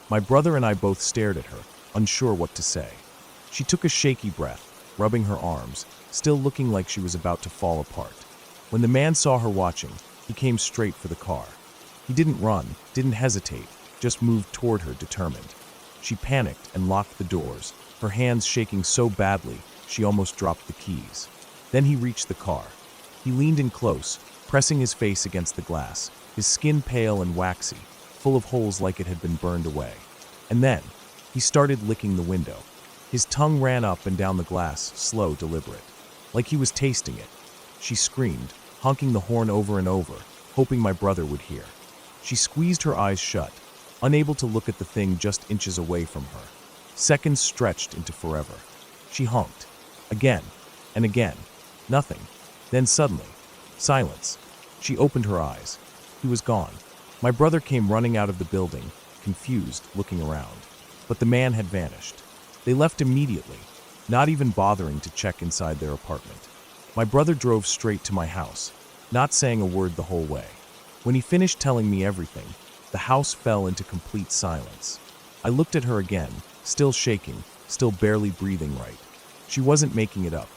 My brother and I both stared at her, unsure what to say. She took a shaky breath, rubbing her arms, still looking like she was about to fall apart. When the man saw her watching, he came straight for the car. He didn't run, didn't hesitate, just moved toward her determined. She panicked and locked the doors, her hands shaking so badly she almost dropped the keys. Then he reached the car. He leaned in close, pressing his face against the glass, his skin pale and waxy, full of holes like it had been burned away. And then, he started licking the window. His tongue ran up and down the glass, slow, deliberate, like he was tasting it. She screamed, honking the horn over and over, hoping my brother would hear. She squeezed her eyes shut, unable to look at the thing just inches away from her. Seconds stretched into forever. She honked. Again and again. Nothing. Then suddenly, silence. She opened her eyes. He was gone. My brother came running out of the building, confused, looking around. But the man had vanished. They left immediately, not even bothering to check inside their apartment. My brother drove straight to my house, not saying a word the whole way. When he finished telling me everything, the house fell into complete silence. I looked at her again, still shaking, still barely breathing right. She wasn't making it up.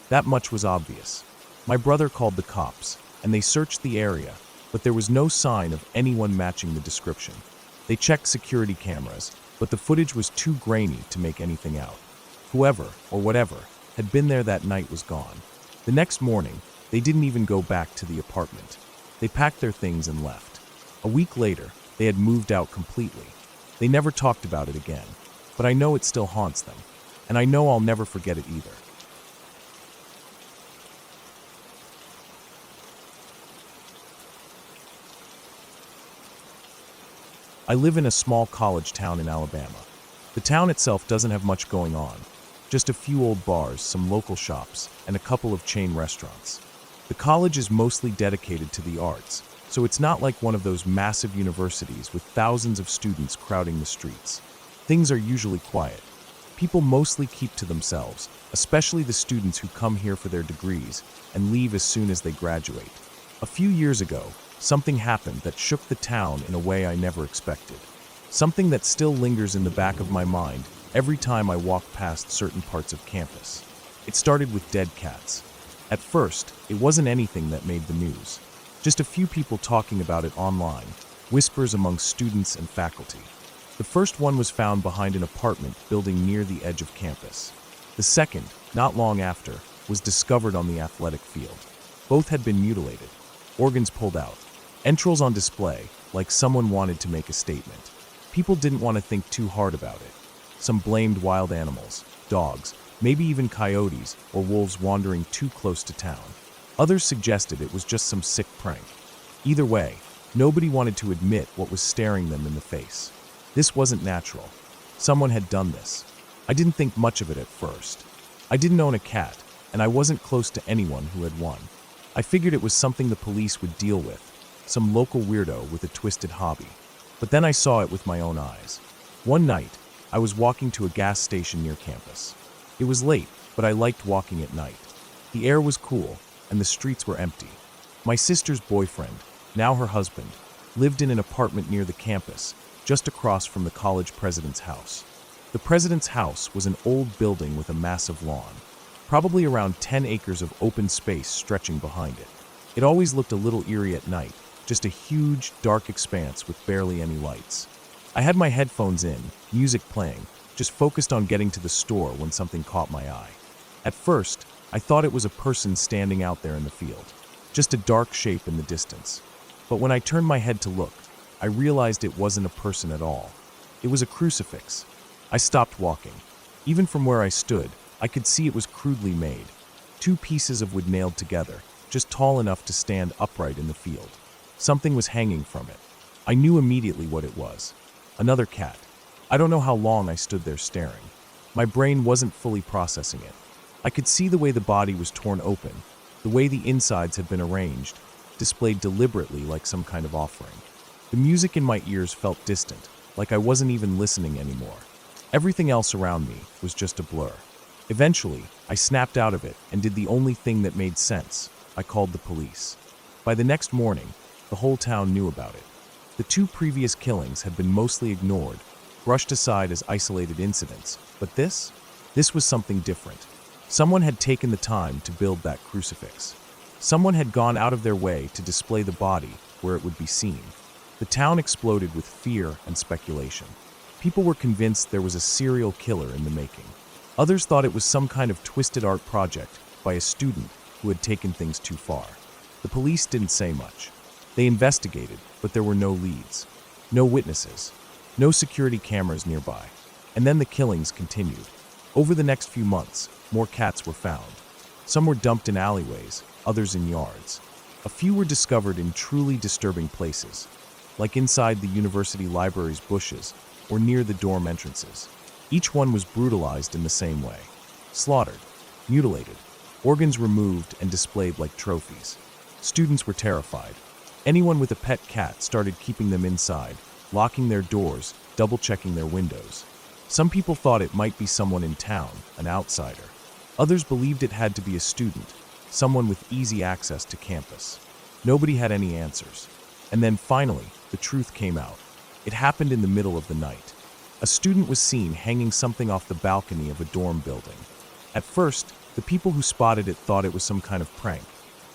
That much was obvious. My brother called the cops, and they searched the area, but there was no sign of anyone matching the description. They checked security cameras, but the footage was too grainy to make anything out. Whoever, or whatever, had been there that night was gone. The next morning, they didn't even go back to the apartment. They packed their things and left. A week later, they had moved out completely. They never talked about it again, but I know it still haunts them, and I know I'll never forget it either. I live in a small college town in Alabama. The town itself doesn't have much going on, just a few old bars, some local shops, and a couple of chain restaurants. The college is mostly dedicated to the arts, so it's not like one of those massive universities with thousands of students crowding the streets. Things are usually quiet. People mostly keep to themselves, especially the students who come here for their degrees and leave as soon as they graduate. A few years ago, something happened that shook the town in a way I never expected. Something that still lingers in the back of my mind every time I walk past certain parts of campus. It started with dead cats. At first, it wasn't anything that made the news. Just a few people talking about it online, whispers among students and faculty. The first one was found behind an apartment building near the edge of campus. The second, not long after, was discovered on the athletic field. Both had been mutilated, organs pulled out, entrails on display, like someone wanted to make a statement. People didn't want to think too hard about it. Some blamed wild animals, dogs, maybe even coyotes or wolves wandering too close to town. Others suggested it was just some sick prank. Either way, nobody wanted to admit what was staring them in the face. This wasn't natural. Someone had done this. I didn't think much of it at first. I didn't own a cat, and I wasn't close to anyone who had one. I figured it was something the police would deal with, some local weirdo with a twisted hobby. But then I saw it with my own eyes. One night, I was walking to a gas station near campus. It was late, but I liked walking at night. The air was cool, and the streets were empty. My sister's boyfriend, now her husband, lived in an apartment near the campus, just across from the college president's house. The president's house was an old building with a massive lawn, probably around 10 acres of open space stretching behind it. It always looked a little eerie at night, just a huge, dark expanse with barely any lights. I had my headphones in, music playing, just focused on getting to the store when something caught my eye. At first, I thought it was a person standing out there in the field, just a dark shape in the distance. But when I turned my head to look, I realized it wasn't a person at all. It was a crucifix. I stopped walking. Even from where I stood, I could see it was crudely made. 2 pieces of wood nailed together, just tall enough to stand upright in the field. Something was hanging from it. I knew immediately what it was. Another cat. I don't know how long I stood there staring. My brain wasn't fully processing it. I could see the way the body was torn open, the way the insides had been arranged, displayed deliberately like some kind of offering. The music in my ears felt distant, like I wasn't even listening anymore. Everything else around me was just a blur. Eventually, I snapped out of it and did the only thing that made sense. I called the police. By the next morning, the whole town knew about it. The 2 previous killings had been mostly ignored, brushed aside as isolated incidents, but this was something different. Someone had taken the time to build that crucifix. Someone had gone out of their way to display the body where it would be seen. The town exploded with fear and speculation. People were convinced there was a serial killer in the making. Others thought it was some kind of twisted art project by a student who had taken things too far. The police didn't say much. They investigated, but there were no leads, no witnesses, no security cameras nearby. And then the killings continued. Over the next few months, more cats were found. Some were dumped in alleyways, others in yards. A few were discovered in truly disturbing places, like inside the university library's bushes or near the dorm entrances. Each one was brutalized in the same way. Slaughtered, mutilated, organs removed and displayed like trophies. Students were terrified. Anyone with a pet cat started keeping them inside, locking their doors, double-checking their windows. Some people thought it might be someone in town, an outsider. Others believed it had to be a student, someone with easy access to campus. Nobody had any answers. And then finally, the truth came out. It happened in the middle of the night. A student was seen hanging something off the balcony of a dorm building. At first, the people who spotted it thought it was some kind of prank,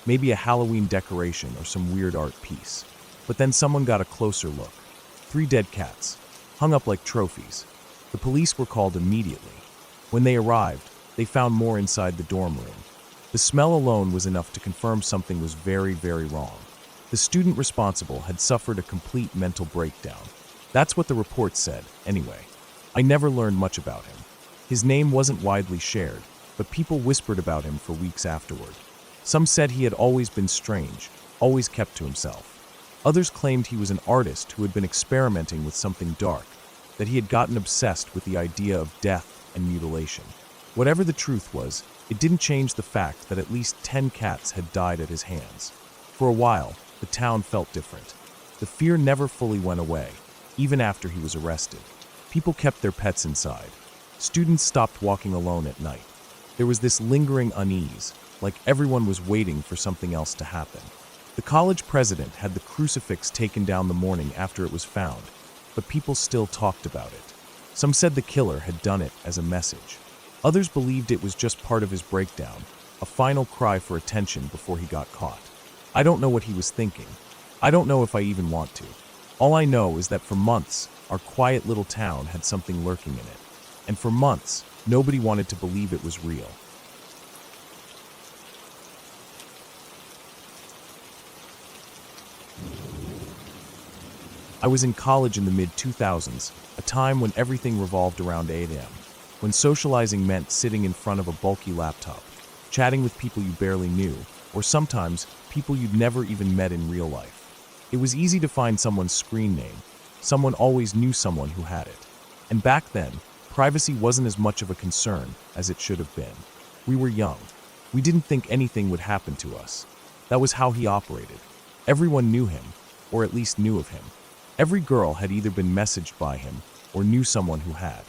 maybe a Halloween decoration or some weird art piece. But then someone got a closer look. 3 dead cats, hung up like trophies. The police were called immediately. When they arrived, they found more inside the dorm room. The smell alone was enough to confirm something was very, very wrong. The student responsible had suffered a complete mental breakdown. That's what the report said, anyway. I never learned much about him. His name wasn't widely shared, but people whispered about him for weeks afterward. Some said he had always been strange, always kept to himself. Others claimed he was an artist who had been experimenting with something dark, that he had gotten obsessed with the idea of death and mutilation. Whatever the truth was, it didn't change the fact that at least 10 cats had died at his hands. For a while, the town felt different. The fear never fully went away, even after he was arrested. People kept their pets inside. Students stopped walking alone at night. There was this lingering unease, like everyone was waiting for something else to happen. The college president had the crucifix taken down the morning after it was found, but people still talked about it. Some said the killer had done it as a message. Others believed it was just part of his breakdown, a final cry for attention before he got caught. I don't know what he was thinking. I don't know if I even want to. All I know is that for months, our quiet little town had something lurking in it. And for months, nobody wanted to believe it was real. I was in college in the mid-2000s, a time when everything revolved around 8 a.m., when socializing meant sitting in front of a bulky laptop, chatting with people you barely knew, or sometimes people you'd never even met in real life. It was easy to find someone's screen name. Someone always knew someone who had it. And back then, privacy wasn't as much of a concern as it should have been. We were young. We didn't think anything would happen to us. That was how he operated. Everyone knew him, or at least knew of him. Every girl had either been messaged by him or knew someone who had.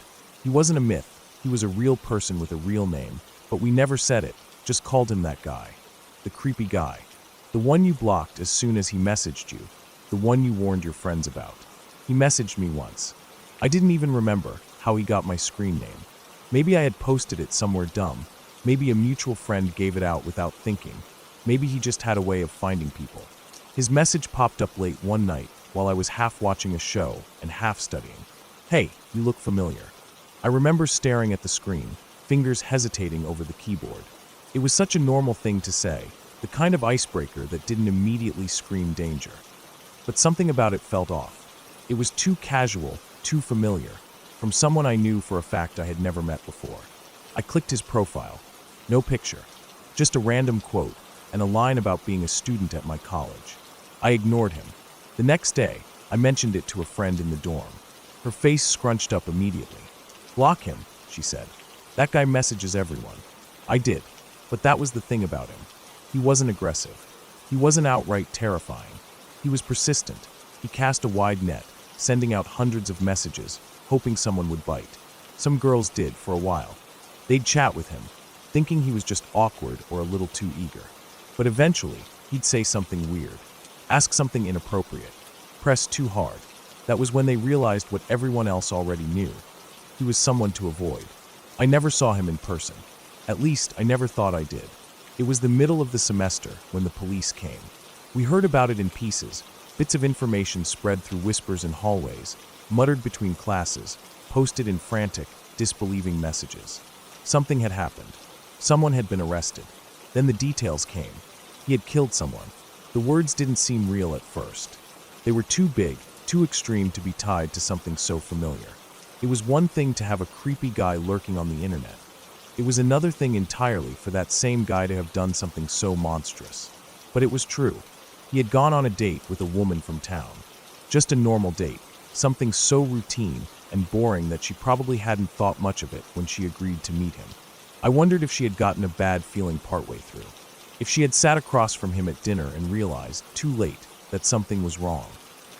He wasn't a myth. He was a real person with a real name, but we never said it, just called him that guy. The creepy guy. The one you blocked as soon as he messaged you. The one you warned your friends about. He messaged me once. I didn't even remember how he got my screen name. Maybe I had posted it somewhere dumb. Maybe a mutual friend gave it out without thinking. Maybe he just had a way of finding people. His message popped up late one night while I was half watching a show and half studying. "Hey, you look familiar." I remember staring at the screen, fingers hesitating over the keyboard. It was such a normal thing to say, the kind of icebreaker that didn't immediately scream danger. But something about it felt off. It was too casual, too familiar, from someone I knew for a fact I had never met before. I clicked his profile. No picture, just a random quote and a line about being a student at my college. I ignored him. The next day, I mentioned it to a friend in the dorm. Her face scrunched up immediately. "Block him," she said. "That guy messages everyone." I did, but that was the thing about him. He wasn't aggressive. He wasn't outright terrifying. He was persistent. He cast a wide net, sending out hundreds of messages, hoping someone would bite. Some girls did for a while. They'd chat with him, thinking he was just awkward or a little too eager. But eventually, he'd say something weird, ask something inappropriate, press too hard. That was when they realized what everyone else already knew. He was someone to avoid. I never saw him in person. At least, I never thought I did. It was the middle of the semester when the police came. We heard about it in pieces, bits of information spread through whispers in hallways, muttered between classes, posted in frantic, disbelieving messages. Something had happened. Someone had been arrested. Then the details came. He had killed someone. The words didn't seem real at first. They were too big, too extreme to be tied to something so familiar. It was one thing to have a creepy guy lurking on the internet. It was another thing entirely for that same guy to have done something so monstrous. But it was true. He had gone on a date with a woman from town. Just a normal date, something so routine and boring that she probably hadn't thought much of it when she agreed to meet him. I wondered if she had gotten a bad feeling partway through. If she had sat across from him at dinner and realized, too late, that something was wrong.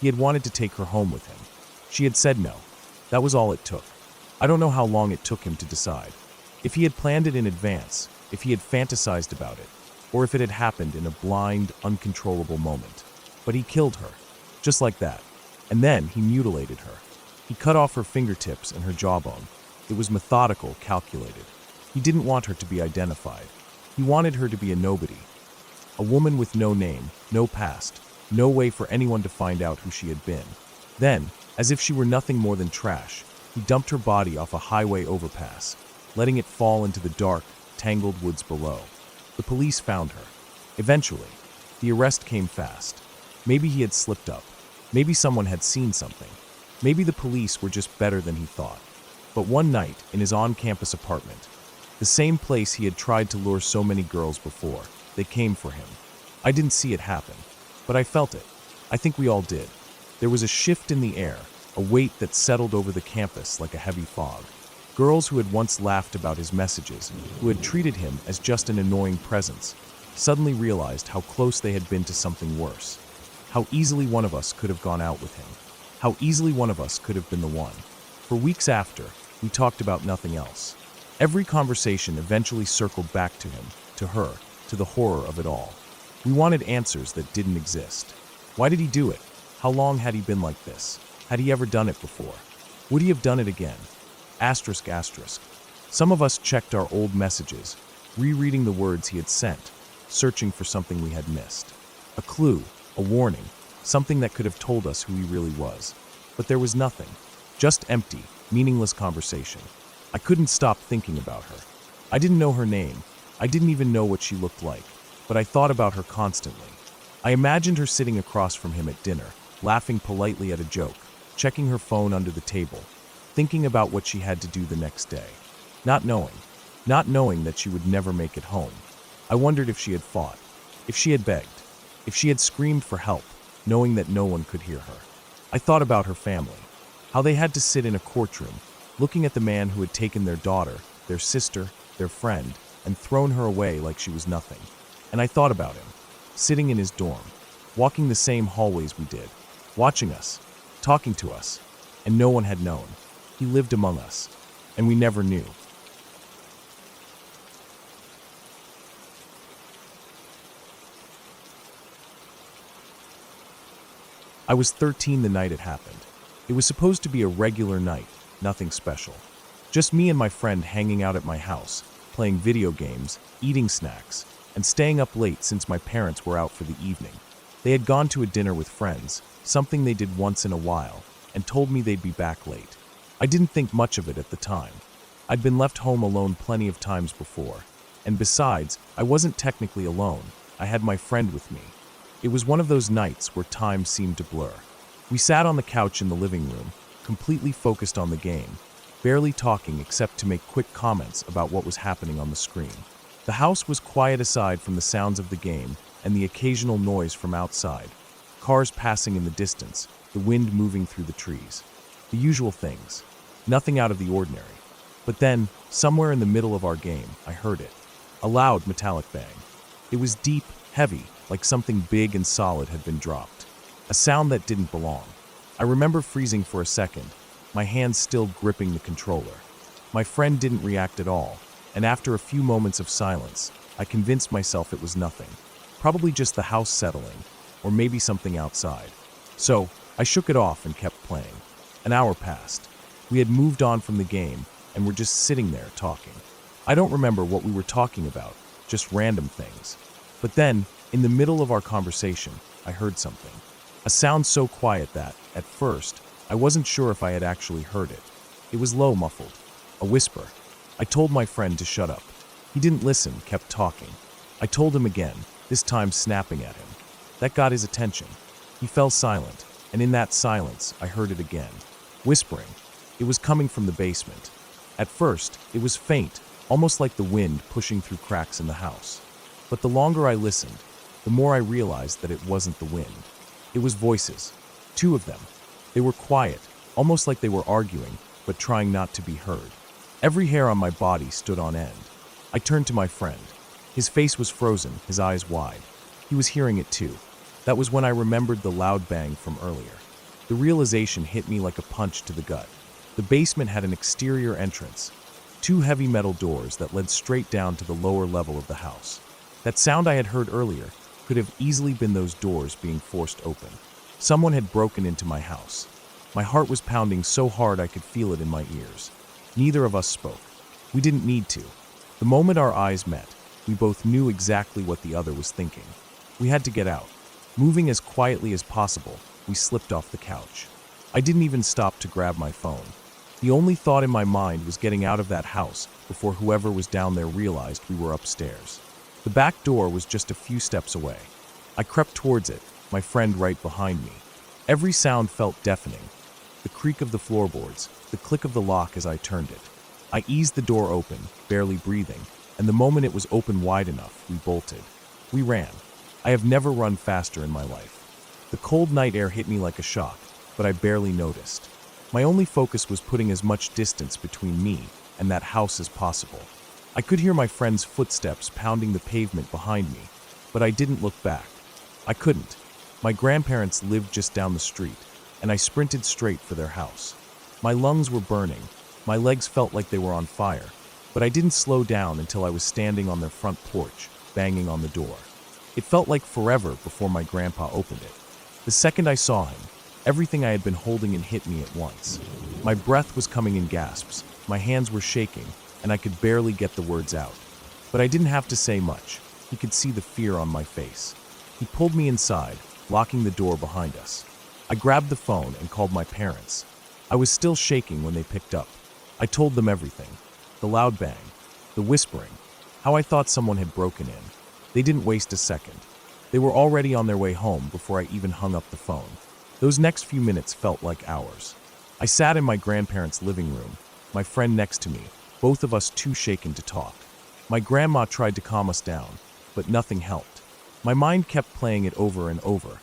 He had wanted to take her home with him. She had said no. That was all it took. I don't know how long it took him to decide. If he had planned it in advance, if he had fantasized about it, or if it had happened in a blind, uncontrollable moment. But he killed her, just like that. And then he mutilated her. He cut off her fingertips and her jawbone. It was methodical, calculated. He didn't want her to be identified. He wanted her to be a nobody. A woman with no name, no past, no way for anyone to find out who she had been. Then, as if she were nothing more than trash, he dumped her body off a highway overpass, letting it fall into the dark, tangled woods below. The police found her. Eventually, the arrest came fast. Maybe he had slipped up. Maybe someone had seen something. Maybe the police were just better than he thought. But one night, in his on-campus apartment, the same place he had tried to lure so many girls before, they came for him. I didn't see it happen, but I felt it. I think we all did. There was a shift in the air, a weight that settled over the campus like a heavy fog. Girls who had once laughed about his messages, who had treated him as just an annoying presence, suddenly realized how close they had been to something worse. How easily one of us could have gone out with him. How easily one of us could have been the one. For weeks after, we talked about nothing else. Every conversation eventually circled back to him, to her, to the horror of it all. We wanted answers that didn't exist. Why did he do it? How long had he been like this? Had he ever done it before? Would he have done it again? Asterisk, asterisk. Some of us checked our old messages, rereading the words he had sent, searching for something we had missed. A clue, a warning, something that could have told us who he really was. But there was nothing. Just empty, meaningless conversation. I couldn't stop thinking about her. I didn't know her name. I didn't even know what she looked like, but I thought about her constantly. I imagined her sitting across from him at dinner, laughing politely at a joke, checking her phone under the table, thinking about what she had to do the next day. Not knowing that she would never make it home. I wondered if she had fought, if she had begged, if she had screamed for help, knowing that no one could hear her. I thought about her family, how they had to sit in a courtroom, looking at the man who had taken their daughter, their sister, their friend, and thrown her away like she was nothing. And I thought about him, sitting in his dorm, walking the same hallways we did, watching us, talking to us, and no one had known. He lived among us, and we never knew. I was 13 the night it happened. It was supposed to be a regular night, nothing special. Just me and my friend hanging out at my house, playing video games, eating snacks, and staying up late since my parents were out for the evening. They had gone to a dinner with friends, something they did once in a while, and told me they'd be back late. I didn't think much of it at the time. I'd been left home alone plenty of times before, and besides, I wasn't technically alone. I had my friend with me. It was one of those nights where time seemed to blur. We sat on the couch in the living room, completely focused on the game, barely talking except to make quick comments about what was happening on the screen. The house was quiet aside from the sounds of the game and the occasional noise from outside. Cars passing in the distance, the wind moving through the trees. The usual things. Nothing out of the ordinary. But then, somewhere in the middle of our game, I heard it. A loud metallic bang. It was deep, heavy, like something big and solid had been dropped. A sound that didn't belong. I remember freezing for a second, my hands still gripping the controller. My friend didn't react at all, and after a few moments of silence, I convinced myself it was nothing. Probably just the house settling, or maybe something outside. So, I shook it off and kept playing. An hour passed. We had moved on from the game, and were just sitting there talking. I don't remember what we were talking about, just random things. But then, in the middle of our conversation, I heard something. A sound so quiet that, at first, I wasn't sure if I had actually heard it. It was low, muffled. A whisper. I told my friend to shut up. He didn't listen, kept talking. I told him again, this time snapping at him. That got his attention. He fell silent, and in that silence, I heard it again. Whispering. It was coming from the basement. At first, it was faint, almost like the wind pushing through cracks in the house. But the longer I listened, the more I realized that it wasn't the wind. It was voices. 2 of them. They were quiet, almost like they were arguing, but trying not to be heard. Every hair on my body stood on end. I turned to my friend. His face was frozen, his eyes wide. He was hearing it too. That was when I remembered the loud bang from earlier. The realization hit me like a punch to the gut. The basement had an exterior entrance. 2 heavy metal doors that led straight down to the lower level of the house. That sound I had heard earlier could have easily been those doors being forced open. Someone had broken into my house. My heart was pounding so hard I could feel it in my ears. Neither of us spoke. We didn't need to. The moment our eyes met, we both knew exactly what the other was thinking. We had to get out. Moving as quietly as possible, we slipped off the couch. I didn't even stop to grab my phone. The only thought in my mind was getting out of that house before whoever was down there realized we were upstairs. The back door was just a few steps away. I crept towards it, my friend right behind me. Every sound felt deafening. The creak of the floorboards, the click of the lock as I turned it. I eased the door open, barely breathing, and the moment it was open wide enough, we bolted. We ran. I have never run faster in my life. The cold night air hit me like a shock, but I barely noticed. My only focus was putting as much distance between me and that house as possible. I could hear my friend's footsteps pounding the pavement behind me, but I didn't look back. I couldn't. My grandparents lived just down the street, and I sprinted straight for their house. My lungs were burning, my legs felt like they were on fire, but I didn't slow down until I was standing on their front porch, banging on the door. It felt like forever before my grandpa opened it. The second I saw him, everything I had been holding in hit me at once. My breath was coming in gasps, my hands were shaking, and I could barely get the words out. But I didn't have to say much. He could see the fear on my face. He pulled me inside, locking the door behind us. I grabbed the phone and called my parents. I was still shaking when they picked up. I told them everything. The loud bang, the whispering, how I thought someone had broken in. They didn't waste a second. They were already on their way home before I even hung up the phone. Those next few minutes felt like hours. I sat in my grandparents' living room, my friend next to me, both of us too shaken to talk. My grandma tried to calm us down, but nothing helped. My mind kept playing it over and over.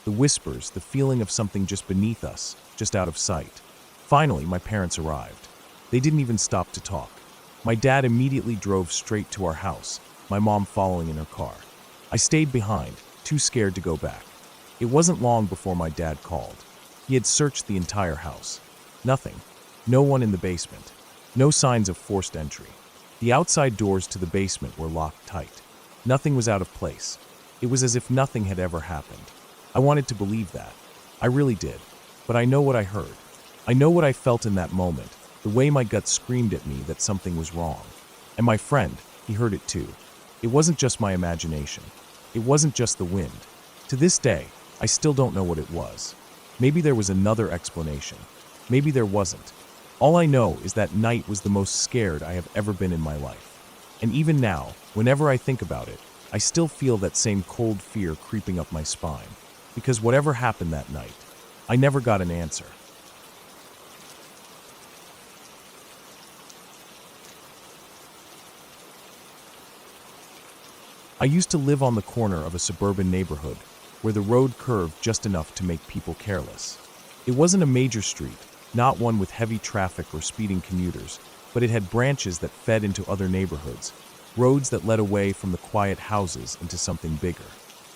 The whispers, the feeling of something just beneath us, just out of sight. Finally, my parents arrived. They didn't even stop to talk. My dad immediately drove straight to our house, my mom following in her car. I stayed behind, too scared to go back. It wasn't long before my dad called. He had searched the entire house. Nothing. No one in the basement. No signs of forced entry. The outside doors to the basement were locked tight. Nothing was out of place. It was as if nothing had ever happened. I wanted to believe that. I really did. But I know what I heard. I know what I felt in that moment, the way my gut screamed at me that something was wrong. And my friend, he heard it too. It wasn't just my imagination. It wasn't just the wind. To this day, I still don't know what it was. Maybe there was another explanation. Maybe there wasn't. All I know is that night was the most scared I have ever been in my life. And even now, whenever I think about it, I still feel that same cold fear creeping up my spine. Because whatever happened that night, I never got an answer. I used to live on the corner of a suburban neighborhood where the road curved just enough to make people careless. It wasn't a major street, not one with heavy traffic or speeding commuters, but it had branches that fed into other neighborhoods, roads that led away from the quiet houses into something bigger.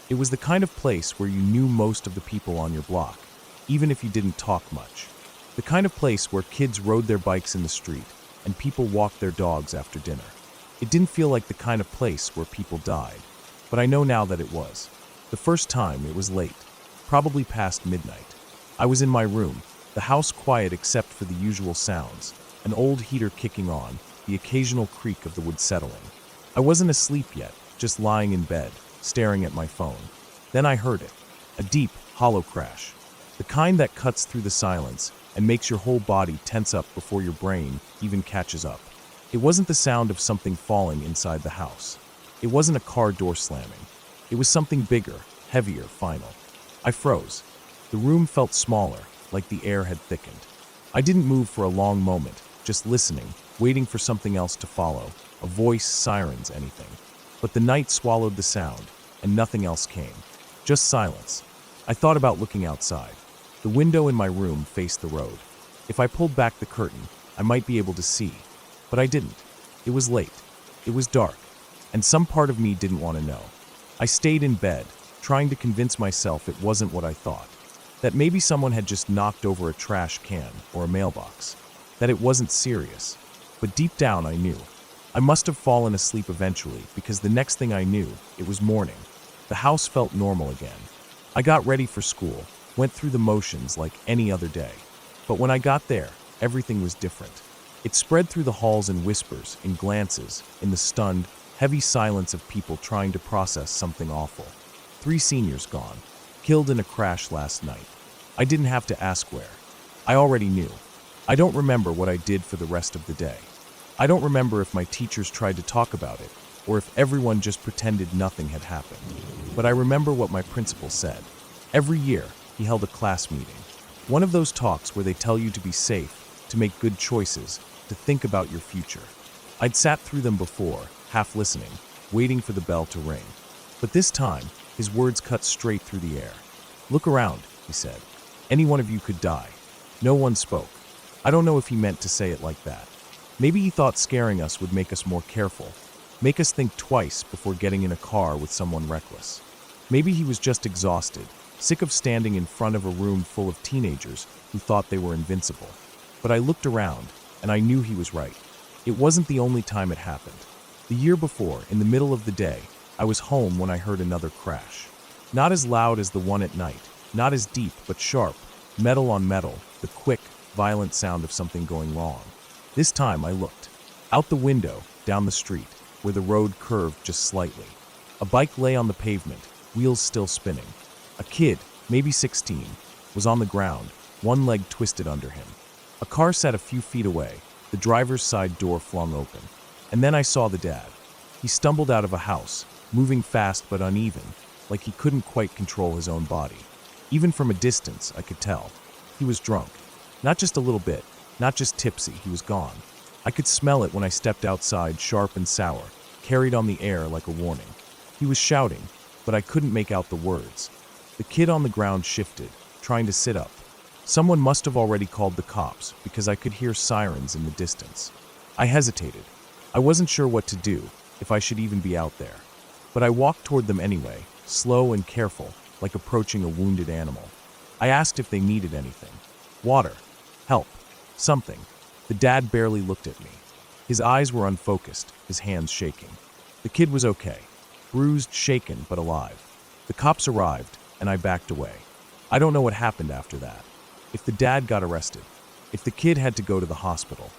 It was the kind of place where you knew most of the people on your block, even if you didn't talk much. The kind of place where kids rode their bikes in the street and people walked their dogs after dinner. It didn't feel like the kind of place where people died, but I know now that it was. The first time, it was late, probably past midnight. I was in my room, the house quiet except for the usual sounds, an old heater kicking on, the occasional creak of the wood settling. I wasn't asleep yet, just lying in bed, staring at my phone. Then I heard it, a deep, hollow crash, the kind that cuts through the silence and makes your whole body tense up before your brain even catches up. It wasn't the sound of something falling inside the house. It wasn't a car door slamming. It was something bigger, heavier, final. I froze. The room felt smaller, like the air had thickened. I didn't move for a long moment, just listening, waiting for something else to follow, a voice, sirens, anything. But the night swallowed the sound, and nothing else came. Just silence. I thought about looking outside. The window in my room faced the road. If I pulled back the curtain, I might be able to see. But I didn't. It was late. It was dark. And some part of me didn't want to know. I stayed in bed, trying to convince myself it wasn't what I thought. That maybe someone had just knocked over a trash can or a mailbox. That it wasn't serious. But deep down I knew. I must have fallen asleep eventually because the next thing I knew, it was morning. The house felt normal again. I got ready for school, went through the motions like any other day. But when I got there, everything was different. It spread through the halls in whispers, in glances, in the stunned, heavy silence of people trying to process something awful. 3 seniors gone, killed in a crash last night. I didn't have to ask where. I already knew. I don't remember what I did for the rest of the day. I don't remember if my teachers tried to talk about it, or if everyone just pretended nothing had happened. But I remember what my principal said. Every year, he held a class meeting. One of those talks where they tell you to be safe, to make good choices, to think about your future. I'd sat through them before, half listening, waiting for the bell to ring. But this time, his words cut straight through the air. "Look around," he said. "Any one of you could die." No one spoke. I don't know if he meant to say it like that. Maybe he thought scaring us would make us more careful, make us think twice before getting in a car with someone reckless. Maybe he was just exhausted, sick of standing in front of a room full of teenagers who thought they were invincible. But I looked around, and I knew he was right. It wasn't the only time it happened. The year before, in the middle of the day, I was home when I heard another crash. Not as loud as the one at night, not as deep but sharp, metal on metal, the quick, violent sound of something going wrong. This time I looked. Out the window, down the street, where the road curved just slightly. A bike lay on the pavement, wheels still spinning. A kid, maybe 16, was on the ground, one leg twisted under him. A car sat a few feet away, the driver's side door flung open. And then I saw the dad. He stumbled out of a house, moving fast but uneven, like he couldn't quite control his own body. Even from a distance, I could tell. He was drunk. Not just a little bit, not just tipsy, he was gone. I could smell it when I stepped outside, sharp and sour, carried on the air like a warning. He was shouting, but I couldn't make out the words. The kid on the ground shifted, trying to sit up. Someone must have already called the cops because I could hear sirens in the distance. I hesitated. I wasn't sure what to do, if I should even be out there. But I walked toward them anyway, slow and careful, like approaching a wounded animal. I asked if they needed anything. Water. Help. Something. The dad barely looked at me. His eyes were unfocused, his hands shaking. The kid was okay. Bruised, shaken, but alive. The cops arrived, and I backed away. I don't know what happened after that. If the dad got arrested, if the kid had to go to the hospital.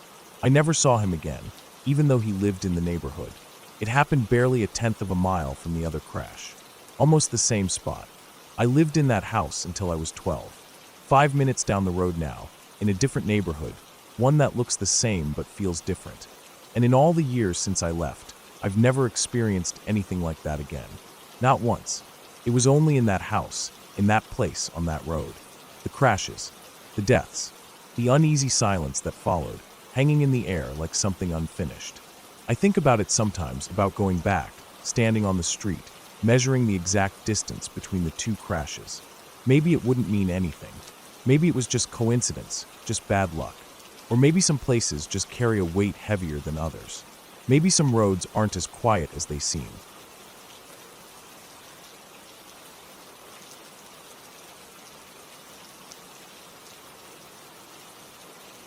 I never saw him again, even though he lived in the neighborhood. It happened barely a tenth of a mile from the other crash. Almost the same spot. I lived in that house until I was 12. 5 minutes down the road now, in a different neighborhood, one that looks the same but feels different. And in all the years since I left, I've never experienced anything like that again. Not once. It was only in that house, in that place on that road. The crashes, the deaths, the uneasy silence that followed, hanging in the air like something unfinished. I think about it sometimes, about going back, standing on the street, measuring the exact distance between the two crashes. Maybe it wouldn't mean anything. Maybe it was just coincidence, just bad luck. Or maybe some places just carry a weight heavier than others. Maybe some roads aren't as quiet as they seem.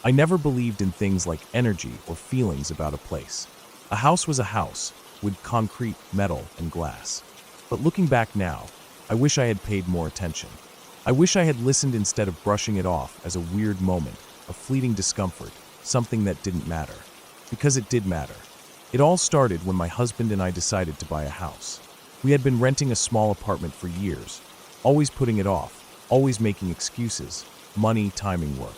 I never believed in things like energy or feelings about a place. A house was a house, with concrete, metal, and glass. But looking back now, I wish I had paid more attention. I wish I had listened instead of brushing it off as a weird moment, a fleeting discomfort, something that didn't matter. Because it did matter. It all started when my husband and I decided to buy a house. We had been renting a small apartment for years, always putting it off, always making excuses, money, timing, work.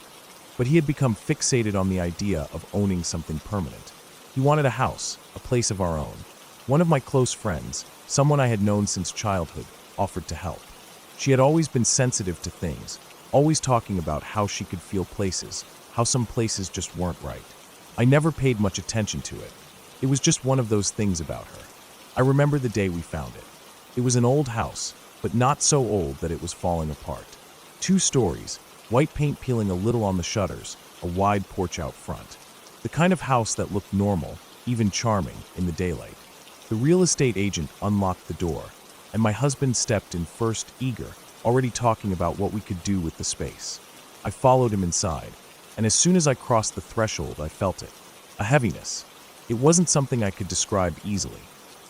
But he had become fixated on the idea of owning something permanent. He wanted a house, a place of our own. One of my close friends, someone I had known since childhood, offered to help. She had always been sensitive to things, always talking about how she could feel places, how some places just weren't right. I never paid much attention to it. It was just one of those things about her. I remember the day we found it. It was an old house, but not so old that it was falling apart. 2 stories, white paint peeling a little on the shutters, a wide porch out front. The kind of house that looked normal, even charming, in the daylight. The real estate agent unlocked the door, and my husband stepped in first, eager, already talking about what we could do with the space. I followed him inside, and as soon as I crossed the threshold, I felt it. A heaviness. It wasn't something I could describe easily.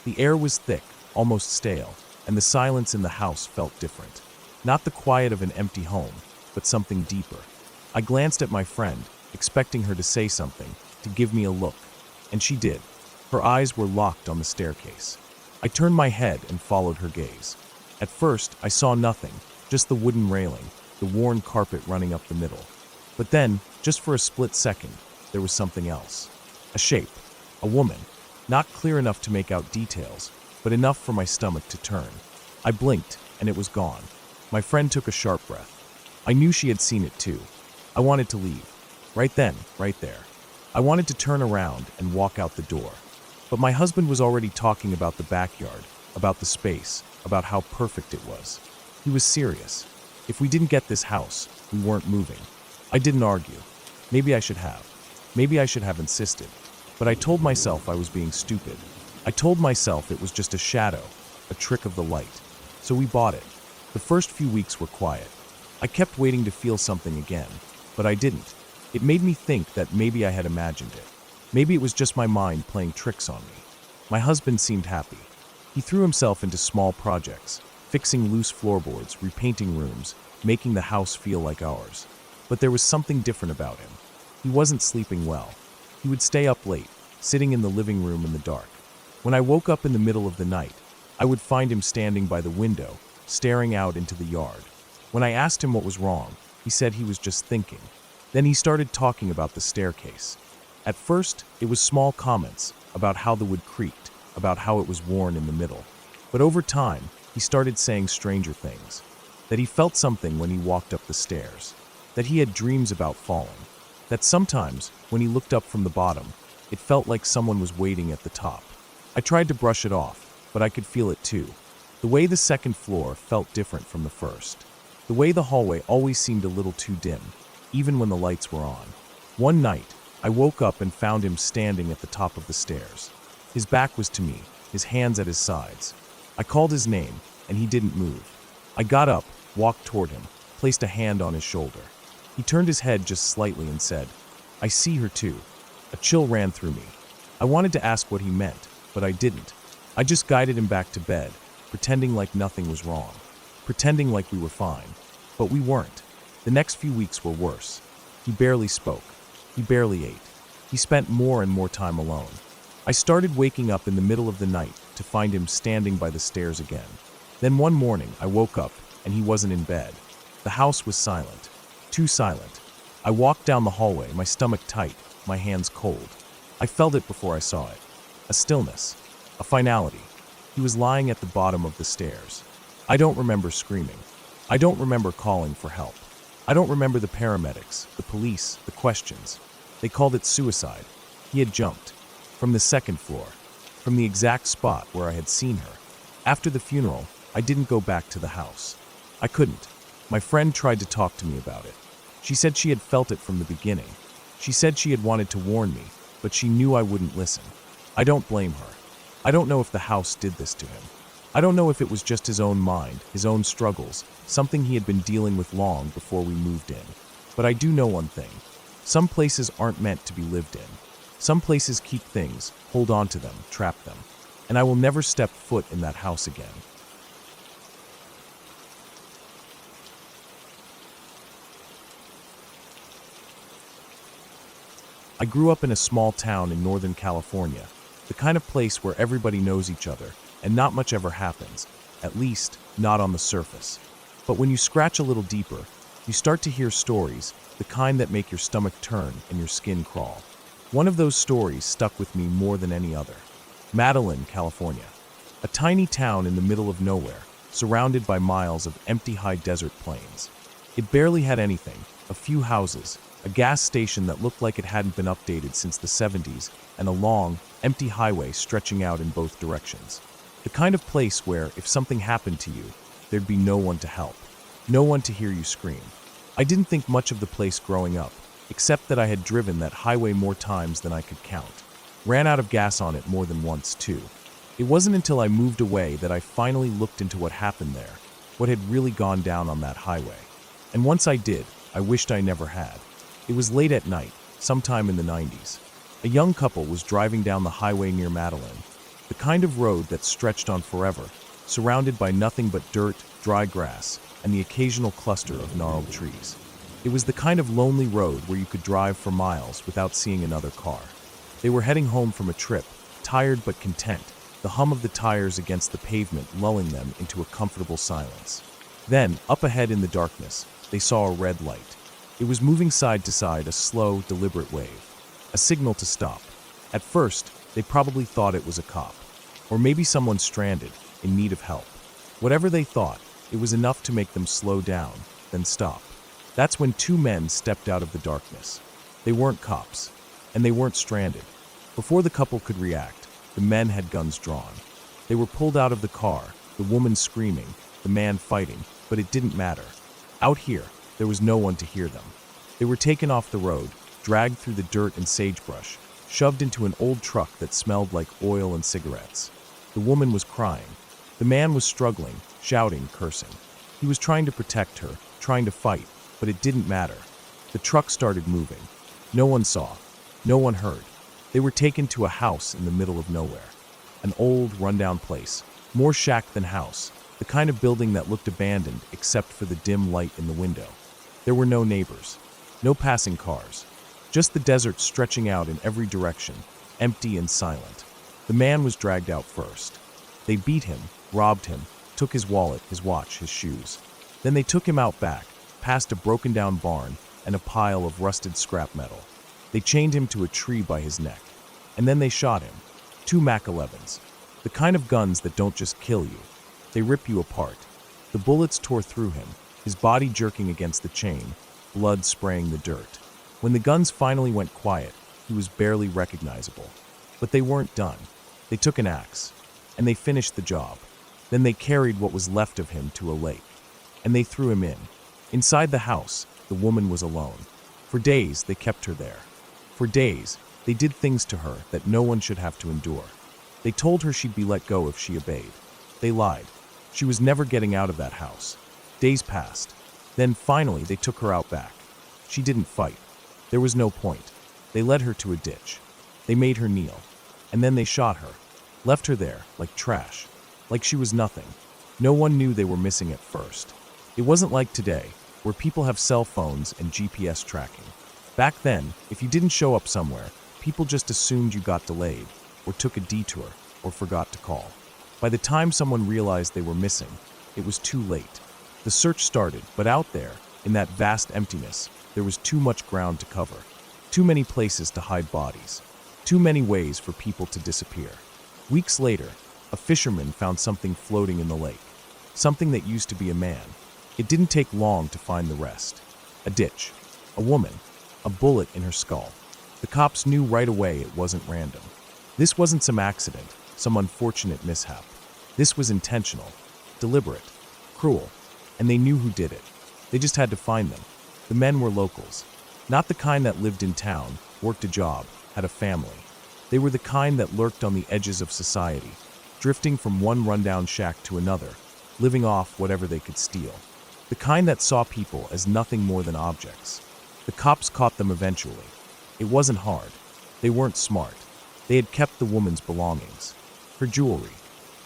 The air was thick, almost stale, and the silence in the house felt different. Not the quiet of an empty home, but something deeper. I glanced at my friend, expecting her to say something, to give me a look, and she did. Her eyes were locked on the staircase. I turned my head and followed her gaze. At first, I saw nothing, just the wooden railing, the worn carpet running up the middle. But then, just for a split second, there was something else. A shape. A woman. Not clear enough to make out details, but enough for my stomach to turn. I blinked, and it was gone. My friend took a sharp breath. I knew she had seen it too. I wanted to leave. Right then, right there. I wanted to turn around and walk out the door. But my husband was already talking about the backyard, about the space, about how perfect it was. He was serious. If we didn't get this house, we weren't moving. I didn't argue. Maybe I should have. Maybe I should have insisted. But I told myself I was being stupid. I told myself it was just a shadow, a trick of the light. So we bought it. The first few weeks were quiet. I kept waiting to feel something again, but I didn't. It made me think that maybe I had imagined it. Maybe it was just my mind playing tricks on me. My husband seemed happy. He threw himself into small projects, fixing loose floorboards, repainting rooms, making the house feel like ours. But there was something different about him. He wasn't sleeping well. He would stay up late, sitting in the living room in the dark. When I woke up in the middle of the night, I would find him standing by the window, staring out into the yard. When I asked him what was wrong, he said he was just thinking. Then he started talking about the staircase. At first, it was small comments about how the wood creaked, about how it was worn in the middle. But over time, he started saying stranger things. That he felt something when he walked up the stairs. That he had dreams about falling. That sometimes, when he looked up from the bottom, it felt like someone was waiting at the top. I tried to brush it off, but I could feel it too. The way the second floor felt different from the first. The way the hallway always seemed a little too dim, even when the lights were on. One night, I woke up and found him standing at the top of the stairs. His back was to me, his hands at his sides. I called his name, and he didn't move. I got up, walked toward him, placed a hand on his shoulder. He turned his head just slightly and said, "I see her too." A chill ran through me. I wanted to ask what he meant, but I didn't. I just guided him back to bed, pretending like nothing was wrong. Pretending like we were fine. But we weren't. The next few weeks were worse. He barely spoke. He barely ate. He spent more and more time alone. I started waking up in the middle of the night to find him standing by the stairs again. Then one morning, I woke up and he wasn't in bed. The house was silent. Too silent. I walked down the hallway, my stomach tight, my hands cold. I felt it before I saw it. A stillness. A finality. He was lying at the bottom of the stairs. I don't remember screaming. I don't remember calling for help. I don't remember the paramedics, the police, the questions. They called it suicide. He had jumped. From the second floor. From the exact spot where I had seen her. After the funeral, I didn't go back to the house. I couldn't. My friend tried to talk to me about it. She said she had felt it from the beginning. She said she had wanted to warn me, but she knew I wouldn't listen. I don't blame her. I don't know if the house did this to him. I don't know if it was just his own mind, his own struggles, something he had been dealing with long before we moved in. But I do know one thing. Some places aren't meant to be lived in. Some places keep things, hold on to them, trap them. And I will never step foot in that house again. I grew up in a small town in Northern California, the kind of place where everybody knows each other and not much ever happens, at least not on the surface. But when you scratch a little deeper, you start to hear stories, the kind that make your stomach turn and your skin crawl. One of those stories stuck with me more than any other. Madeline, California. A tiny town in the middle of nowhere, surrounded by miles of empty high desert plains. It barely had anything, a few houses, a gas station that looked like it hadn't been updated since the 70s, and a long, empty highway stretching out in both directions. The kind of place where, if something happened to you, there'd be no one to help, no one to hear you scream. I didn't think much of the place growing up, except that I had driven that highway more times than I could count. Ran out of gas on it more than once, too. It wasn't until I moved away that I finally looked into what happened there, what had really gone down on that highway. And once I did, I wished I never had. It was late at night, sometime in the 90s. A young couple was driving down the highway near Madeline, the kind of road that stretched on forever, surrounded by nothing but dirt, dry grass, and the occasional cluster of gnarled trees. It was the kind of lonely road where you could drive for miles without seeing another car. They were heading home from a trip, tired but content, the hum of the tires against the pavement lulling them into a comfortable silence. Then, up ahead in the darkness, they saw a red light. It was moving side to side, a slow, deliberate wave. A signal to stop. At first, they probably thought it was a cop. Or maybe someone stranded, in need of help. Whatever they thought, it was enough to make them slow down, then stop. That's when two men stepped out of the darkness. They weren't cops, and they weren't stranded. Before the couple could react, the men had guns drawn. They were pulled out of the car, the woman screaming, the man fighting, but it didn't matter. Out here, there was no one to hear them. They were taken off the road, dragged through the dirt and sagebrush, shoved into an old truck that smelled like oil and cigarettes. The woman was crying. The man was struggling, shouting, cursing. He was trying to protect her, trying to fight, but it didn't matter. The truck started moving. No one saw. No one heard. They were taken to a house in the middle of nowhere. An old, rundown place. More shack than house. The kind of building that looked abandoned except for the dim light in the window. There were no neighbors. No passing cars. Just the desert stretching out in every direction, empty and silent. The man was dragged out first. They beat him, robbed him, took his wallet, his watch, his shoes. Then they took him out back, past a broken-down barn and a pile of rusted scrap metal. They chained him to a tree by his neck. And then they shot him. 2 Mac 11s. The kind of guns that don't just kill you. They rip you apart. The bullets tore through him, his body jerking against the chain, blood spraying the dirt. When the guns finally went quiet, he was barely recognizable. But they weren't done. They took an axe, and they finished the job. Then they carried what was left of him to a lake, and they threw him in. Inside the house, the woman was alone. For days, they kept her there. For days, they did things to her that no one should have to endure. They told her she'd be let go if she obeyed. They lied. She was never getting out of that house. Days passed. Then finally, they took her out back. She didn't fight. There was no point. They led her to a ditch. They made her kneel. And then they shot her. Left her there, like trash. Like she was nothing. No one knew they were missing at first. It wasn't like today, where people have cell phones and GPS tracking. Back then, if you didn't show up somewhere, people just assumed you got delayed, or took a detour, or forgot to call. By the time someone realized they were missing, it was too late. The search started, but out there, in that vast emptiness, there was too much ground to cover. Too many places to hide bodies. Too many ways for people to disappear. Weeks later, a fisherman found something floating in the lake. Something that used to be a man. It didn't take long to find the rest. A ditch. A woman. A bullet in her skull. The cops knew right away it wasn't random. This wasn't some accident, some unfortunate mishap. This was intentional, deliberate, cruel, and they knew who did it. They just had to find them. The men were locals. Not the kind that lived in town, worked a job, had a family. They were the kind that lurked on the edges of society, drifting from one rundown shack to another, living off whatever they could steal. The kind that saw people as nothing more than objects. The cops caught them eventually. It wasn't hard. They weren't smart. They had kept the woman's belongings. Her jewelry,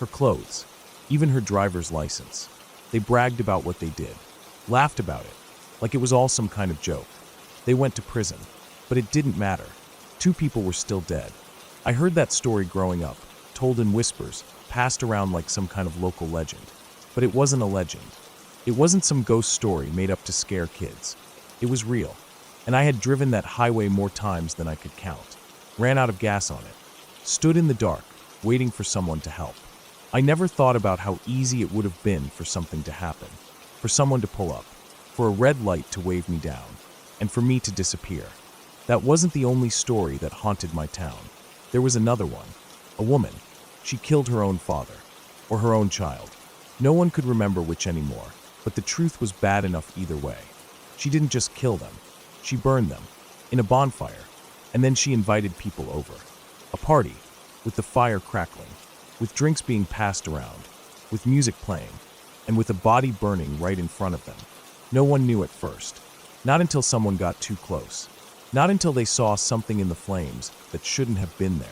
her clothes, even her driver's license. They bragged about what they did, laughed about it, like it was all some kind of joke. They went to prison, but it didn't matter. 2 people were still dead. I heard that story growing up, told in whispers, passed around like some kind of local legend. But it wasn't a legend. It wasn't some ghost story made up to scare kids. It was real. And I had driven that highway more times than I could count. Ran out of gas on it. Stood in the dark, waiting for someone to help. I never thought about how easy it would have been for something to happen. For someone to pull up. For a red light to wave me down. And for me to disappear. That wasn't the only story that haunted my town. There was another one. A woman. She killed her own father. Or her own child. No one could remember which anymore, but the truth was bad enough either way. She didn't just kill them. She burned them. In a bonfire. And then she invited people over. A party. With the fire crackling. With drinks being passed around. With music playing. And with a body burning right in front of them. No one knew at first. Not until someone got too close. Not until they saw something in the flames that shouldn't have been there.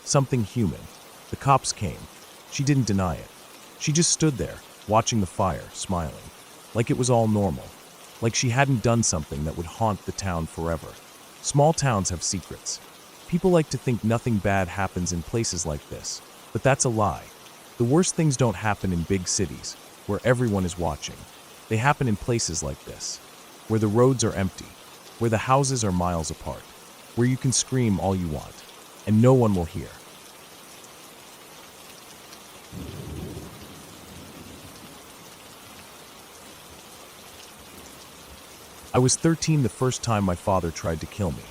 Something human. The cops came. She didn't deny it. She just stood there, watching the fire, smiling. Like it was all normal. Like she hadn't done something that would haunt the town forever. Small towns have secrets. People like to think nothing bad happens in places like this. But that's a lie. The worst things don't happen in big cities, where everyone is watching. They happen in places like this. Where the roads are empty. Where the houses are miles apart. Where you can scream all you want. And no one will hear. I was 13 the first time my father tried to kill me.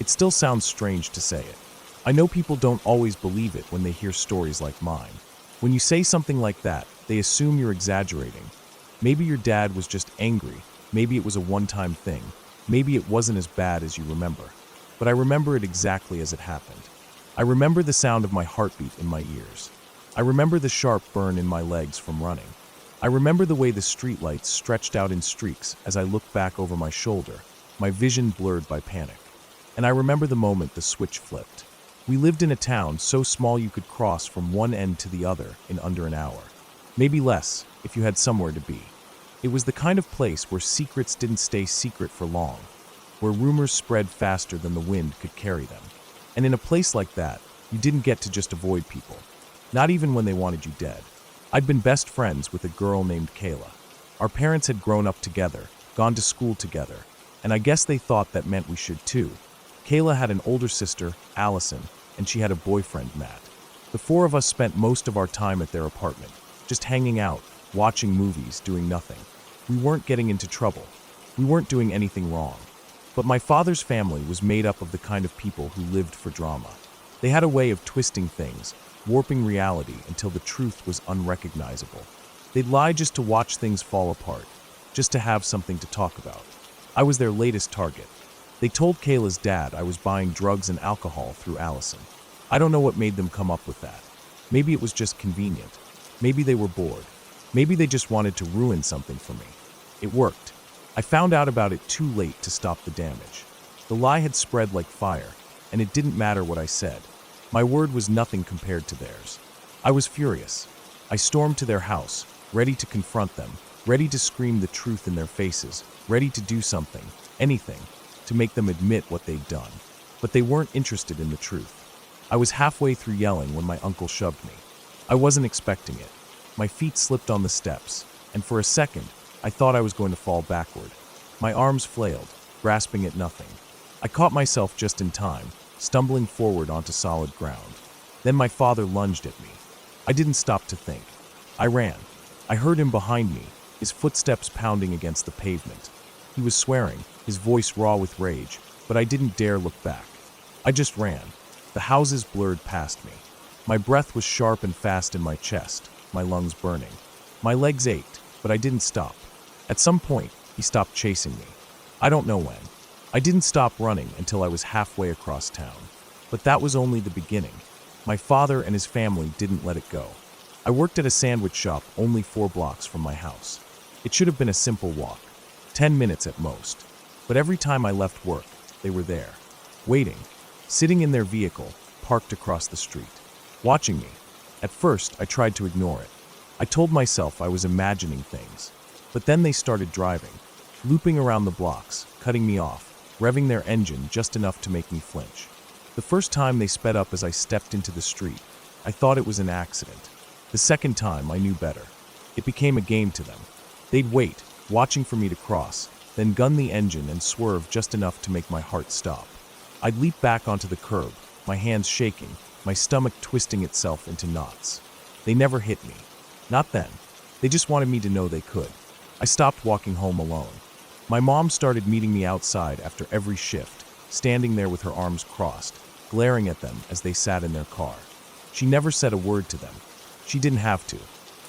It still sounds strange to say it. I know people don't always believe it when they hear stories like mine. When you say something like that, they assume you're exaggerating. Maybe your dad was just angry. Maybe it was a one-time thing. Maybe it wasn't as bad as you remember. But I remember it exactly as it happened. I remember the sound of my heartbeat in my ears. I remember the sharp burn in my legs from running. I remember the way the streetlights stretched out in streaks as I looked back over my shoulder, my vision blurred by panic. And I remember the moment the switch flipped. We lived in a town so small you could cross from one end to the other in under an hour. Maybe less, if you had somewhere to be. It was the kind of place where secrets didn't stay secret for long, where rumors spread faster than the wind could carry them. And in a place like that, you didn't get to just avoid people, not even when they wanted you dead. I'd been best friends with a girl named Kayla. Our parents had grown up together, gone to school together, and I guess they thought that meant we should too. Kayla had an older sister, Allison, and she had a boyfriend, Matt. The 4 of us spent most of our time at their apartment, just hanging out, watching movies, doing nothing. We weren't getting into trouble. We weren't doing anything wrong. But my father's family was made up of the kind of people who lived for drama. They had a way of twisting things, warping reality until the truth was unrecognizable. They'd lie just to watch things fall apart, just to have something to talk about. I was their latest target. They told Kayla's dad I was buying drugs and alcohol through Allison. I don't know what made them come up with that. Maybe it was just convenient. Maybe they were bored. Maybe they just wanted to ruin something for me. It worked. I found out about it too late to stop the damage. The lie had spread like fire, and it didn't matter what I said. My word was nothing compared to theirs. I was furious. I stormed to their house, ready to confront them, ready to scream the truth in their faces, ready to do something, anything, to make them admit what they'd done. But they weren't interested in the truth. I was halfway through yelling when my uncle shoved me. I wasn't expecting it. My feet slipped on the steps, and for a second, I thought I was going to fall backward. My arms flailed, grasping at nothing. I caught myself just in time, stumbling forward onto solid ground. Then my father lunged at me. I didn't stop to think. I ran. I heard him behind me, his footsteps pounding against the pavement. He was swearing, his voice raw with rage, but I didn't dare look back. I just ran. The houses blurred past me. My breath was sharp and fast in my chest, my lungs burning. My legs ached, but I didn't stop. At some point, he stopped chasing me. I don't know when. I didn't stop running until I was halfway across town. But that was only the beginning. My father and his family didn't let it go. I worked at a sandwich shop only 4 blocks from my house. It should have been a simple walk, 10 minutes at most. But every time I left work, they were there, waiting, sitting in their vehicle, parked across the street, watching me. At first, I tried to ignore it. I told myself I was imagining things. But then they started driving, looping around the blocks, cutting me off, revving their engine just enough to make me flinch. The first time they sped up as I stepped into the street, I thought it was an accident. The second time, I knew better. It became a game to them. They'd wait, watching for me to cross, then gun the engine and swerve just enough to make my heart stop. I'd leap back onto the curb, my hands shaking, my stomach twisting itself into knots. They never hit me. Not then. They just wanted me to know they could. I stopped walking home alone. My mom started meeting me outside after every shift, standing there with her arms crossed, glaring at them as they sat in their car. She never said a word to them. She didn't have to.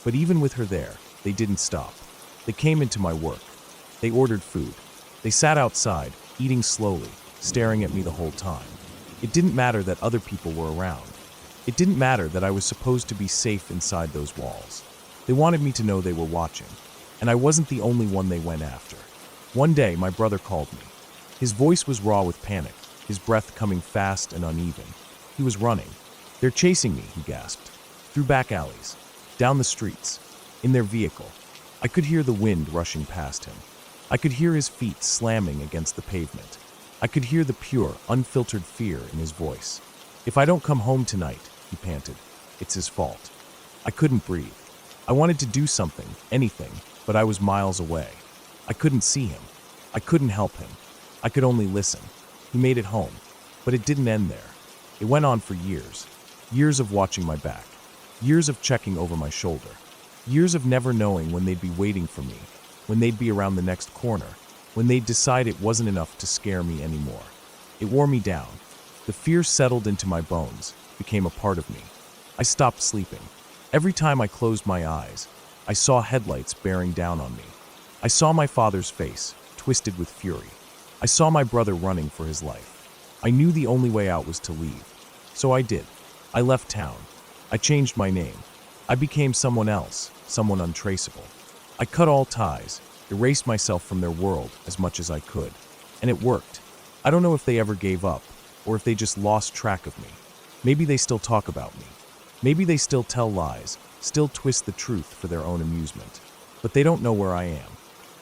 But even with her there, they didn't stop. They came into my work. They ordered food. They sat outside, eating slowly, staring at me the whole time. It didn't matter that other people were around. It didn't matter that I was supposed to be safe inside those walls. They wanted me to know they were watching, and I wasn't the only one they went after. One day, my brother called me. His voice was raw with panic, his breath coming fast and uneven. He was running. "They're chasing me," he gasped. Through back alleys, down the streets, in their vehicle. I could hear the wind rushing past him. I could hear his feet slamming against the pavement. I could hear the pure, unfiltered fear in his voice. "If I don't come home tonight," he panted, "it's his fault." I couldn't breathe. I wanted to do something, anything, but I was miles away. I couldn't see him. I couldn't help him. I could only listen. He made it home, but it didn't end there. It went on for years. Years of watching my back. Years of checking over my shoulder. Years of never knowing when they'd be waiting for me, when they'd be around the next corner, when they'd decide it wasn't enough to scare me anymore. It wore me down. The fear settled into my bones, became a part of me. I stopped sleeping. Every time I closed my eyes, I saw headlights bearing down on me. I saw my father's face, twisted with fury. I saw my brother running for his life. I knew the only way out was to leave. So I did. I left town. I changed my name. I became someone else, someone untraceable. I cut all ties, erased myself from their world as much as I could. And it worked. I don't know if they ever gave up, or if they just lost track of me. Maybe they still talk about me. Maybe they still tell lies, still twist the truth for their own amusement. But they don't know where I am.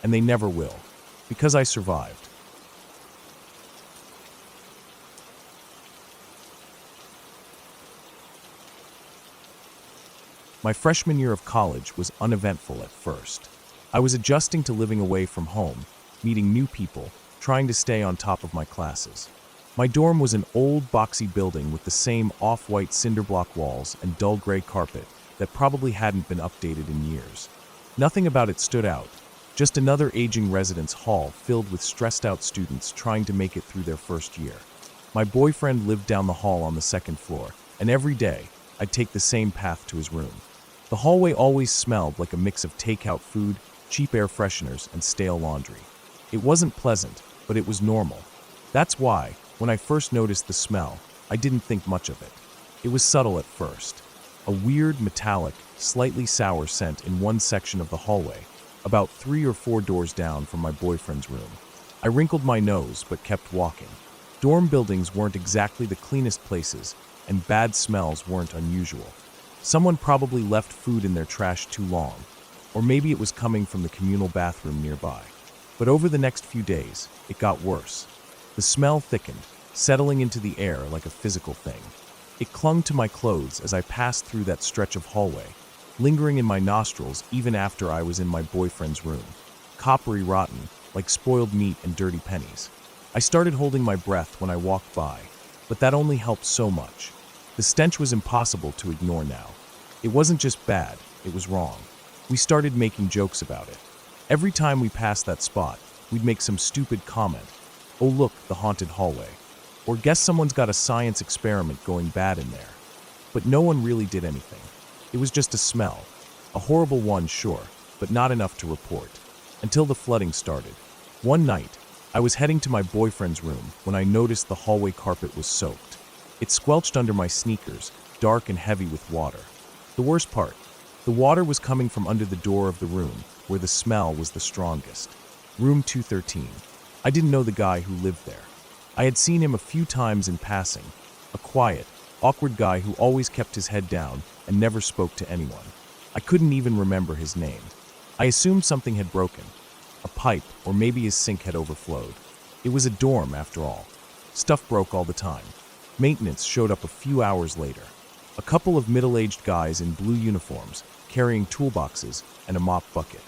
And they never will. Because I survived. My freshman year of college was uneventful at first. I was adjusting to living away from home, meeting new people, trying to stay on top of my classes. My dorm was an old, boxy building with the same off-white cinder block walls and dull gray carpet that probably hadn't been updated in years. Nothing about it stood out, just another aging residence hall filled with stressed-out students trying to make it through their first year. My boyfriend lived down the hall on the second floor, and every day, I'd take the same path to his room. The hallway always smelled like a mix of takeout food, cheap air fresheners, and stale laundry. It wasn't pleasant, but it was normal. That's why, when I first noticed the smell, I didn't think much of it. It was subtle at first. A weird, metallic, slightly sour scent in one section of the hallway, about 3 or 4 doors down from my boyfriend's room. I wrinkled my nose, but kept walking. Dorm buildings weren't exactly the cleanest places, and bad smells weren't unusual. Someone probably left food in their trash too long. or maybe it was coming from the communal bathroom nearby. But over the next few days, it got worse. The smell thickened, settling into the air like a physical thing. It clung to my clothes as I passed through that stretch of hallway, lingering in my nostrils even after I was in my boyfriend's room. Coppery rotten, like spoiled meat and dirty pennies. I started holding my breath when I walked by, but that only helped so much. The stench was impossible to ignore now. It wasn't just bad, it was wrong. We started making jokes about it. Every time we passed that spot, we'd make some stupid comment. Oh look, the haunted hallway. Or guess someone's got a science experiment going bad in there. But no one really did anything. It was just a smell. A horrible one, sure, but not enough to report. Until the flooding started. One night, I was heading to my boyfriend's room when I noticed the hallway carpet was soaked. It squelched under my sneakers, dark and heavy with water. The worst part, the water was coming from under the door of the room, where the smell was the strongest. Room 213. I didn't know the guy who lived there. I had seen him a few times in passing. A quiet, awkward guy who always kept his head down and never spoke to anyone. I couldn't even remember his name. I assumed something had broken. A pipe, or maybe his sink had overflowed. It was a dorm, after all. Stuff broke all the time. Maintenance showed up a few hours later. A couple of middle-aged guys in blue uniforms, carrying toolboxes and a mop bucket.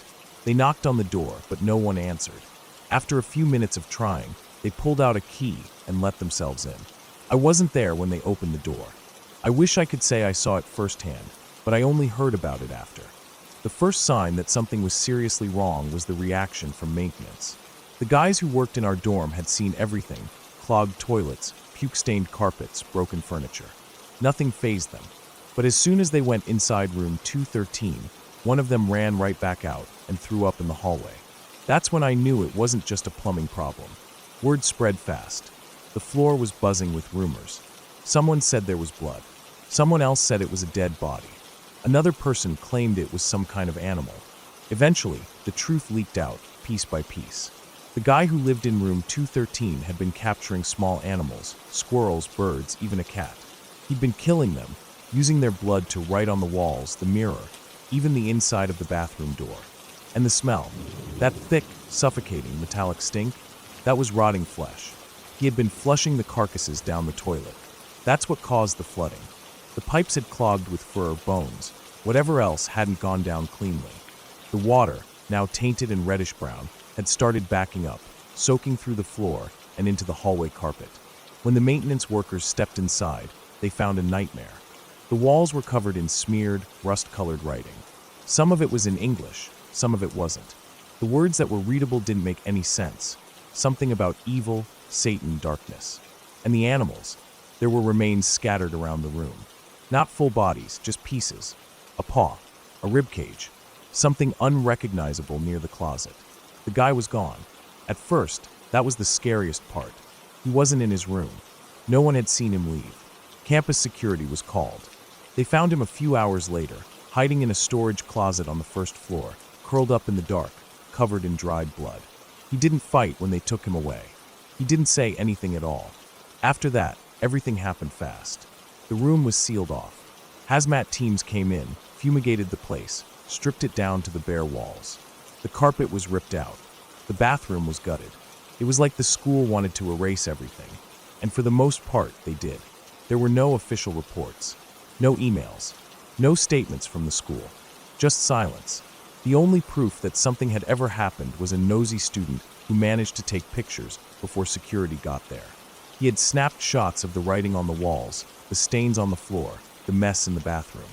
They knocked on the door, but no one answered. After a few minutes of trying, they pulled out a key and let themselves in. I wasn't there when they opened the door. I wish I could say I saw it firsthand, but I only heard about it after. The first sign that something was seriously wrong was the reaction from maintenance. The guys who worked in our dorm had seen everything: clogged toilets, puke-stained carpets, broken furniture. Nothing fazed them. But as soon as they went inside room 213, one of them ran right back out and threw up in the hallway. That's when I knew it wasn't just a plumbing problem. Word spread fast. The floor was buzzing with rumors. Someone said there was blood. Someone else said it was a dead body. Another person claimed it was some kind of animal. Eventually, the truth leaked out, piece by piece. The guy who lived in room 213 had been capturing small animals, squirrels, birds, even a cat. He'd been killing them, using their blood to write on the walls, the mirror, even the inside of the bathroom door. And the smell, that thick, suffocating, metallic stink, that was rotting flesh. He had been flushing the carcasses down the toilet. That's what caused the flooding. The pipes had clogged with fur, bones. Whatever else hadn't gone down cleanly. The water, now tainted and reddish-brown, had started backing up, soaking through the floor and into the hallway carpet. When the maintenance workers stepped inside, they found a nightmare. The walls were covered in smeared, rust-colored writing. Some of it was in English, some of it wasn't. The words that were readable didn't make any sense. Something about evil, Satan, darkness. And the animals. There were remains scattered around the room. Not full bodies, just pieces. A paw, a rib cage, something unrecognizable near the closet. The guy was gone. At first, that was the scariest part. He wasn't in his room. No one had seen him leave. Campus security was called. They found him a few hours later, hiding in a storage closet on the first floor, curled up in the dark, covered in dried blood. He didn't fight when they took him away. He didn't say anything at all. After that, everything happened fast. The room was sealed off. Hazmat teams came in, fumigated the place, stripped it down to the bare walls. The carpet was ripped out. The bathroom was gutted. It was like the school wanted to erase everything. And for the most part, they did. There were no official reports, no emails, no statements from the school, just silence. The only proof that something had ever happened was a nosy student who managed to take pictures before security got there. He had snapped shots of the writing on the walls, the stains on the floor, the mess in the bathroom.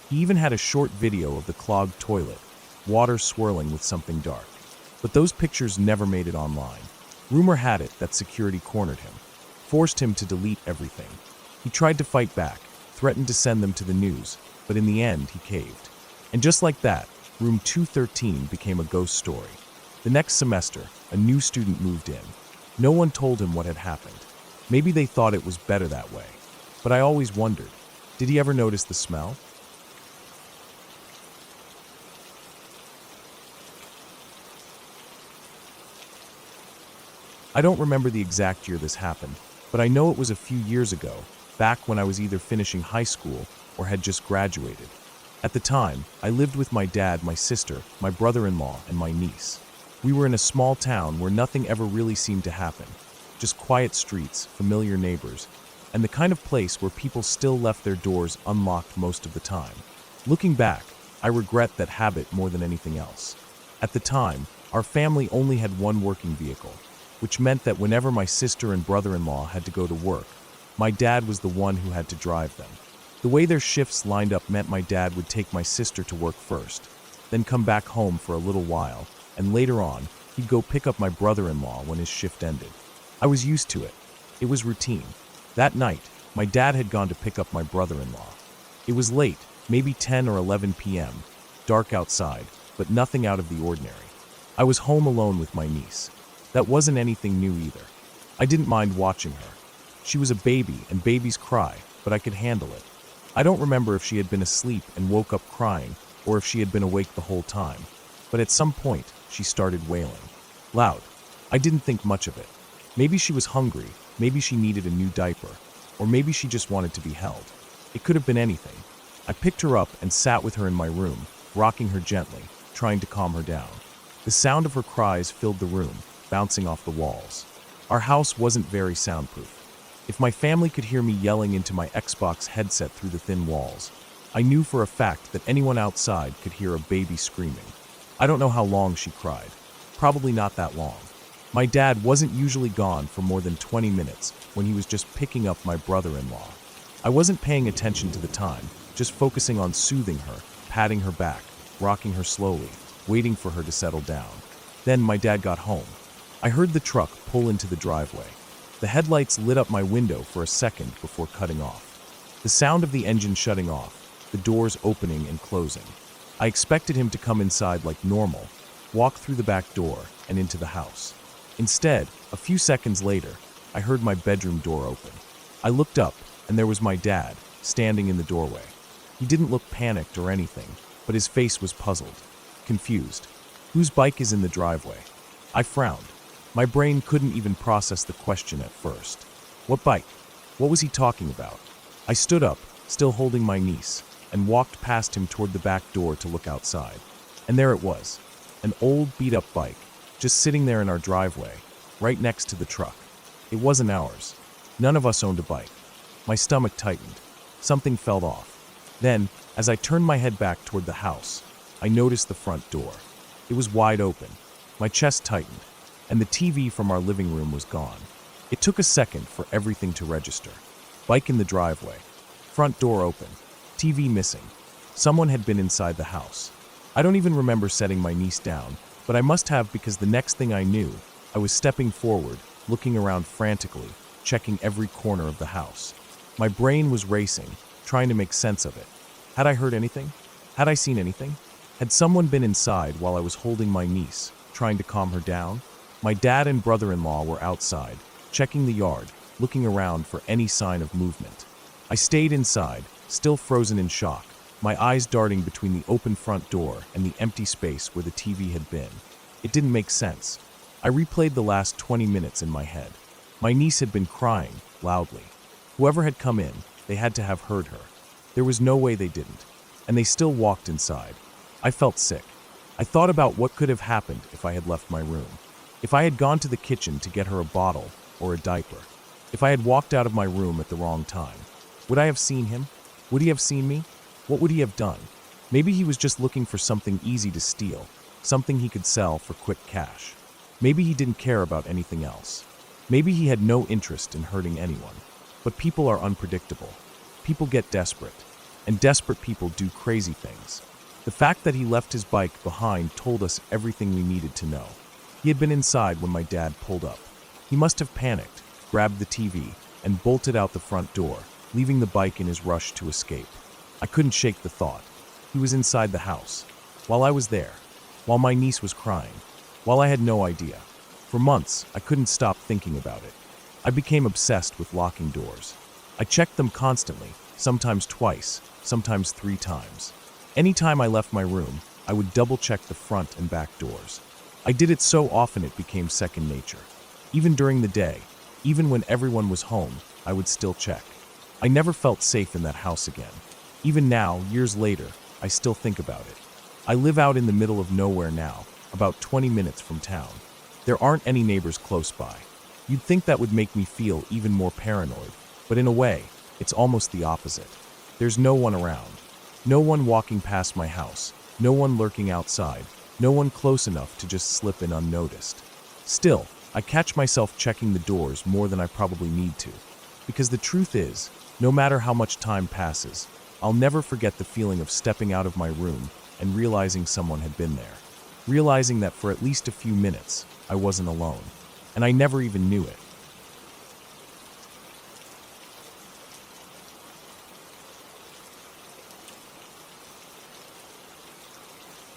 He even had a short video of the clogged toilet, water swirling with something dark. But those pictures never made it online. Rumor had it that security cornered him, forced him to delete everything. He tried to fight back, threatened to send them to the news, but in the end he caved. And just like that, room 213 became a ghost story. The next semester, a new student moved in. No one told him what had happened. Maybe they thought it was better that way. But I always wondered, did he ever notice the smell? I don't remember the exact year this happened, but I know it was a few years ago, back when I was either finishing high school or had just graduated. At the time, I lived with my dad, my sister, my brother-in-law, and my niece. We were in a small town where nothing ever really seemed to happen. Just quiet streets, familiar neighbors, and the kind of place where people still left their doors unlocked most of the time. Looking back, I regret that habit more than anything else. At the time, our family only had one working vehicle, which meant that whenever my sister and brother-in-law had to go to work, my dad was the one who had to drive them. The way their shifts lined up meant my dad would take my sister to work first, then come back home for a little while, and later on, he'd go pick up my brother-in-law when his shift ended. I was used to it. It was routine. That night, my dad had gone to pick up my brother-in-law. It was late, maybe 10 or 11 p.m., dark outside, but nothing out of the ordinary. I was home alone with my niece. That wasn't anything new either. I didn't mind watching her. She was a baby, and babies cry, but I could handle it. I don't remember if she had been asleep and woke up crying, or if she had been awake the whole time. But at some point, she started wailing. Loud. I didn't think much of it. Maybe she was hungry, maybe she needed a new diaper, or maybe she just wanted to be held. It could have been anything. I picked her up and sat with her in my room, rocking her gently, trying to calm her down. The sound of her cries filled the room, bouncing off the walls. Our house wasn't very soundproof. If my family could hear me yelling into my Xbox headset through the thin walls, I knew for a fact that anyone outside could hear a baby screaming. I don't know how long she cried. Probably not that long. My dad wasn't usually gone for more than 20 minutes when he was just picking up my brother-in-law. I wasn't paying attention to the time, just focusing on soothing her, patting her back, rocking her slowly, waiting for her to settle down. Then my dad got home. I heard the truck pull into the driveway. The headlights lit up my window for a second before cutting off. The sound of the engine shutting off, the doors opening and closing. I expected him to come inside like normal, walk through the back door and into the house. Instead, a few seconds later, I heard my bedroom door open. I looked up, and there was my dad, standing in the doorway. He didn't look panicked or anything, but his face was puzzled, confused. Whose bike is in the driveway? I frowned. My brain couldn't even process the question at first. What bike? What was he talking about? I stood up, still holding my niece, and walked past him toward the back door to look outside. And there it was, an old beat-up bike, just sitting there in our driveway, right next to the truck. It wasn't ours. None of us owned a bike. My stomach tightened. Something felt off. Then, as I turned my head back toward the house, I noticed the front door. It was wide open. My chest tightened, and the TV from our living room was gone. It took a second for everything to register. Bike in the driveway. Front door open. TV missing. Someone had been inside the house. I don't even remember setting my niece down, but I must have because the next thing I knew, I was stepping forward, looking around frantically, checking every corner of the house. My brain was racing, trying to make sense of it. Had I heard anything? Had I seen anything? Had someone been inside while I was holding my niece, trying to calm her down? My dad and brother-in-law were outside, checking the yard, looking around for any sign of movement. I stayed inside, still frozen in shock, my eyes darting between the open front door and the empty space where the TV had been. It didn't make sense. I replayed the last 20 minutes in my head. My niece had been crying, loudly. Whoever had come in, they had to have heard her. There was no way they didn't. And they still walked inside. I felt sick. I thought about what could have happened if I had left my room. If I had gone to the kitchen to get her a bottle or a diaper. If I had walked out of my room at the wrong time. Would I have seen him? Would he have seen me? What would he have done? Maybe he was just looking for something easy to steal, something he could sell for quick cash. Maybe he didn't care about anything else. Maybe he had no interest in hurting anyone. But people are unpredictable. People get desperate. And desperate people do crazy things. The fact that he left his bike behind told us everything we needed to know. He had been inside when my dad pulled up. He must have panicked, grabbed the TV, and bolted out the front door, leaving the bike in his rush to escape. I couldn't shake the thought. He was inside the house. While I was there. While my niece was crying. While I had no idea. For months, I couldn't stop thinking about it. I became obsessed with locking doors. I checked them constantly, sometimes twice, sometimes 3 times. Anytime I left my room, I would double-check the front and back doors. I did it so often it became second nature. Even during the day, even when everyone was home, I would still check. I never felt safe in that house again. Even now, years later, I still think about it. I live out in the middle of nowhere now, about 20 minutes from town. There aren't any neighbors close by. You'd think that would make me feel even more paranoid, but in a way, it's almost the opposite. There's no one around. No one walking past my house. No one lurking outside. No one close enough to just slip in unnoticed. Still, I catch myself checking the doors more than I probably need to. Because the truth is, no matter how much time passes, I'll never forget the feeling of stepping out of my room and realizing someone had been there. Realizing that for at least a few minutes, I wasn't alone. And I never even knew it.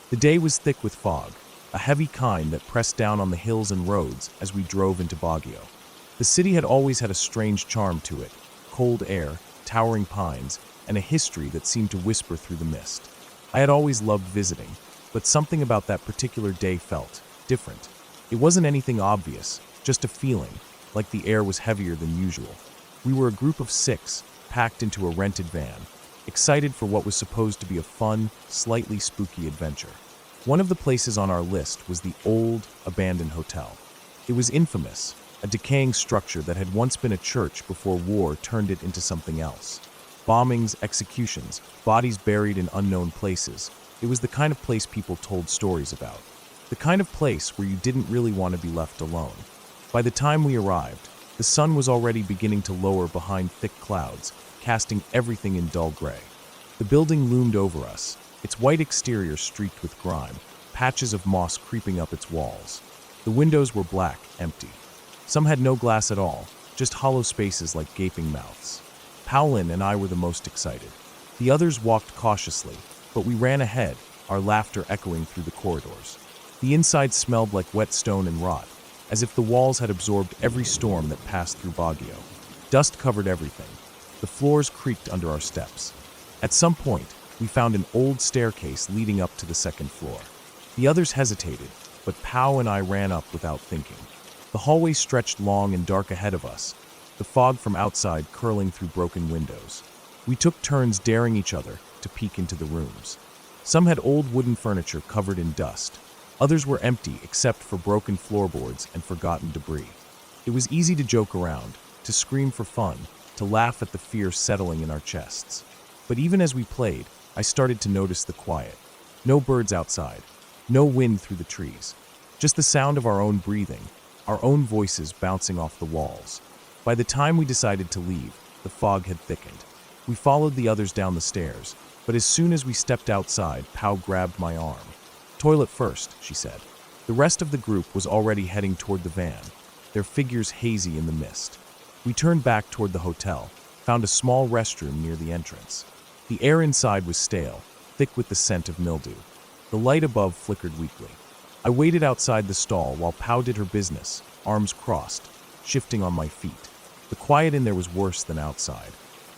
The day was thick with fog, a heavy kind that pressed down on the hills and roads as we drove into Baguio. The city had always had a strange charm to it, cold air, towering pines, and a history that seemed to whisper through the mist. I had always loved visiting, but something about that particular day felt different. It wasn't anything obvious, just a feeling, like the air was heavier than usual. We were a group of 6, packed into a rented van, excited for what was supposed to be a fun, slightly spooky adventure. One of the places on our list was the old, abandoned hotel. It was infamous, a decaying structure that had once been a church before war turned it into something else. Bombings, executions, bodies buried in unknown places. It was the kind of place people told stories about. The kind of place where you didn't really want to be left alone. By the time we arrived, the sun was already beginning to lower behind thick clouds, casting everything in dull gray. The building loomed over us, its white exterior streaked with grime, patches of moss creeping up its walls. The windows were black, empty. Some had no glass at all, just hollow spaces like gaping mouths. Paolin and I were the most excited. The others walked cautiously, but we ran ahead, our laughter echoing through the corridors. The inside smelled like wet stone and rot, as if the walls had absorbed every storm that passed through Baguio. Dust covered everything. The floors creaked under our steps. At some point, we found an old staircase leading up to the second floor. The others hesitated, but Pao and I ran up without thinking. The hallway stretched long and dark ahead of us, the fog from outside curling through broken windows. We took turns daring each other to peek into the rooms. Some had old wooden furniture covered in dust. Others were empty except for broken floorboards and forgotten debris. It was easy to joke around, to scream for fun, to laugh at the fear settling in our chests. But even as we played, I started to notice the quiet. No birds outside, no wind through the trees, just the sound of our own breathing, our own voices bouncing off the walls. By the time we decided to leave, the fog had thickened. We followed the others down the stairs, but as soon as we stepped outside, Pao grabbed my arm. "Toilet first," she said. The rest of the group was already heading toward the van, their figures hazy in the mist. We turned back toward the hotel, found a small restroom near the entrance. The air inside was stale, thick with the scent of mildew. The light above flickered weakly. I waited outside the stall while Pao did her business, arms crossed, shifting on my feet. The quiet in there was worse than outside.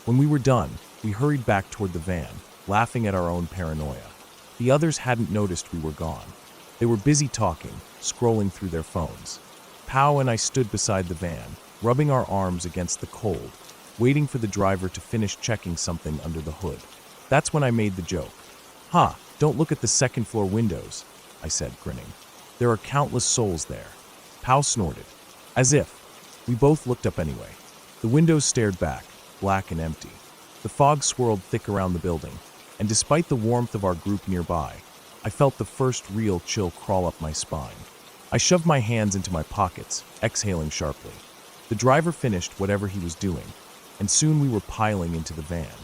When we were done, we hurried back toward the van, laughing at our own paranoia. The others hadn't noticed we were gone. They were busy talking, scrolling through their phones. Pao and I stood beside the van, rubbing our arms against the cold, waiting for the driver to finish checking something under the hood. That's when I made the joke. "Ha, don't look at the second floor windows," I said, grinning. "There are countless souls there." Pao snorted. As if. We both looked up anyway. The windows stared back, black and empty. The fog swirled thick around the building, and despite the warmth of our group nearby, I felt the first real chill crawl up my spine. I shoved my hands into my pockets, exhaling sharply. The driver finished whatever he was doing, and soon we were piling into the van.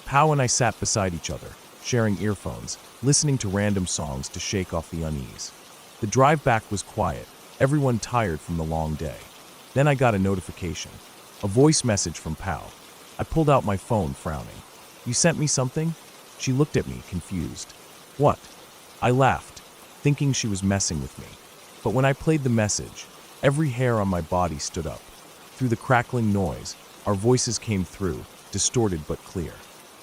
Pao and I sat beside each other, sharing earphones, listening to random songs to shake off the unease. The drive back was quiet, everyone tired from the long day. Then I got a notification, a voice message from Pao. I pulled out my phone, frowning. "You sent me something?" She looked at me, confused. "What?" I laughed, thinking she was messing with me. But when I played the message, every hair on my body stood up. Through the crackling noise, our voices came through, distorted but clear.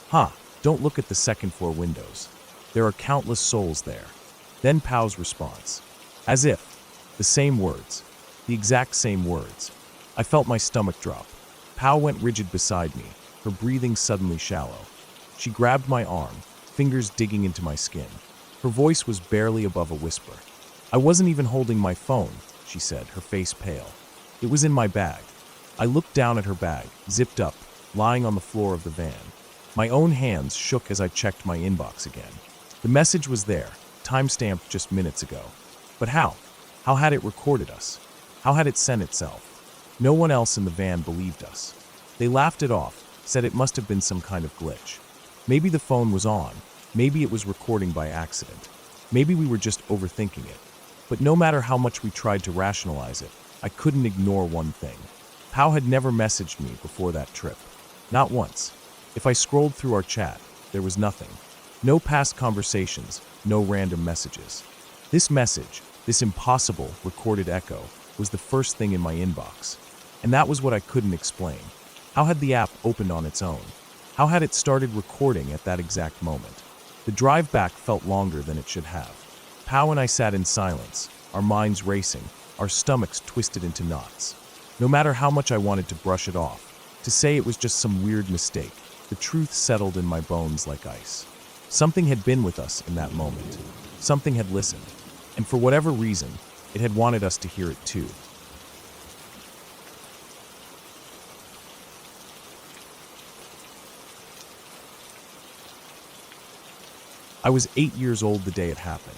"Ha, don't look at the second floor windows. There are countless souls there." Then Pao's response. As if. The same words. The exact same words. I felt my stomach drop. Pao went rigid beside me, her breathing suddenly shallow. She grabbed my arm, fingers digging into my skin. Her voice was barely above a whisper. "I wasn't even holding my phone," she said, her face pale. "It was in my bag." I looked down at her bag, zipped up, lying on the floor of the van. My own hands shook as I checked my inbox again. The message was there, time-stamped just minutes ago. But how? How had it recorded us? How had it sent itself? No one else in the van believed us. They laughed it off, said it must have been some kind of glitch. Maybe the phone was on. Maybe it was recording by accident. Maybe we were just overthinking it. But no matter how much we tried to rationalize it, I couldn't ignore one thing. Pao had never messaged me before that trip. Not once. If I scrolled through our chat, there was nothing. No past conversations, no random messages. This message, this impossible recorded echo, was the first thing in my inbox. And that was what I couldn't explain. How had the app opened on its own? How had it started recording at that exact moment? The drive back felt longer than it should have. Pao and I sat in silence, our minds racing, our stomachs twisted into knots. No matter how much I wanted to brush it off, to say it was just some weird mistake, the truth settled in my bones like ice. Something had been with us in that moment. Something had listened. And for whatever reason, it had wanted us to hear it too. I was 8 years old the day it happened.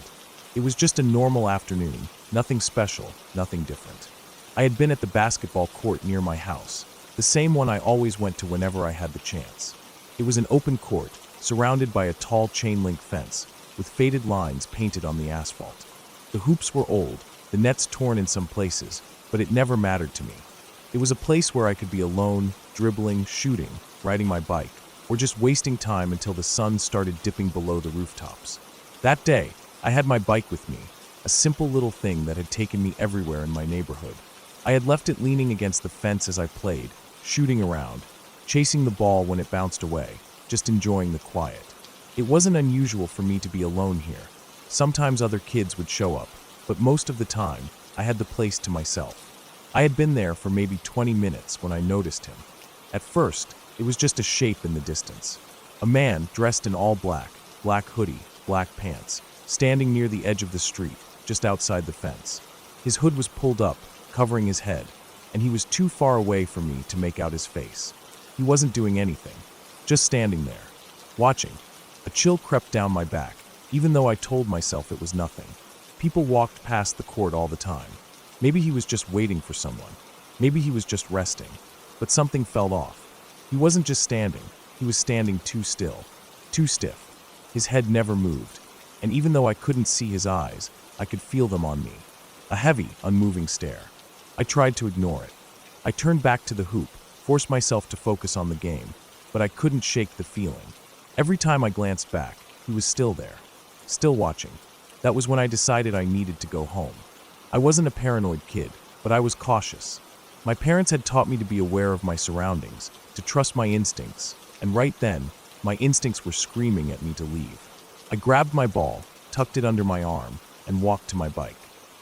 It was just a normal afternoon, nothing special, nothing different. I had been at the basketball court near my house, the same one I always went to whenever I had the chance. It was an open court, surrounded by a tall chain-link fence, with faded lines painted on the asphalt. The hoops were old, the nets torn in some places, but it never mattered to me. It was a place where I could be alone, dribbling, shooting, riding my bike, or just wasting time until the sun started dipping below the rooftops. That day, I had my bike with me, a simple little thing that had taken me everywhere in my neighborhood. I had left it leaning against the fence as I played, shooting around, chasing the ball when it bounced away, just enjoying the quiet. It wasn't unusual for me to be alone here. Sometimes other kids would show up, but most of the time, I had the place to myself. I had been there for maybe 20 minutes when I noticed him. At first, it was just a shape in the distance. A man dressed in all black, black hoodie, black pants, standing near the edge of the street, just outside the fence. His hood was pulled up, covering his head, and he was too far away from me to make out his face. He wasn't doing anything, just standing there, watching. A chill crept down my back, even though I told myself it was nothing. People walked past the court all the time. Maybe he was just waiting for someone. Maybe he was just resting. But something felt off. He wasn't just standing. He was standing too still, too stiff. His head never moved, and even though I couldn't see his eyes, I could feel them on me. A heavy, unmoving stare. I tried to ignore it. I turned back to the hoop, forced myself to focus on the game, but I couldn't shake the feeling. Every time I glanced back, he was still there, still watching. That was when I decided I needed to go home. I wasn't a paranoid kid, but I was cautious. My parents had taught me to be aware of my surroundings, to trust my instincts, and right then, my instincts were screaming at me to leave. I grabbed my ball, tucked it under my arm, and walked to my bike.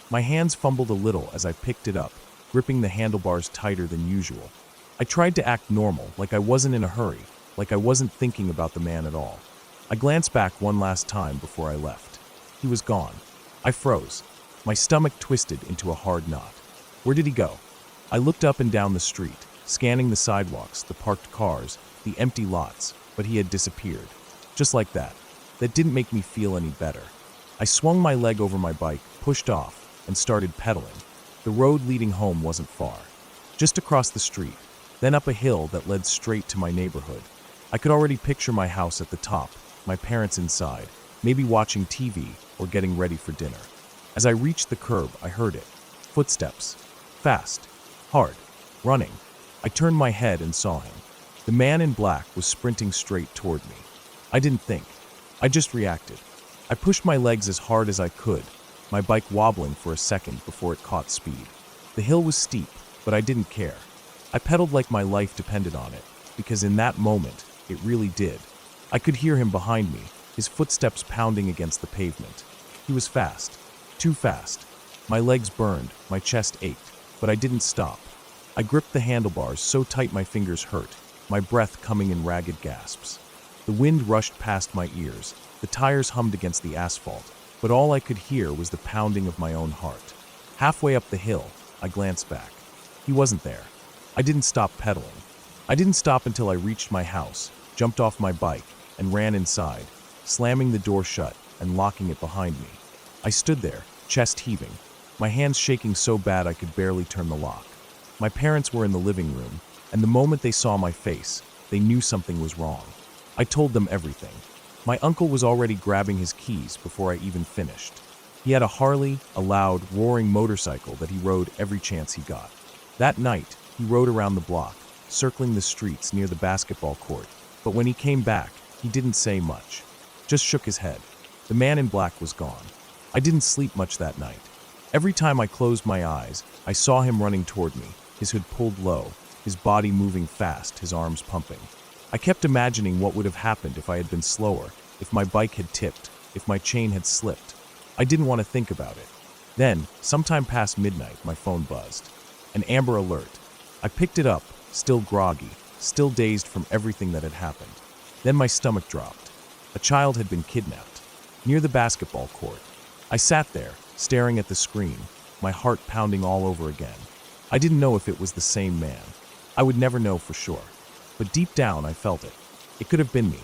My hands fumbled a little as I picked it up, gripping the handlebars tighter than usual. I tried to act normal, like I wasn't in a hurry, like I wasn't thinking about the man at all. I glanced back one last time before I left. He was gone. I froze. My stomach twisted into a hard knot. Where did he go? I looked up and down the street, scanning the sidewalks, the parked cars, the empty lots, but he had disappeared. Just like that. That didn't make me feel any better. I swung my leg over my bike, pushed off, and started pedaling. The road leading home wasn't far. Just across the street, then up a hill that led straight to my neighborhood. I could already picture my house at the top, my parents inside, maybe watching TV or getting ready for dinner. As I reached the curb, I heard it. Footsteps. Fast. Hard. Running. I turned my head and saw him. The man in black was sprinting straight toward me. I didn't think. I just reacted. I pushed my legs as hard as I could, my bike wobbling for a second before it caught speed. The hill was steep, but I didn't care. I pedaled like my life depended on it, because in that moment, it really did. I could hear him behind me, his footsteps pounding against the pavement. He was fast. Too fast. My legs burned, my chest ached, but I didn't stop. I gripped the handlebars so tight my fingers hurt, my breath coming in ragged gasps. The wind rushed past my ears, The tires hummed against the asphalt, but all I could hear was the pounding of my own heart. Halfway up the hill, I glanced back. He wasn't there. I didn't stop pedaling. I didn't stop until I reached my house, jumped off my bike, and ran inside, slamming the door shut and locking it behind me. I stood there, chest heaving, my hands shaking so bad I could barely turn the lock. My parents were in the living room, and the moment they saw my face, they knew something was wrong. I told them everything. My uncle was already grabbing his keys before I even finished. He had a Harley, a loud, roaring motorcycle that he rode every chance he got. That night, he rode around the block, circling the streets near the basketball court, but when he came back, he didn't say much, just shook his head. The man in black was gone. I didn't sleep much that night. Every time I closed my eyes, I saw him running toward me, his hood pulled low, his body moving fast, his arms pumping. I kept imagining what would have happened if I had been slower, if my bike had tipped, if my chain had slipped. I didn't want to think about it. Then, sometime past midnight, my phone buzzed. An Amber Alert. I picked it up, still groggy, still dazed from everything that had happened. Then my stomach dropped. A child had been kidnapped. Near the basketball court. I sat there, staring at the screen, my heart pounding all over again. I didn't know if it was the same man. I would never know for sure. But deep down, I felt it. It could have been me.